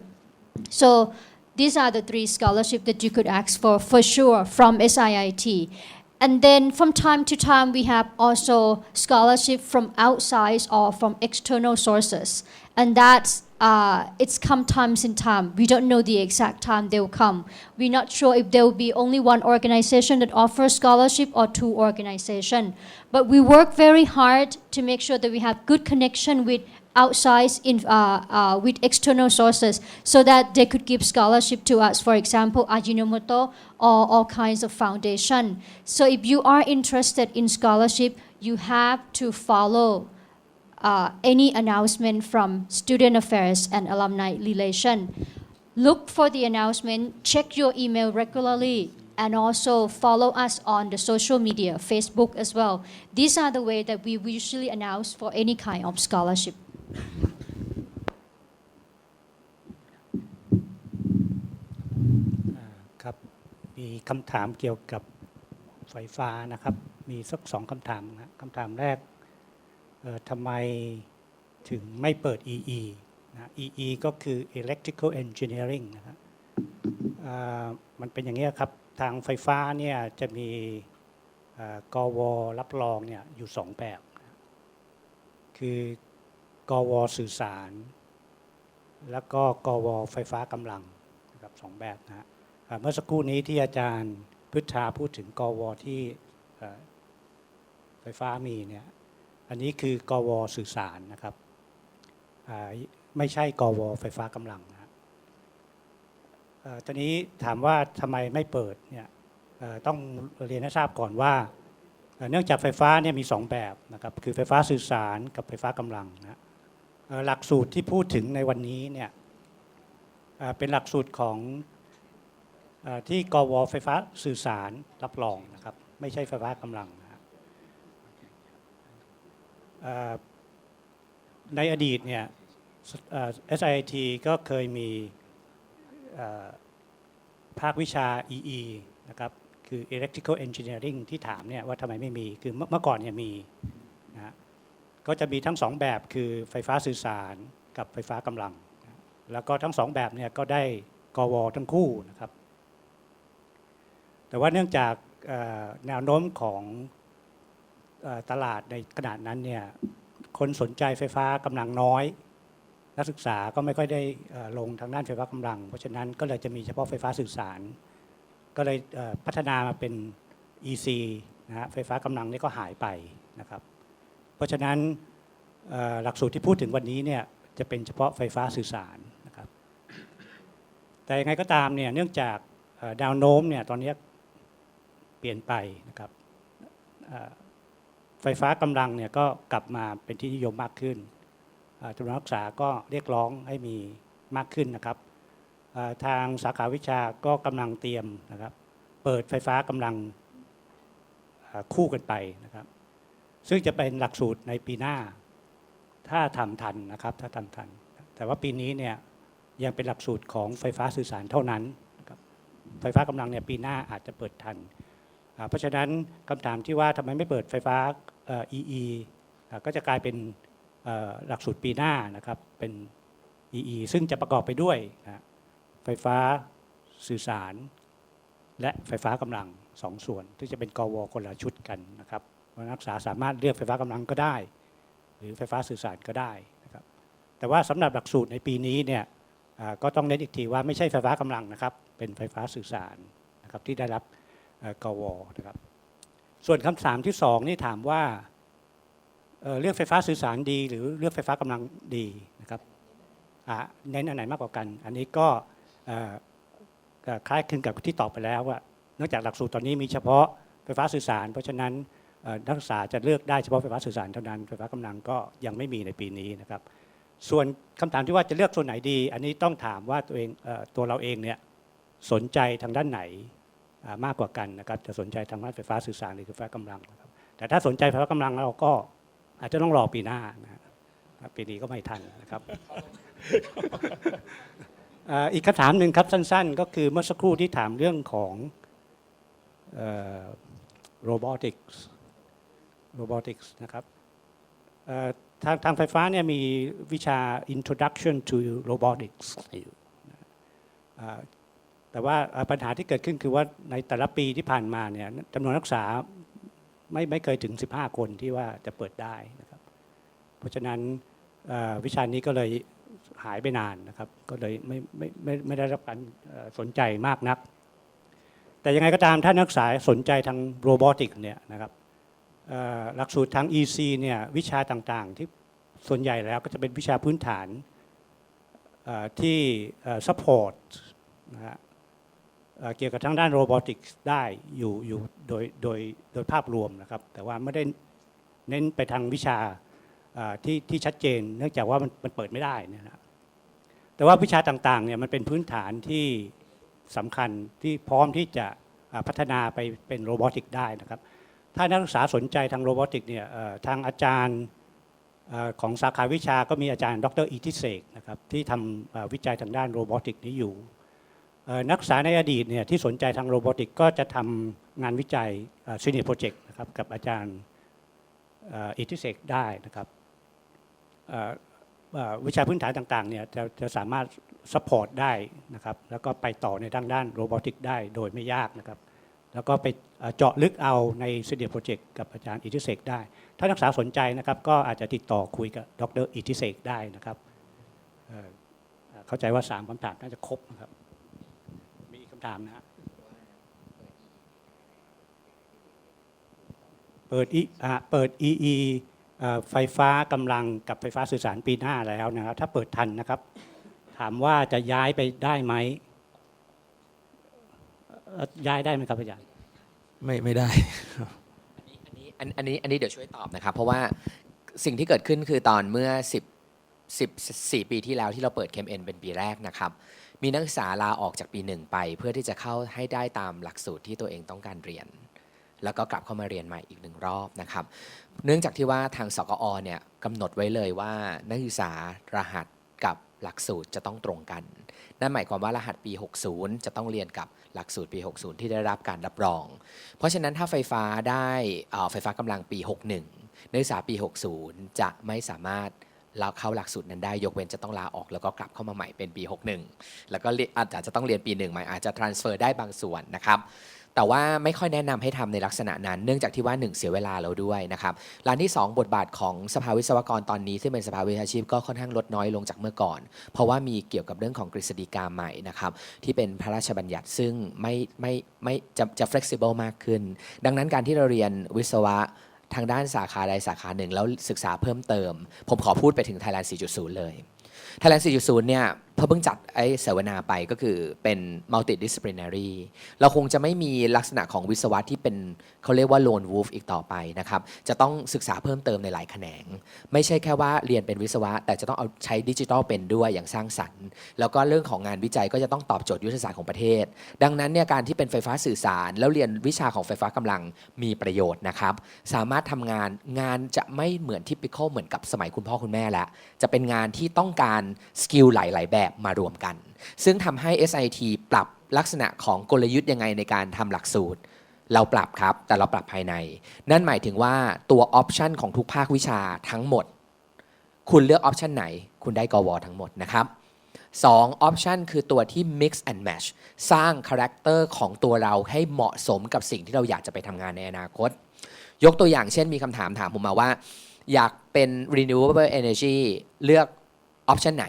Speaker 1: So these are the three scholarships that you could ask for sure from SIIT. And then from time to time, we have also scholarship from outside or from external sources. And that's it's come times in time. We don't know the exact time they will come. We're not sure if there will be only one organization that offers scholarship or two organizations. But we work very hard to make sure that we have good connection with outside with external sources so that they could give scholarship to us. For example, Ajinomoto or all kinds of foundation. So if you are interested in scholarship, you have to follow any announcement from Student Affairs and Alumni Relation. Look for the announcement, check your email regularly, and also follow us on the social media, Facebook as well. These are the way that we usually announce for any kind of scholarship.
Speaker 7: ครับมีคำถามเกี่ยวกับไฟฟ้านะครับมีสัก2คำถามนะคำถามแรกทำไมถึงไม่เปิด EE นะ EE ก็คือ Electrical Engineering นะครับมันเป็นอย่างนี้ครับทางไฟฟ้าเนี่ยจะมีกวรับรองเนี่ยอยู่2แบบคือกวสื่อสารแล้วก็กวไฟฟ้ากำลังนะครับ2แบบนะเมื่อสักครู่นี้ที่อาจารย์พฤทธาพูดถึงกวที่ไฟฟ้ามีเนี่ยอันนี้คือกวสื่อสารนะครับไม่ใช่กวไฟฟ้ากำลังนะตอนนี้ถามว่าทำไมไม่เปิดเนี่ยต้องเรียนให้ทราบก่อนว่าเนื่องจากไฟฟ้าเนี่ยมี2แบบนะครับคือไฟฟ้าสื่อสารกับไฟฟ้ากำลังนะหลักสูตรที่พูดถึงในวันนี้เนี่ยเป็นหลักสูตรของที่กวไฟฟ้าสื่อสารรับรองนะครับไม่ใช่ไฟฟ้ากำลังนะในอดีตเนี่ยSIIT ก็เคยมีภาควิชา EE นะครับคือ Electrical Engineering ที่ถามเนี่ยว่าทำไมไม่มีคือเมื่อก่อนเนี่ยมีนะก็จะมีทั้ง2แบบคือไฟฟ้าสื่อสารกับไฟฟ้ากำลังแล้วก็ทั้ง2แบบเนี่ยก็ได้กวทั้งคู่นะครับ แต่ว่าเนื่องจากแนวโน้มของตลาดในขณะนั้นเนี่ยคนสนใจไฟฟ้ากำลังน้อยนักศึกษาก็ไม่ค่อยได้ลงทางด้านไฟฟ้ากำลังเพราะฉะนั้นก็เลยจะมีเฉพาะไฟฟ้าสื่อสารก็เลยพัฒนามาเป็น EC นะฮะไฟฟ้ากำลังนี่ก็หายไปนะครับเพราะฉะนั้นหลักสูตรที่พูดถึงวันนี้เนี่ยจะเป็นเฉพาะไฟฟ้าสื่อสารนะครับแต่ยังไงก็ตามเนี่ยเนื่องจากแนวโน้มเนี่ยตอนนี้เปลี่ยนไปนะครับไฟฟ้ากำลังเนี่ยก็กลับมาเป็นที่นิยมมากขึ้นจำนวนนักศึกษาก็เรียกร้องให้มีมากขึ้นนะครับทางสาขาวิชาก็กำลังเตรียมนะครับเปิดไฟฟ้ากำลังคู่กันไปนะครับซึ่งจะเป็นหลักสูตรในปีหน้าถ้าทำทันนะครับถ้าทำทันแต่ว่าปีนี้เนี่ยยังเป็นหลักสูตรของไฟฟ้าสื่อสารเท่านั้นนะครับไฟฟ้ากำลังเนี่ยปีหน้าอาจจะเปิดทันเพราะฉะนั้นคำถามที่ว่าทำไมไม่เปิดไฟฟ้าEE ก็จะกลายเป็นหลักสูตรปีหน้านะครับเป็น EE ซึ่งจะประกอบไปด้วยไฟฟ้าสื่อสารและไฟฟ้ากำลัง2ส่วนที่จะเป็นกวคนละชุดกันนะครับนักศึกษาสามารถเลือกไฟฟ้ากำลังก็ได้หรือไฟฟ้าสื่อสารก็ได้นะครับแต่ว่าสำหรับหลักสูตรในปีนี้เนี่ยก็ต้องเน้นอีกทีว่าไม่ใช่ไฟฟ้ากำลังนะครับเป็นไฟฟ้าสื่อสารนะครับที่ได้รับกวนะครับส่วนคำถามที่2นี่ถามว่าเลือกไฟฟ้าสื่อสารดีหรือเลือกไฟฟ้ากำลังดีนะครับเน้นอันไหนมากกว่ากันอันนี้ก็คล้ายคลึงกับที่ตอบไปแล้วว่าเนื่องจากหลักสูตรตอนนี้มีเฉพาะไฟฟ้าสื่อสารเพราะฉะนั้นนักศึกษาจะเลือกได้เฉพาะไฟฟ้าสื่อสารเท่านั้นไฟฟ้ากำลังก็ยังไม่มีในปีนี้นะครับส่วนคำถามที่ว่าจะเลือกส่วนไหนดีอันนี้ต้องถามว่าตัวเราเองเนี่ยสนใจทางด้านไหนมากกว่ากันนะครับจะสนใจทางด้านไฟฟ้าสื่อสารหรือไฟฟ้ากำลังนะครับแต่ถ้าสนใจไฟฟ้ากำลังเราก็อาจจะต้องรอปีหน้านะครับปีนี้ก็ไม่ทันนะครับ อีกคำถามหนึ่งครับสั้นๆก็คือเมื่อสักครู่ที่ถามเรื่องของrobotics นะครับทางไฟฟ้าเนี่ยมีวิชา introduction to robotics อยู่แต่ว่าปัญหาที่เกิดขึ้นคือว่าในแต่ละปีที่ผ่านมาเนี่ยจำนวนนักศึกษาไม่เคยถึง15คนที่ว่าจะเปิดได้นะครับเพราะฉะนั้นวิชานี้ก็เลยหายไปนานนะครับก็เลยไม่ได้รับการสนใจมากนักแต่ยังไงก็ตามถ้านักศึกษาสนใจทางโรบอติกเนี่ยนะครับหลักสูตรทาง EC เนี่ยวิชาต่างๆที่ส่วนใหญ่แล้วก็จะเป็นวิชาพื้นฐานที่ support นะฮะเกี่ยวกับทางด้านโรบอติกได้อยู่โดยภาพรวมนะครับแต่ว่าไม่ได้เน้นไปทางวิชาที่ชัดเจนเนื่องจากว่ามันเปิดไม่ได้นะครับแต่ว่าวิชาต่างๆเนี่ยมันเป็นพื้นฐานที่สำคัญที่พร้อมที่จะพัฒนาไปเป็นโรบอติกได้นะครับถ้านักศึกษาสนใจทางโรบอติกเนี่ยทางอาจารย์ของสาขาวิชาก็มีอาจารย์ดร.อิทธิเสกนะครับที่ทำวิจัยทางด้านโรบอติกนี้อยู่นักศึกษาในอดีตเนี่ยที่สนใจทางโรบอติกก็จะทำงานวิจัยซีเนียร์โปรเจกต์นะครับกับอาจารย์อิทธิเสกได้นะครับวิชาพื้นฐานต่างๆเนี่ยจะสามารถซัพพอร์ตได้นะครับแล้วก็ไปต่อในด้านโรบอติกได้โดยไม่ยากนะครับแล้วก็ไปเจาะลึกเอาในซีเนียร์โปรเจกต์กับอาจารย์อิทธิเสกได้ถ้านักศึกษาสนใจนะครับก็อาจจะติดต่อคุยกับดร.อิทธิเสกได้นะครับเข้าใจว่า3คำถามน่าจะครบนะครับมีคำถามนะฮะเปิด EE ไฟฟ้ากำลังกับไฟฟ้าสื่อสารปีหน้าแล้วนะครับถ้าเปิดทันนะครับถามว่าจะย้ายไปได้ไหมย้ายได้ไหมครับอาจารย์
Speaker 10: ไม่ได้
Speaker 5: อันนี้เดี๋ยวช่วยตอบนะครับเพราะว่าสิ่งที่เกิดขึ้นคือตอนเมื่อ14 ปีที่แล้วที่เราเปิด ChE เป็นปีแรกนะครับมีนักศึกษาลาออกจากปี 1ไปเพื่อที่จะเข้าให้ได้ตามหลักสูตรที่ตัวเองต้องการเรียนแล้วก็กลับเข้ามาเรียนใหม่อีก1รอบนะครับเนื่องจากที่ว่าทางสกอ.เนี่ยกำหนดไว้เลยว่านักศึกษารหัสกับหลักสูตรจะต้องตรงกันนั่นหมายความว่ารหัสปี60จะต้องเรียนกับหลักสูตรปี60ที่ได้รับการรับรองเพราะฉะนั้นถ้าไฟฟ้าได้ไฟฟ้ากำลังปี61นักศึกษาปี60จะไม่สามารถเข้าหลักสูตรนั้นได้ยกเว้นจะต้องลาออกแล้วก็กลับเข้ามาใหม่เป็นปี61แล้วก็อาจจะต้องเรียนปี1ใหม่อาจจะ transfer ได้บางส่วนนะครับ แต่ว่าไม่ค่อยแนะนำให้ทำในลักษณะนั้นเนื่องจากที่ว่า1เสียเวลาเราด้วยนะครับร้านที่2บทบาทของสภาวิศวกรตอนนี้ซึ่งเป็นสภาวิชาชีพก็ค่อนข้างลดน้อยลงจากเมื่อก่อนเพราะว่ามีเกี่ยวกับเรื่องของกฤษฎีกาใหม่นะครับที่เป็นพระราชบัญญัติซึ่งไม่จะ flexible มากขึ้นดังนั้นการที่เราเรียนวิศวะทางด้านสาขาใดสาขาหนึ่งแล้วศึกษาเพิ่มเติมผมขอพูดไปถึง Thailand 4.0 เลย Thailand 4.0 เนี่ยเพิ่งจัดไอ้เสวนาไปก็คือเป็น multidisciplinary เราคงจะไม่มีลักษณะของวิศวะที่เป็นเขาเรียกว่า lone wolf อีกต่อไปนะครับจะต้องศึกษาเพิ่มเติมในหลายแขนงไม่ใช่แค่ว่าเรียนเป็นวิศวะแต่จะต้องเอาใช้ดิจิทัลเป็นด้วยอย่างสร้างสรรค์แล้วก็เรื่องของงานวิจัยก็จะต้องตอบโจทย์ยุทธศาสตร์ของประเทศดังนั้นเนี่ยการที่เป็นไฟฟ้าสื่อสารแล้วเรียนวิชาของไฟฟ้ากำลังมีประโยชน์นะครับสามารถทำงานจะไม่เหมือน typical เหมือนกับสมัยคุณพ่อคุณแม่แล้วจะเป็นงานที่ต้องการสกิลหลายๆแบบมารวมกันซึ่งทำให้ SIT ปรับลักษณะของกลยุทธ์ยังไงในการทำหลักสูตรเราปรับครับแต่เราปรับภายในนั่นหมายถึงว่าตัวออปชันของทุกภาควิชาทั้งหมดคุณเลือกออปชันไหนคุณได้กวทั้งหมดนะครับ2ออปชันคือตัวที่ mix and match สร้างคาแรคเตอร์ของตัวเราให้เหมาะสมกับสิ่งที่เราอยากจะไปทำงานในอนาคตยกตัวอย่างเช่นมีคำถามผมมาว่าอยากเป็น renewable energy เลือกออปชันไหน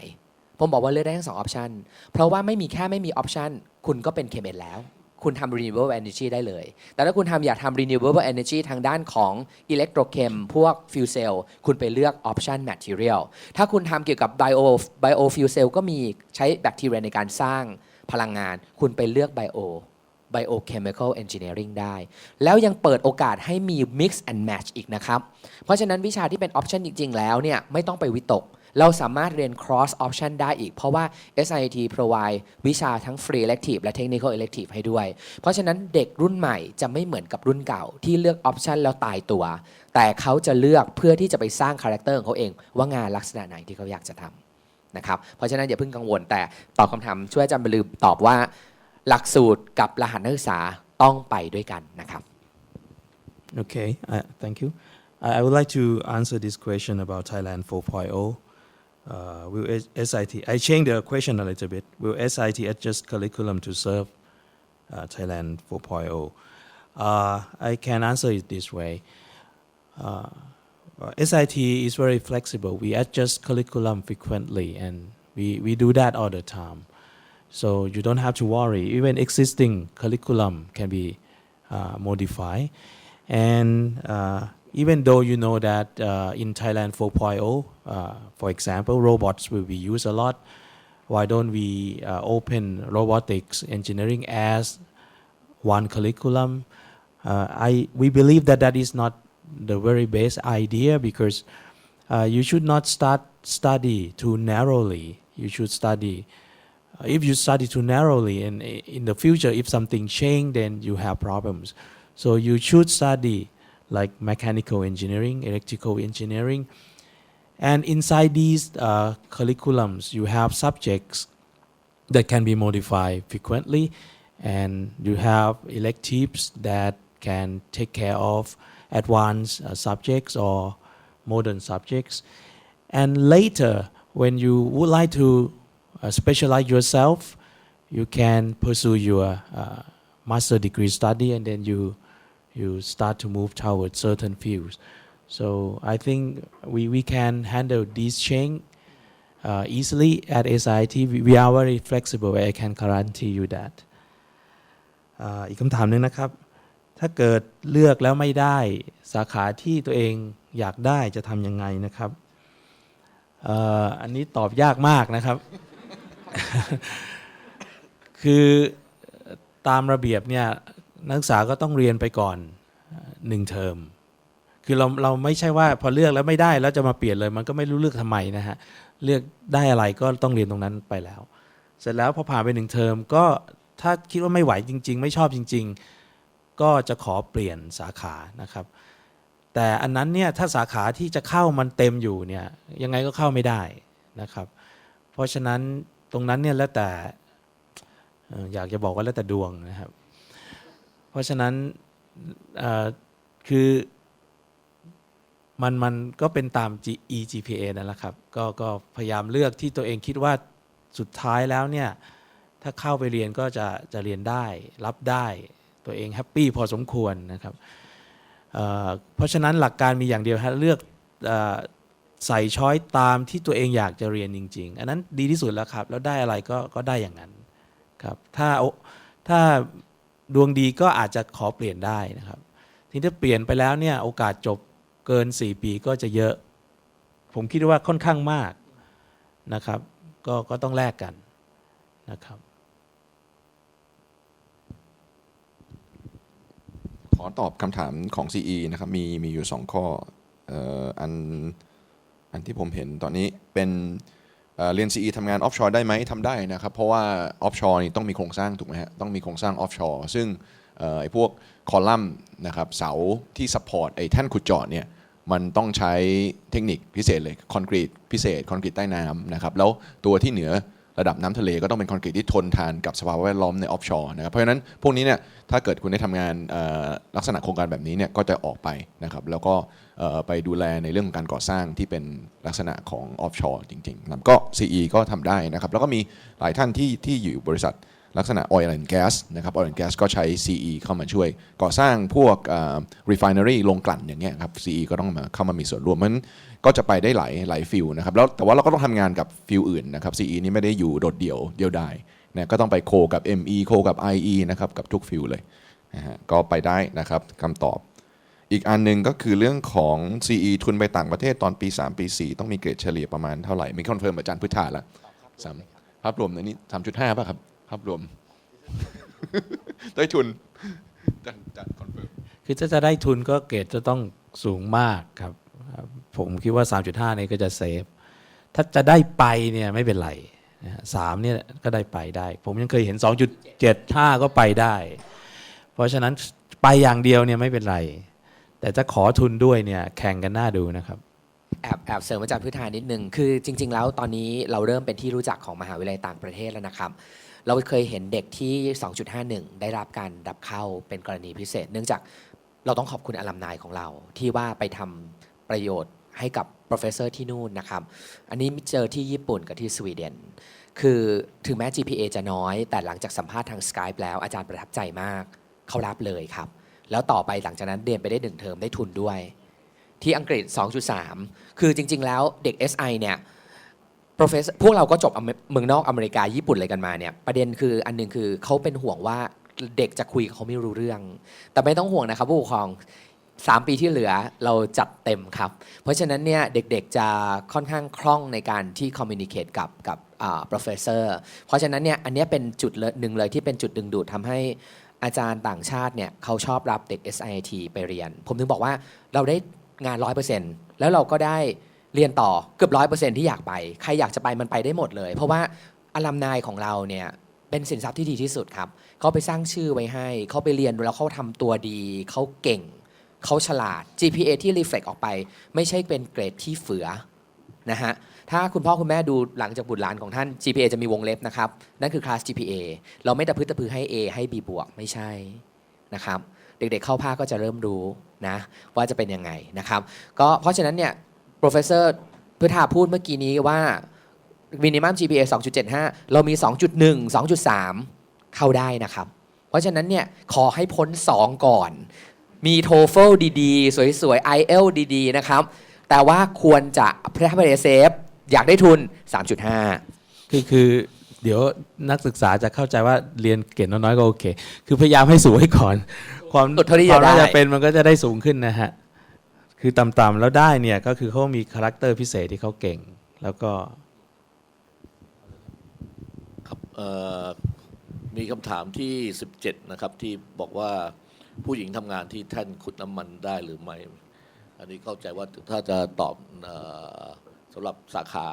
Speaker 5: ผมบอกว่าเลือกได้ทั้ง2ออปชันเพราะว่าไม่มีออปชันคุณก็เป็น KMN แล้วคุณทำ renewable energy ได้เลยแต่ถ้าคุณอยากทำ renewable energy ทางด้านของ electrochem พวก fuel cell คุณไปเลือก option material ถ้าคุณทำเกี่ยวกับ bio fuel cell ก็มีใช้แบคทีเรียในการสร้างพลังงานคุณไปเลือก biochemical engineering ได้แล้วยังเปิดโอกาสให้มี mix and match อีกนะครับเพราะฉะนั้นวิชาที่เป็น option จริงๆแล้วเนี่ยไม่ต้องไปวิตกเราสามารถเรียน cross option ได้อีกเพราะว่า SIT provide วิชาทั้ง free elective และ technical elective ให้ด้วยเพราะฉะนั้นเด็กรุ่นใหม่จะไม่เหมือนกับรุ่นเก่าที่เลือก option แล้วตายตัวแต่เขาจะเลือกเพื่อที่จะไปสร้างคาแรคเตอร์ของเขาเองว่างานลักษณะไหนที่เขาอยากจะทำนะครับเพราะฉะนั้นอย่าเพิ่งกังวลแต่ตอบคำถามช่วยอาจารย์บรรลือตอบว่าหลักสูตรกับรหัสนักศึกษาต้องไปด้วยกันนะครับ
Speaker 10: Okay, thank you. I would like to answer this question about Thailand 4.0. Will SIT, I changed the question a little bit. Will SIT adjust curriculum to serve Thailand 4.0? I can answer it this way. SIT is very flexible. We adjust curriculum frequently and we do that all the time. So you don't have to worry. Even existing curriculum can be modified. And even though you know that in Thailand 4.0, for example, robots will be used a lot, why don't we open robotics engineering as one curriculum? We believe that that is not the very best idea because you should not study too narrowly. You should study. If you study too narrowly, and in the future, if something change, then you have problems. So you should study like mechanical engineering, electrical engineering. And inside these curriculums, you have subjects that can be modified frequently, and you have electives that can take care of advanced subjects or modern subjects. And later, when you would like to specialize yourself, you can pursue your master degree study, and then you start to move towards certain fields. So I think we can handle this change easily at SIT. We are very flexible. I can guarantee you that. อีกคำถามนึงนะครับถ้าเกิดเลือกแล้วไม่ได้สาขาที่ตัวเองอยากได้จะทำยังไงนะครับอันนี้ตอบยากมากนะครับ คือตามระเบียบเนี่ยนักศึกษาก็ต้องเรียนไปก่อน1เทอมคือเราไม่ใช่ว่าพอเลือกแล้วไม่ได้แล้วจะมาเปลี่ยนเลยมันก็ไม่รู้เลือกทำไมนะฮะเลือกได้อะไรก็ต้องเรียนตรงนั้นไปแล้วเสร็จแล้วพอผ่านไป1เทอมก็ถ้าคิดว่าไม่ไหวจริงๆไม่ชอบจริงๆก็จะขอเปลี่ยนสาขานะครับแต่อันนั้นเนี่ยถ้าสาขาที่จะเข้ามันเต็มอยู่เนี่ยยังไงก็เข้าไม่ได้นะครับเพราะฉะนั้นตรงนั้นเนี่ยแล้วแต่อยากจะบอกว่าแล้วแต่ดวงนะครับเพราะฉะนั้นคือมันก็เป็นตาม GPA นั่นแหละครับก็พยายามเลือกที่ตัวเองคิดว่าสุดท้ายแล้วเนี่ยถ้าเข้าไปเรียนก็จะเรียนได้รับได้ ตัวเองแฮปปี้พอสมควรนะครับเพราะฉะนั้นหลักการมีอย่างเดียวเลือกใส่ช้อยตามที่ตัวเองอยากจะเรียนจริงๆอันนั้นดีที่สุดแล้วครับแล้วได้อะไรก็ได้อย่างนั้นครับถ้าดวงดีก็อาจจะขอเปลี่ยนได้นะครับทีนี้ถ้าเปลี่ยนไปแล้วเนี่ยโอกาสจบเกิน4 ปีก็จะเยอะผมคิดว่าค่อนข้างมากนะครับก็ต้องแลกกันนะครับ
Speaker 11: ขอตอบคำถามของ CE นะครับมีอยู่2ข้ออันที่ผมเห็นตอนนี้เป็นเรียน CE ทำงาน offshore ได้ไหมทำได้นะครับเพราะว่า offshore นี่ต้องมีโครงสร้างถูกไหมฮะต้องมีโครงสร้าง offshore ซึ่งไอ้พวกคอลัมน์นะครับเสาที่ support ไอ้แท่นขุดเจาะเนี่ยมันต้องใช้เทคนิคพิเศษเลยคอนกรีตพิเศษคอนกรีตใต้น้ำนะครับแล้วตัวที่เหนือระดับน้ำทะเลก็ต้องเป็นคอนกรีตที่ทนทานกับสภาพแวดล้อมใน offshore นะครับเพราะฉะนั้นพวกนี้เนี่ยถ้าเกิดคุณได้ทำงานลักษณะโครงการแบบนี้เนี่ยก็จะออกไปนะครับแล้วก็ไปดูแลในเรื่องของการก่อสร้างที่เป็นลักษณะของ offshore จริงๆนะก็ CE ก็ทำได้นะครับแล้วก็มีหลายท่านที่อยู่บริษัทลักษณะ oil and gas นะครับ oil and gas ก็ใช้ CE เข้ามาช่วยก่อสร้างพวกrefinery โรงกลั่นอย่างเงี้ยครับ CE ก็ต้องเข้ามามีส่วนร่วมมันก็จะไปได้หลายฟิลนะครับแล้วแต่ว่าเราก็ต้องทำงานกับฟิลอื่นนะครับ CE นี่ไม่ได้อยู่โดดเดี่ยวดายนะก็ต้องไปโคกับ ME โคกับ IE นะครับกับทุกฟิลเลยนะฮะก็ไปได้นะครับคำตอบอีกอันนึงก็คือเรื่องของ CE ทุนไปต่างประเทศตอนปี3ปี4ต้องมีเกรดเฉลี่ยประมาณเท่าไหร่มีคอนเฟิร์มอาจารย์พุทธาแล้วภาพรวมในนี้ 3.5 ป่ะครับภาพรวม ได้ทุนจะคอนเฟิร์ม
Speaker 10: คือถ้าจะได้ทุนก็เกรดจะต้องสูงมากครับผมคิดว่า 3.5 นี่ก็จะเซฟถ้าจะได้ไปเนี่ยไม่เป็นไร3เนี่ยก็ได้ไปได้ผมยังเคยเห็น 2.75 ก็ไปได้เพราะฉะนั้นไปอย่างเดียวเนี่ยไม่เป็นไรแต่จะขอทุนด้วยเนี่ยแข่งกันน่าดูนะครับ
Speaker 5: แอบเสริมอาจารย์พุทธานิดนึงคือจริงๆแล้วตอนนี้เราเริ่มเป็นที่รู้จักของมหาวิทยาลัยต่างประเทศแล้วนะครับเราเคยเห็นเด็กที่ 2.51 ได้รับการรับเข้าเป็นกรณีพิเศษเนื่องจากเราต้องขอบคุณอลัมไนของเราที่ว่าไปทำประโยชน์ให้กับ professor ที่นู่นนะครับอันนี้เจอที่ญี่ปุ่นกับที่สวีเดนคือถึงแม้ GPA จะน้อยแต่หลังจากสัมภาษณ์ทาง Skype แล้วอาจารย์ประทับใจมากเขารับเลยครับแล้วต่อไปหลังจากนั้นเรียนไปได้1 เทอมได้ทุนด้วยที่อังกฤษ 2.3 คือจริงๆแล้วเด็ก SI เนี่ย professor พวกเราก็จบเมืองนอกอเมริกาญี่ปุ่นอะไรกันมาเนี่ยประเด็นคืออันนึงคือเขาเป็นห่วงว่าเด็กจะคุยกับเขาไม่รู้เรื่องแต่ไม่ต้องห่วงนะครับผู้ปกครอง3 ปีที่เหลือเราจัดเต็มครับเพราะฉะนั้นเนี่ยเด็กๆจะค่อนข้างคล่องในการที่ communicate กับprofessor เพราะฉะนั้นเนี่ยอันนี้เป็นจุดหนึ่งเลยที่เป็นจุดดึงดูดทำให้อาจารย์ต่างชาติเนี่ยเขาชอบรับเด็ก SIIT ไปเรียนผมถึงบอกว่าเราได้งาน 100% แล้วเราก็ได้เรียนต่อเกือบ 100% ที่อยากไปใครอยากจะไปมันไปได้หมดเลยเพราะว่าอลัมไนของเราเนี่ยเป็นสินทรัพย์ที่ดีที่สุดครับเขาไปสร้างชื่อไว้ให้เขาไปเรียนแล้วเขาทำตัวดีเขาเก่งเขาฉลาด GPA ที่ reflect ออกไปไม่ใช่เป็นเกรดที่เฝือนะฮะถ้าคุณพ่อคุณแม่ดูหลังจากบุตรหลานของท่าน GPA จะมีวงเล็บนะครับนั่นคือ class GPA เราไม่ตะพื้นตะพือให้ A ให้ B บวกไม่ใช่นะครับเด็กๆเข้าภาคก็จะเริ่มรู้นะว่าจะเป็นยังไงนะครับก็เพราะฉะนั้นเนี่ย professor พุทธาพูดเมื่อกี้นี้ว่า minimum GPA 2.75 เรามี 2.1 2.3 เข้าได้นะครับเพราะฉะนั้นเนี่ยขอให้พ้น2ก่อนมี TOEFL ดีๆสวยๆ IELTS ดีๆนะครับแต่ว่าควรจะถ้าไม่ได้เซฟอยากได้ทุน 3.5
Speaker 10: คือเดี๋ยวนักศึกษาจะเข้าใจว่าเรียนเก่งน้อยๆก็โอเคคือพยายามให้สูงไว้ก่อนความน่าจะเป็นมันก็จะได้สูงขึ้นนะฮะคือต่ำๆแล้วได้เนี่ยก็คือเขามีคาแรคเตอร์พิเศษที่เขาเก่งแล้วก็
Speaker 9: ครับมีคำถามที่17นะครับที่บอกว่าผู้หญิงทำงานที่แท่นขุดน้ำมันได้หรือไม่อันนี้เข้าใจว่าถ้าจะตอบสำหรับสาขา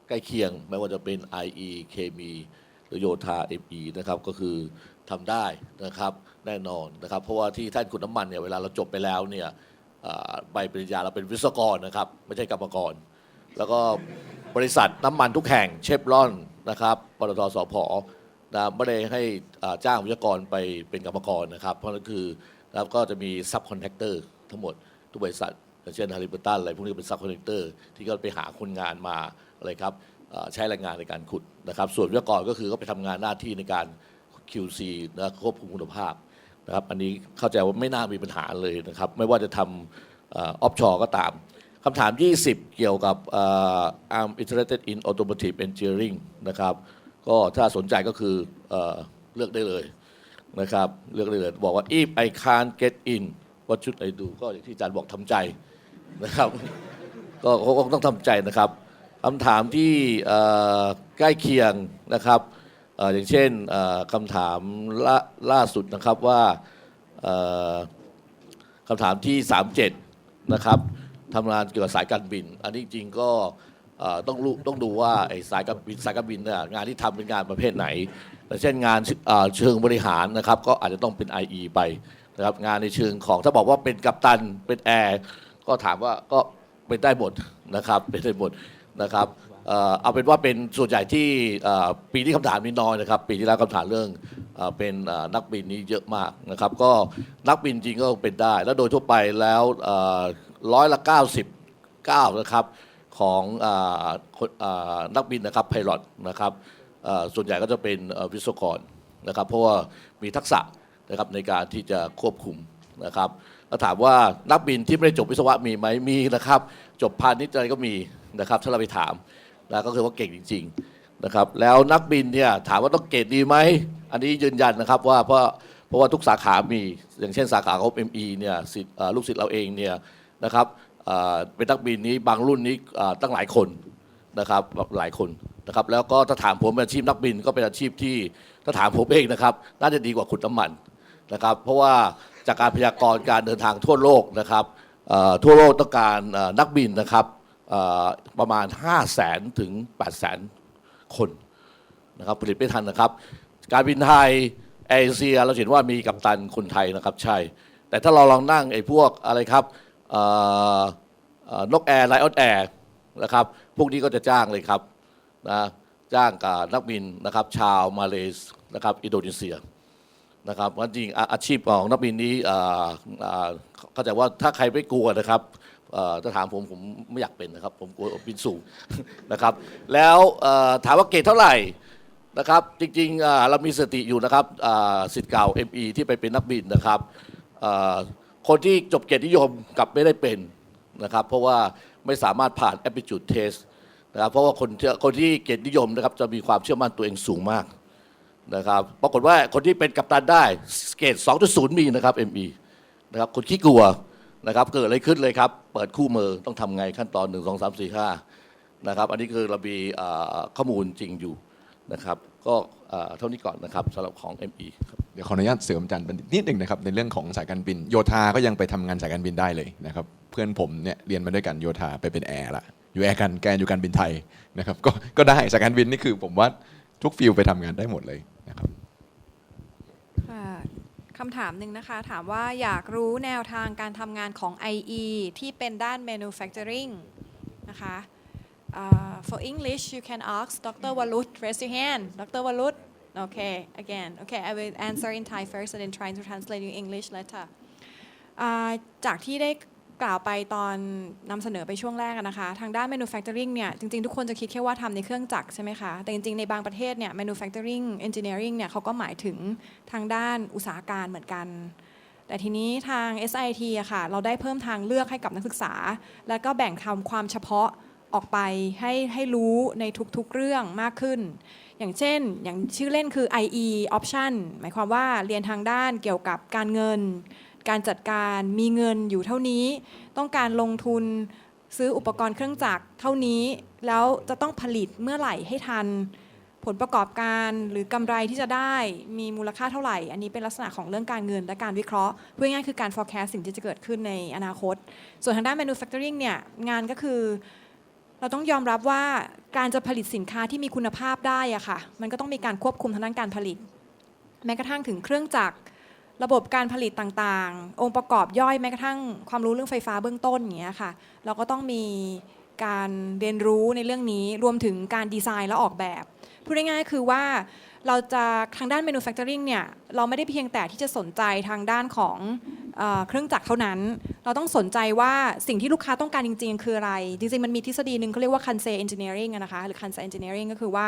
Speaker 9: ใกล้เคียงไม่ว่าจะเป็น IE เคมีหรือโยธา ME นะครับก็คือทำได้นะครับแน่นอนนะครับเพราะว่าที่แท่นขุดน้ำมันเนี่ยเวลาเราจบไปแล้วเนี่ยใบปริญญาเราเป็นวิศวกรนะครับไม่ใช่กรรมกรแล้วก็บริษัทน้ำมันทุกแห่งเชฟรอนนะครับปตท.สผ.ไม่ได้ให้จ้างวิศวกรไปเป็นกรรมกรนะครับเพราะนั่นคือแล้วก็จะมีซับคอนแทคเตอร์ทั้งหมดทุกบริษัทเช่นฮาริเบอร์ตันอะไรพวกนี้เป็นซับคอนแทคเตอร์ที่ก็ไปหาคนงานมาอะไรครับใช้แรงงานในการขุดนะครับส่วนวิศวกรก็คือก็ไปทำงานหน้าที่ในการ QC นะควบคุมคุณภาพ นะครับอันนี้เข้าใจว่าไม่น่ามีปัญหาเลยนะครับไม่ว่าจะทำออฟชอร์ก็ตามคำถาม 20 เกี่ยวกับI'm interested in automotive engineering นะครับก็ถ้าสนใจก็คือเลือกได้เลยนะครับเลือกได้เลยบอกว่า if I can't get in what should I do ก็อย่างที่อาจารย์บอกทำใจนะครับก็คงต้องทำใจนะครับคำถามที่ใกล้เคียงนะครับอย่างเช่นคำถามล่าสุดนะครับว่าคำถามที่ 37 นะครับทำงานเกี่ยวกับสายการบินอันนี้จริงก็ต้องดูว่าไอ้สายการบินเนี่ยงานที่ทำเป็นงานประเภทไหนแต่เช่นงานเชิงบริหารนะครับก็อาจจะต้องเป็น IE ไปนะครับงานในเชิงของถ้าบอกว่าเป็นกัปตันเป็นแอร์ก็ถามว่าก็เป็นได้หมดนะครับเป็นได้หมดนะครับเอาเป็นว่าเป็นส่วนใหญ่ที่ปีที่คำถามนี้น้อยนะครับปีที่แล้วคำถามเรื่องเป็นนักบินนี้เยอะมากนะครับก็นักบินจริงก็เป็นได้แล้วโดยทั่วไปแล้ว99%นะครับของนักบินนะครับไพลอตนะครับส่วนใหญ่ก็จะเป็นวิศวกรนะครับเพราะว่ามีทักษะนะครับในการที่จะควบคุมนะครับแล้วถามว่านักบินที่ไม่ได้จบวิศวะมีไหมมีนะครับจบพาณิชย์อะไรก็มีนะครับถ้าเราไปถามนะก็คือว่าเก่งจริงๆนะครับแล้วนักบินเนี่ยถามว่าต้องเกรดดีไหมอันนี้ยืนยันนะครับว่าเพราะว่าทุกสาขามีอย่างเช่นสาขาของ ME เนี่ยลูกศิษย์เราเองเนี่ยนะครับเป็นนักบินนี้บางรุ่นนี้ตั้งหลายคนนะครับหลายคนนะครับแล้วก็ถ้าถามผมอาชีพนักบินก็เป็นอาชีพที่ถ้าถามผมเองนะครับน่าจะดีกว่าขุดน้ำมันนะครับเพราะว่าจากการพยากรณ์การเดินทางทั่วโลกนะครับทั่วโลกต้องการนักบินนะครับประมาณ 500,000 ถึง 800,000 คนนะครับผลิตไม่ทันนะครับการบินไทยเอเชียเราเห็นว่ามีกัปตันคนไทยนะครับใช่แต่ถ้าเราลองนั่งไอ้พวกอะไรครับนกแอร์ไลออนแอร์นะครับพวกนี้ก็จะจ้างเลยครับนะจ้างกับนักบินนะครับชาวมาเลเซียนะครับอินโดนีเซียนะครับเพราะจริงอาชีพของนักบินนี้เข้าใจว่าถ้าใครไม่กลัวนะครับถ้าถามผมไม่อยากเป็นนะครับผมกลัวบินสูงนะครับแล้วถามว่าเกรดเท่าไหร่นะครับจริงๆเรามีสถิติอยู่นะครับศิษย์เก่า ME ที่ไปเป็นนักบินนะครับคนที่จบเกียรตินิยมกับไม่ได้เป็นนะครับเพราะว่าไม่สามารถผ่าน aptitude test นะครับเพราะว่าคนที่เกียรตินิยมนะครับจะมีความเชื่อมั่นตัวเองสูงมากนะครับปรากฏว่าคนที่เป็นกัปตันได้เกรด 2.0 มีนะครับ ME นะครับคนขี้กลัวนะครับเกิดอะไรขึ้นเลยครับเปิดคู่มือต้องทำไงขั้นตอน1 2 3 4 5นะครับอันนี้คือเรามีข้อมูลจริงอยู่นะครับก็เท่านี้ก่อนนะครับสำหรับของ ME ครับ
Speaker 11: เดี๋ยวขออนุญาตเสริมอาจารย์นิดหนึ่งนะครับในเรื่องของสายการบินโยธาก็ยังไปทำงานสายการบินได้เลยนะครับเพื่อนผมเนี่ยเรียนมาด้วยกันโยธาไปเป็นแอร์ละอยู่แอร์กันแกอยู่การบินไทยนะครับก็ได้สายการบินนี่คือผมว่าทุกฟิลไปทำงานได้หมดเลยนะครับ
Speaker 8: คำถามหนึ่งนะคะถามว่าอยากรู้แนวทางการทำงานของ IE ที่เป็นด้าน manufacturing นะคะ for English you can ask Dr. Walut raise your hand Dr. Walut okay again okay I will answer in Thai first and then try to translate in English later จากที่ได้กล่าวไปตอนนำเสนอไปช่วงแรกนะคะทางด้าน manufacturing เนี่ยจริงๆทุกคนจะคิดแค่ว่าทำในเครื่องจักรใช่ไหมคะแต่จริงๆในบางประเทศเนี่ย manufacturing engineering เนี่ยเขาก็หมายถึงทางด้านอุตสาหการเหมือนกันแต่ทีนี้ทาง SIIT อะค่ะเราได้เพิ่มทางเลือกให้กับนักศึกษาแล้วก็แบ่งทำความเฉพาะออกไปให้รู้ในทุกๆเรื่องมากขึ้นอย่างเช่นอย่างชื่อเล่นคือ IE option หมายความว่าเรียนทางด้านเกี่ยวกับการเงินการจัดการมีเงินอยู่เท่านี้ต้องการลงทุนซื้ออุปกรณ์เครื่องจักรเท่านี้แล้วจะต้องผลิตเมื่อไหร่ให้ทันผลประกอบการหรือกำไรที่จะได้มีมูลค่าเท่าไหร่อันนี้เป็นลักษณะของเรื่องการเงินและการวิเคราะห์เพื่อง่ายคือการ forecast สิ่งที่จะเกิดขึ้นในอนาคตส่วนทางด้าน manufacturing เนี่ยงานก็คือเราต้องยอมรับว่าการจะผลิตสินค้าที่มีคุณภาพได้อะค่ะมันก็ต้องมีการควบคุมทางด้านการผลิตแม้กระทั่งถึงเครื่องจักรระบบการผลิตต่างๆองค์ประกอบย่อยแม้กระทั่งความรู้เรื่องไฟฟ้าเบื้องต้นอย่างเงี้ยค่ะเราก็ต้องมีการเรียนรู้ในเรื่องนี้รวมถึงการดีไซน์และออกแบบพูดง่ายๆคือว่า เราจะทางด้าน manufacturing เนี่ยเราไม่ได้เพียงแต่ที่จะสนใจทางด้านของเครื่องจักรเท่านั้นเราต้องสนใจว่าสิ่งที่ลูกค้าต้องการจริงๆคืออะไรจริงๆมันมีทฤษฎีหนึ่งเขาเรียกว่า Kansei engineering นะคะหรือ Kansei engineering ก็คือว่า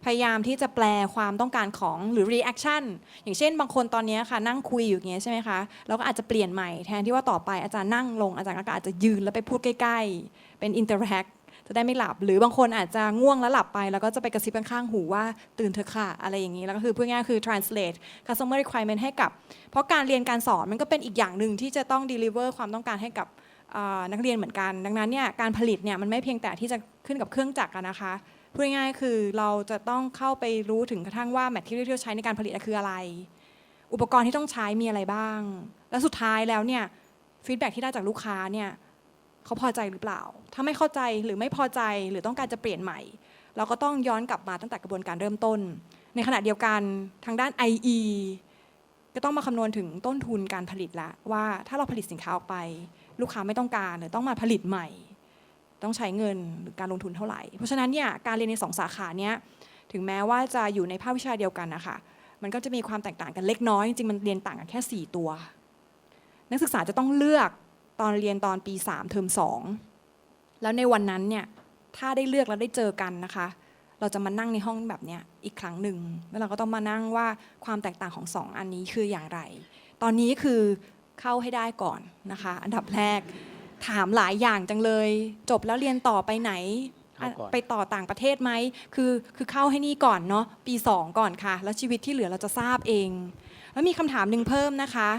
Speaker 8: พยายามที่จะแปลความต้องการของหรือ reaction อย่างเช่นบางคนตอนนี้ค่ะนั่งคุยอยู่อย่างเงี้ยใช่ไหมคะเราก็อาจจะเปลี่ยนใหม่แทนที่ว่าต่อไปอาจารย์นั่งลงอาจารย์ก็อาจจะยืนแล้วไปพูดใกล้ๆเป็น interactจะได้ไม่หลับหรือบางคนอาจจะง่วงแล้วหลับไปแล้วก็จะไปกระซิบข้างๆหูว่าตื่นเถอะค่ะอะไรอย่างนี้แล้วก็คือพูดง่ายๆคือ translate customer requirement ให้กับเพราะการเรียนการสอนมันก็เป็นอีกอย่างหนึ่งที่จะต้อง deliver ความต้องการให้กับนักเรียนเหมือนกันดังนั้นเนี่ยการผลิตเนี่ยมันไม่เพียงแต่ที่จะขึ้นกับเครื่องจักรนะคะพูดง่ายๆคือเราจะต้องเข้าไปรู้ถึงกระทั่งว่า material ที่ใช้ในการผลิตคืออะไรอุปกรณ์ที่ต้องใช้มีอะไรบ้างและสุดท้ายแล้วเนี่ย feedback ที่ได้จากลูกค้าเนี่ยเขาพอใจหรือเปล่าถ้าไม่เข้าใจหรือไม่พอใจหรือต้องการจะเปลี่ยนใหม่เราก็ต้องย้อนกลับมาตั้งแต่กระบวนการเริ่มต้นในขณะเดียวกันทางด้าน IE ก็ต้องมาคำนวณถึงต้นทุนการผลิตละว่าถ้าเราผลิตสินค้าออกไปลูกค้าไม่ต้องการหรือต้องมาผลิตใหม่ต้องใช้เงินหรือการลงทุนเท่าไหร่เพราะฉะนั้นเนี่ยการเรียนใน2 สาขาเนี้ยถึงแม้ว่าจะอยู่ในภาควิชาเดียวกันนะคะมันก็จะมีความแตกต่างกันเล็กน้อยจริงๆมันเรียนต่างกันแค่4 ตัวนักศึกษาจะต้องเลือกตอนเรียนตอนปี3 เทอม 2แล้วในวันนั้นเนี่ยถ้าได้เลือกแล้วได้เจอกันนะคะเราจะมานั่งในห้องแบบนี้อีกครั้งหนึ่งแล้วเราก็ต้องมานั่งว่าความแตกต่างของ2 อันนี้คืออย่างไรตอนนี้คือเข้าให้ได้ก่อนนะคะอันดับแรกถามหลายอย่างจังเลยจบแล้วเรียนต่อไปไหนไปต่อต่างประเทศไหมคือเข้าให้นี่ก่อนเนาะปี2ก่อนค่ะแล้วชีวิตที่เหลือเราจะทราบเองแล้วมีคำถามหนึ่งเพิ่มนะคะ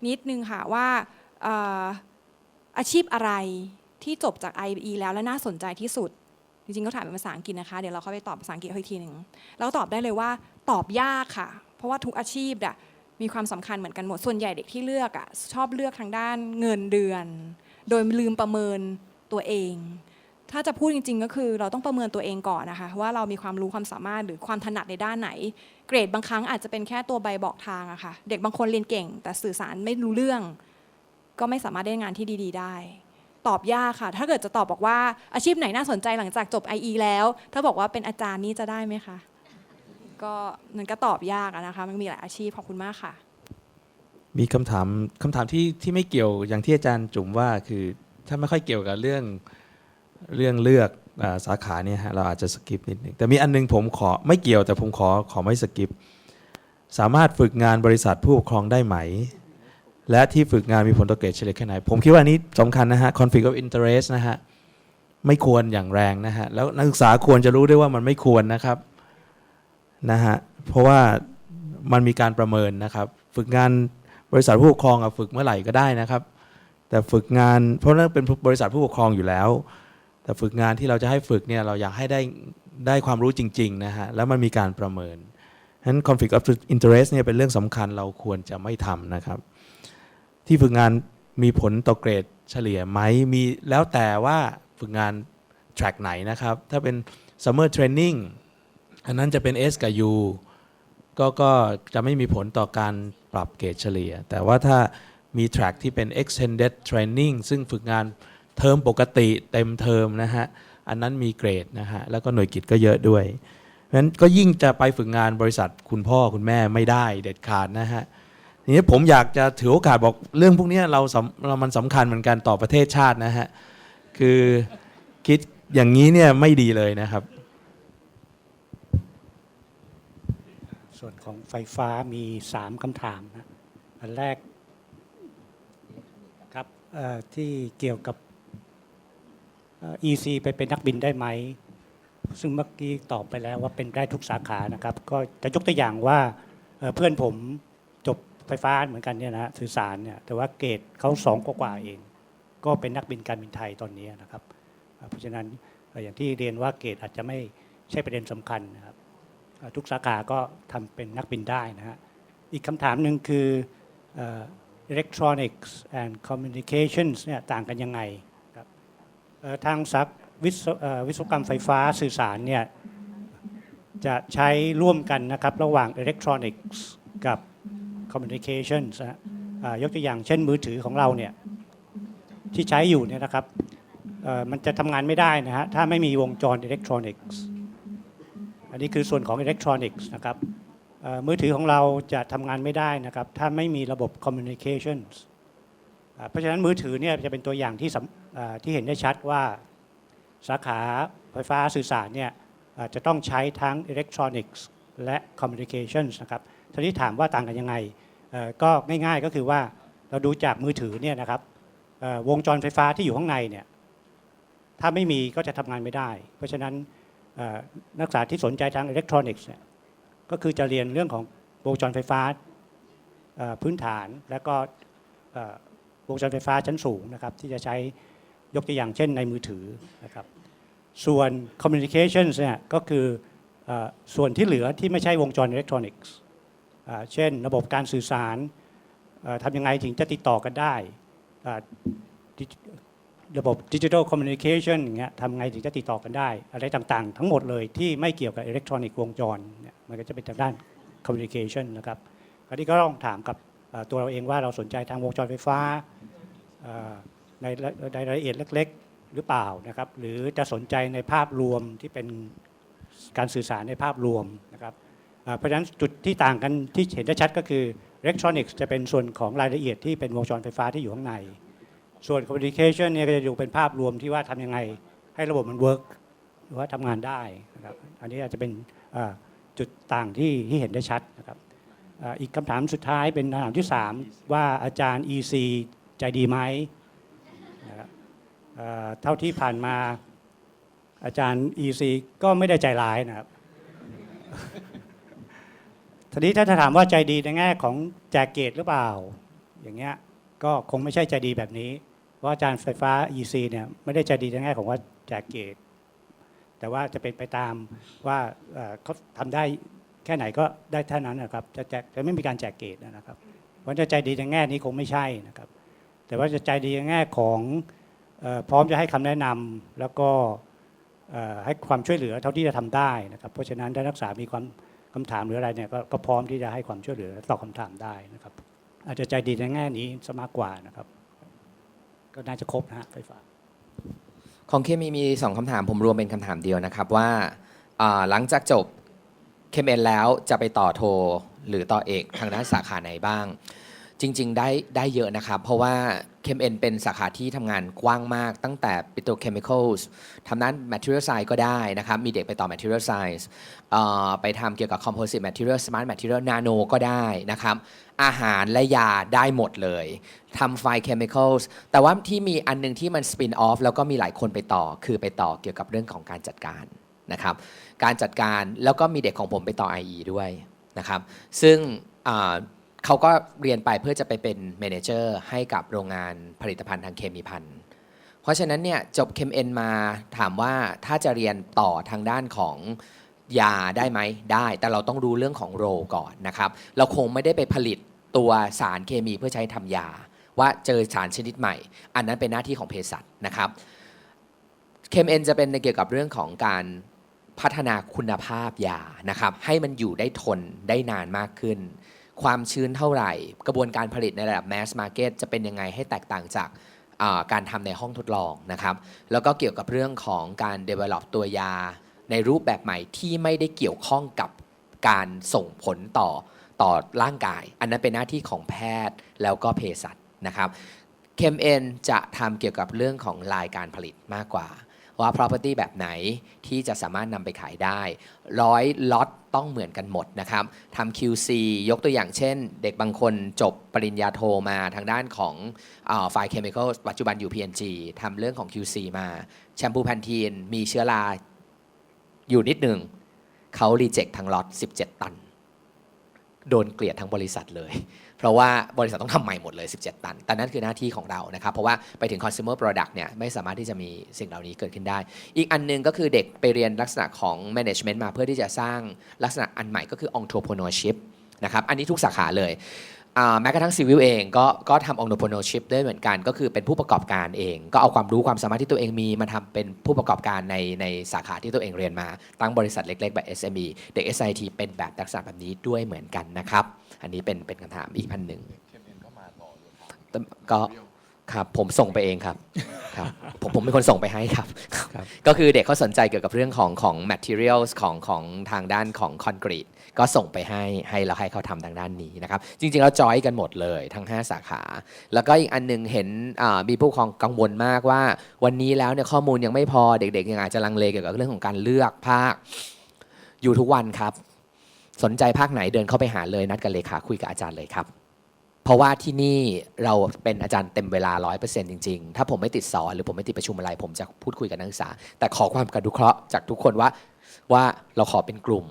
Speaker 8: นิดนึงค่ะว่าอาชีพอะไรที่จบจาก IE แล้วและน่าสนใจที่สุดจริงๆก็ถามเป็นภาษาอังกฤษนะคะเดี๋ยวเราเข้าไปตอบภาษาอังกฤษอีกทีหนึ่งแล้วตอบได้เลยว่าตอบยากค่ะเพราะว่าทุกอาชีพมีความสำคัญเหมือนกันหมดส่วนใหญ่เด็กที่เลือกชอบเลือกทางด้านเงินเดือนโดยลืมประเมินตัวเองถ้าจะพูดจริงๆก็คือเราต้องประเมินตัวเองก่อนนะคะว่าเรามีความรู้ความสามารถหรือความถนัดในด้านไหนเกรดบางครั้งอาจจะเป็นแค่ตัวใบบอกทางอะค่ะเด็กบางคนเรียนเก่งแต่สื่อสารไม่รู้เรื่องก็ไม่สามารถได้งานที่ดีๆได้ตอบยากค่ะถ้าเกิดจะตอบบอกว่าอาชีพไหนน่าสนใจหลังจากจบ IE แล้วถ้าบอกว่าเป็นอาจารย์นี่จะได้ไหมคะก็มันก็ตอบยากนะคะมันมีหลายอาชีพขอบคุณมากค่ะ
Speaker 10: มีคำถามที่ไม่เกี่ยวอย่างที่อาจารย์จุ๋มว่าคือถ้าไม่ค่อยเกี่ยวกับเรื่องเลือกสาขาเนี่ยฮะเราอาจจะสกิปนิดนึงแต่มีอันนึงผมขอไม่เกี่ยวแต่ผมขอไม่สกิปสามารถฝึกงานบริษัทผู้ปกครองได้ไหมและที่ฝึกงานมีผลต่อเกรดเฉลี่ยแค่ไหนผมคิดว่านี้สำคัญนะฮะ conflict of interest นะฮะไม่ควรอย่างแรงนะฮะแล้วนักศึกษาควรจะรู้ด้วยว่ามันไม่ควรนะครับนะฮะเพราะว่ามันมีการประเมินนะครับฝึกงานบริษัทผู้ปกครองฝึกเมื่อไหร่ก็ได้นะครับแต่ฝึกงานเพราะนั่นเป็นบริษัทผู้ปกครองอยู่แล้วแต่ฝึกงานที่เราจะให้ฝึกเนี่ยเราอยากให้ได้ความรู้จริงๆนะฮะแล้วมันมีการประเมินฉะนั้น conflict of interest เนี่ยเป็นเรื่องสำคัญเราควรจะไม่ทำนะครับที่ฝึกงานมีผลต่อเกรดเฉลี่ยไหมมีแล้วแต่ว่าฝึกงาน track ไหนนะครับถ้าเป็น summer training อันนั้นจะเป็น S กับ U ก็จะไม่มีผลต่อการปรับเกรดเฉลี่ยแต่ว่าถ้ามี track ที่เป็น extended training ซึ่งฝึกงานเทอมปกติเต็มเทอมนะฮะอันนั้นมีเกรดนะฮะแล้วก็หน่วยกิตก็เยอะด้วยเพราะฉะนั้นก็ยิ่งจะไปฝึกงานบริษัทคุณพ่อคุณแม่ไม่ได้เด็ดขาดนะฮะทีนี้ผมอยากจะถือโอกาสบอกเรื่องพวกนี้เรามันสำคัญเหมือนกันต่อประเทศชาตินะฮะคือคิดอย่างนี้เนี่ยไม่ดีเลยนะครับ
Speaker 7: ส่วนของไฟฟ้ามี3 คำถามนะอันแรกครับที่เกี่ยวกับEC ไปเป็นนักบินได้ไหมซึ่งเมื่อกี้ตอบไปแล้วว่าเป็นได้ทุกสาขานะครับก็จะยกตัวอย่างว่าเพื่อนผมจบไฟฟ้าเหมือนกันเนี่ยนะสื่อสารเนี่ยแต่ว่าเกรดเขา2 กว่าเองก็เป็นนักบินการบินไทยตอนนี้นะครับเพราะฉะนั้นอย่างที่เรียนว่าเกรดอาจจะไม่ใช่ประเด็นสำคัญนะครับทุกสาขาก็ทำเป็นนักบินได้นะฮะอีกคำถามหนึ่งคือ Electronics and Communications เนี่ยต่างกันยังไงครับทางวิศวกรรมไฟฟ้าสื่อสารเนี่ยจะใช้ร่วมกันนะครับระหว่าง Electronics กับ Communications นะยกตัวอย่างเช่นมือถือของเราเนี่ยที่ใช้อยู่เนี่ยนะครับมันจะทำงานไม่ได้นะฮะถ้าไม่มีวงจร Electronics อันนี้คือส่วนของ Electronics นะครับ มือถือของเราจะทำงานไม่ได้นะครับถ้าไม่มีระบบ communications เพราะฉะนั้นมือถือเนี่ยจะเป็นตัวอย่างที่เห็นได้ชัดว่าสาขาไฟฟ้าสื่อสารเนี่ยจะต้องใช้ทั้ง electronics และ communications นะครับทีนี้ถามว่าต่างกันยังไงก็ง่ายๆก็คือว่าเราดูจากมือถือเนี่ยนะครับวงจรไฟฟ้าที่อยู่ข้างในเนี่ยถ้าไม่มีก็จะทำงานไม่ได้เพราะฉะนั้นนักศึกษาที่สนใจทาง electronics เนี่ยก็คือจะเรียนเรื่องของวงจรไฟฟ้าพื้นฐานและก็วงจรไฟฟ้าชั้นสูงนะครับที่จะใช้ยกตัวอย่างเช่นในมือถือนะครับส่วน communications เนี่ยก็คือส่วนที่เหลือที่ไม่ใช่วงจรอิเล็กทรอนิกส์เช่นระบบการสื่อสารทำยังไงถึงจะติดต่อกันได้ระบบดิจิทัลคอมมิวนิเคชันอย่างเงี้ยทำไงถึงจะติดต่อกันได้อะไรต่างๆทั้งหมดเลยที่ไม่เกี่ยวกับอิเล็กทรอนิกส์วงจรเนี่ยมันก็จะเป็นทางด้านคอมมิวนิเคชันนะครับคราวนี้ก็ต้องถามกับตัวเราเองว่าเราสนใจทางวงจรไฟฟ้าในรายละเอียดเล็กๆหรือเปล่านะครับหรือจะสนใจในภาพรวมที่เป็นการสื่อสารในภาพรวมนะครับเพราะฉะนั้นจุดที่ต่างกันที่เห็นได้ชัดก็คืออิเล็กทรอนิกส์จะเป็นส่วนของรายละเอียดที่เป็นวงจรไฟฟ้าที่อยู่ข้างในส่วน communication เนี่ยก็จะดูเป็นภาพรวมที่ว่าทำยังไงให้ระบบมัน work หรือว่าทำงานได้นะครับอันนี้อาจจะเป็นจุดต่างที่เห็นได้ชัดนะครับอีกคำถามสุดท้ายเป็นคำถามที่3ว่าอาจารย์ EC ใจดีไหมนะครับเท่าที่ผ่านมาอาจารย์ EC ก็ไม่ได้ใจร้ายนะครับทีนี้ถ้าถามว่าใจดีในแง่ของแจกเกรดหรือเปล่าอย่างเงี้ยก็คงไม่ใช่ใจดีแบบนี้เพราะอาจารย์ไฟฟ้า EC เนี่ยไม่ได้ใจดีในแง่ของว่าแจกเกรดแต่ว่าจะเป็นไปตามว่าเขาทำได้แค่ไหนก็ได้เท่านั้นนะครับจะไม่มีการแจกเกรดนะครับเพราะจะใจดีในแง่นี้คงไม่ใช่นะครับแต่ว่าจะใจดีในแง่ของพร้อมจะให้คำแนะนำแล้วก็ให้ความช่วยเหลือเท่าที่จะทำได้นะครับเพราะฉะนั้นถ้านักศึกษามีความคำถามหรืออะไรเนี่ยก็พร้อมที่จะให้ความช่วยเหลือตอบคำถามได้นะครับอาจจะใจดีในแง่นี้ซะมากกว่านะครับก็น่าจะครบนะฮะไฟฟ้า
Speaker 5: ของเคมี2คำถามผมรวมเป็นคำถามเดียวนะครับว่าหลังจากจบเคมีแล้วจะไปต่อโทหรือต่อเอกทางด้านสาขาไหนบ้างจริงๆได้เยอะนะครับเพราะว่าเคมีเป็นสาขาที่ทำงานกว้างมากตั้งแต่ petrochemicals ทำด้าน material science ก็ได้นะครับมีเด็กไปต่อ material science ไปทำเกี่ยวกับ composite material smart material nano ก็ได้นะครับอาหารและยาได้หมดเลยทำ fine chemicals แต่ว่าที่มีอันนึงที่มัน spin off แล้วก็มีหลายคนไปต่อคือไปต่อเกี่ยวกับเรื่องของการจัดการนะครับการจัดการแล้วก็มีเด็กของผมไปต่อ IE ด้วยนะครับซึ่งเขาก็เรียนไปเพื่อจะไปเป็นเมเนเจอร์ให้กับโรงงานผลิตภัณฑ์ทางเคมีภัณฑ์เพราะฉะนั้นเนี่ยจบเคมเอ็นมาถามว่าถ้าจะเรียนต่อทางด้านของยาได้ไหมได้แต่เราต้องรู้เรื่องของโรก่อนนะครับเราคงไม่ได้ไปผลิตตัวสารเคมีเพื่อใช้ทำยาว่าเจอสารชนิดใหม่อันนั้นเป็นหน้าที่ของเภสัชนะครับเคมเอ็นจะเป็นเกี่ยวกับเรื่องของการพัฒนาคุณภาพยานะครับให้มันอยู่ได้ทนได้นานมากขึ้นความชื้นเท่าไหร่กระบวนการผลิตในระดับ mass market จะเป็นยังไงให้แตกต่างจากการทำในห้องทดลองนะครับแล้วก็เกี่ยวกับเรื่องของการ develop ตัวยาในรูปแบบใหม่ที่ไม่ได้เกี่ยวข้องกับการส่งผลต่อร่างกายอันนั้นเป็นหน้าที่ของแพทย์แล้วก็เภสัชนะครับเคมเอ็นจะทำเกี่ยวกับเรื่องของลายการผลิตมากกว่าว่า property แบบไหนที่จะสามารถนำไปขายได้100 ล็อตต้องเหมือนกันหมดนะครับทำ QC ยกตัวอย่างเช่นเด็กบางคนจบปริญญาโทมาทางด้านของFine Chemical ปัจจุบันอยู่ P&G ทำเรื่องของ QC มาแชมพูแพนทีนมีเชื้อราอยู่นิดหนึ่งเขารีเจ็คทั้งล็อต17 ตันโดนเกลียดทั้งบริษัทเลยเพราะว่าบริษัทต้องทำใหม่หมดเลย17 ตันแต่นั่นคือหน้าที่ของเรานะครับเพราะว่าไปถึง consumer product เนี่ยไม่สามารถที่จะมีสิ่งเหล่านี้เกิดขึ้นได้อีกอันนึงก็คือเด็กไปเรียนลักษณะของ management มาเพื่อที่จะสร้างลักษณะอันใหม่ก็คือ entrepreneurship นะครับอันนี้ทุกสาขาเลยแม้กระทั่ง civil เองก็ทำ entrepreneurship ด้วยเหมือนกันก็คือเป็นผู้ประกอบการเองก็เอาความรู้ความสามารถที่ตัวเองมีมาทำเป็นผู้ประกอบการในสาขาที่ตัวเองเรียนมาตั้งบริษัทเล็กๆแบบ SME เด็ก SIIT เป็นแบบลักษณะแบบนี้ด้วยเหมือนกันนะครับอันนี้เป็นคำถามอีกอันหนึ่งก็ ครับผมส่งไปเองครับครับผมเป็นคนส่งไปให้ครับ
Speaker 10: ครับ
Speaker 5: ก็คือเด็กเขาสนใจเกี่ยวกับเรื่องของ materials ของทางด้านของคอนกรีตก็ส่งไปให้เราให้เขาทำทางด้านนี้นะครับจริงๆแล้วจอยกันหมดเลยทั้ง5สาขาแล้วก็อีกอันนึงเห็นมีผู้ปกครองกังวลมากว่าวันนี้แล้วเนี่ยข้อมูลยังไม่พอเด็กๆยังอาจจะลังเลเกี่ยวกับเรื่องของการเลือกภาคอยู่ทุกวันครับสนใจภาคไหนเดินเข้าไปหาเลยนัดกับเลขาคุยกับอาจารย์เลยครับเพราะว่าที่นี่เราเป็นอาจารย์เต็มเวลา 100% จริงๆถ้าผมไม่ติดสอนหรือผมไม่ติดประชุมอะไรผมจะพูดคุยกับนักศึกษาแต่ขอความกรุณาจากทุกคนว่าเราขอเป็นกลุ่ม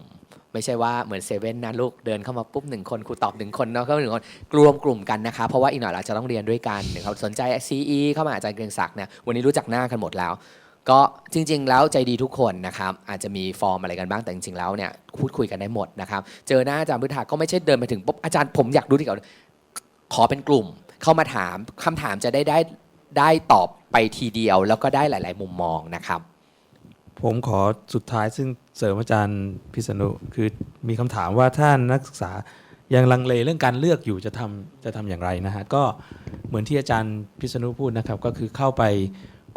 Speaker 5: ไม่ใช่ว่าเหมือนเซเว่นนะลูกเดินเข้ามาปุ๊บ1คนครูตอบ1คนเนาะก็1คนรวมกลุ่มกันนะคะเพราะว่าอีกหน่อยเราจะต้องเรียนด้วยกันเขาสนใจ CE เข้ามาอาจารย์เกรียงศักดิ์เนี่ยวันนี้รู้จักหน้ากันหมดแล้วก็จริงๆแล้วใจดีทุกคนนะครับอาจจะมีฟอร์มอะไรกันบ้างแต่จริงๆแล้วเนี่ยพูดคุยกันได้หมดนะครับเจอหน้าอาจารย์พฤทธาก็ไม่ใช่เดินไปถึงปุ๊บอาจารย์ผมอยากรู้ที่เก่าขอเป็นกลุ่มเข้ามาถามคำถามจะได้ตอบไปทีเดียวแล้วก็ได้หลายๆมุมมองนะครับ
Speaker 10: ผมขอสุดท้ายซึ่งเสริมอาจารย์พิษณุคือมีคำถามว่าถ้านักศึกษายังลังเลเรื่องการเลือกอยู่จะทำอย่างไรนะฮะก็เหมือนที่อาจารย์พิษณุพูดนะครับก็คือเข้าไป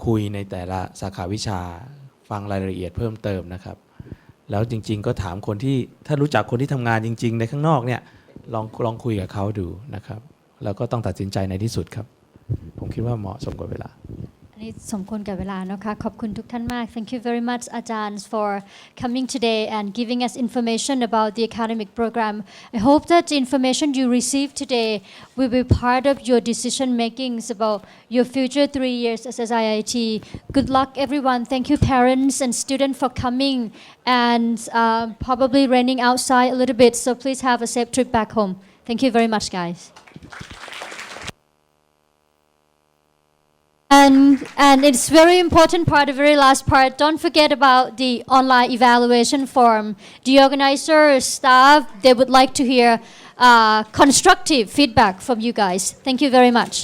Speaker 10: คุยในแต่ละสาขาวิชาฟังรายละเอียดเพิ่มเติมนะครับแล้วจริงๆก็ถามคนที่ถ้ารู้จักคนที่ทำงานจริงๆในข้างนอกเนี่ยลองคุยกับเขาดูนะครับแล้วก็ต้องตัดสินใจในที่สุดครับผมคิดว่าเหมาะสมกว่าเวลา
Speaker 1: อันนี้สมควรกับเวลานะคะขอบคุณทุกท่านมาก Thank you very much อาจารย์ for coming today and giving us information about the academic program. I hope that the information you received today will be part of your decision makings about your future 3 years as SIIT. Good luck everyone. Thank you parents and students for coming and probably raining outside a little bit, so please have a safe trip back home. Thank you very much guys. And it's very important part, the very last part, don't forget about the online evaluation form. The organizers, staff, they would like to hear constructive feedback from you guys. Thank you very much.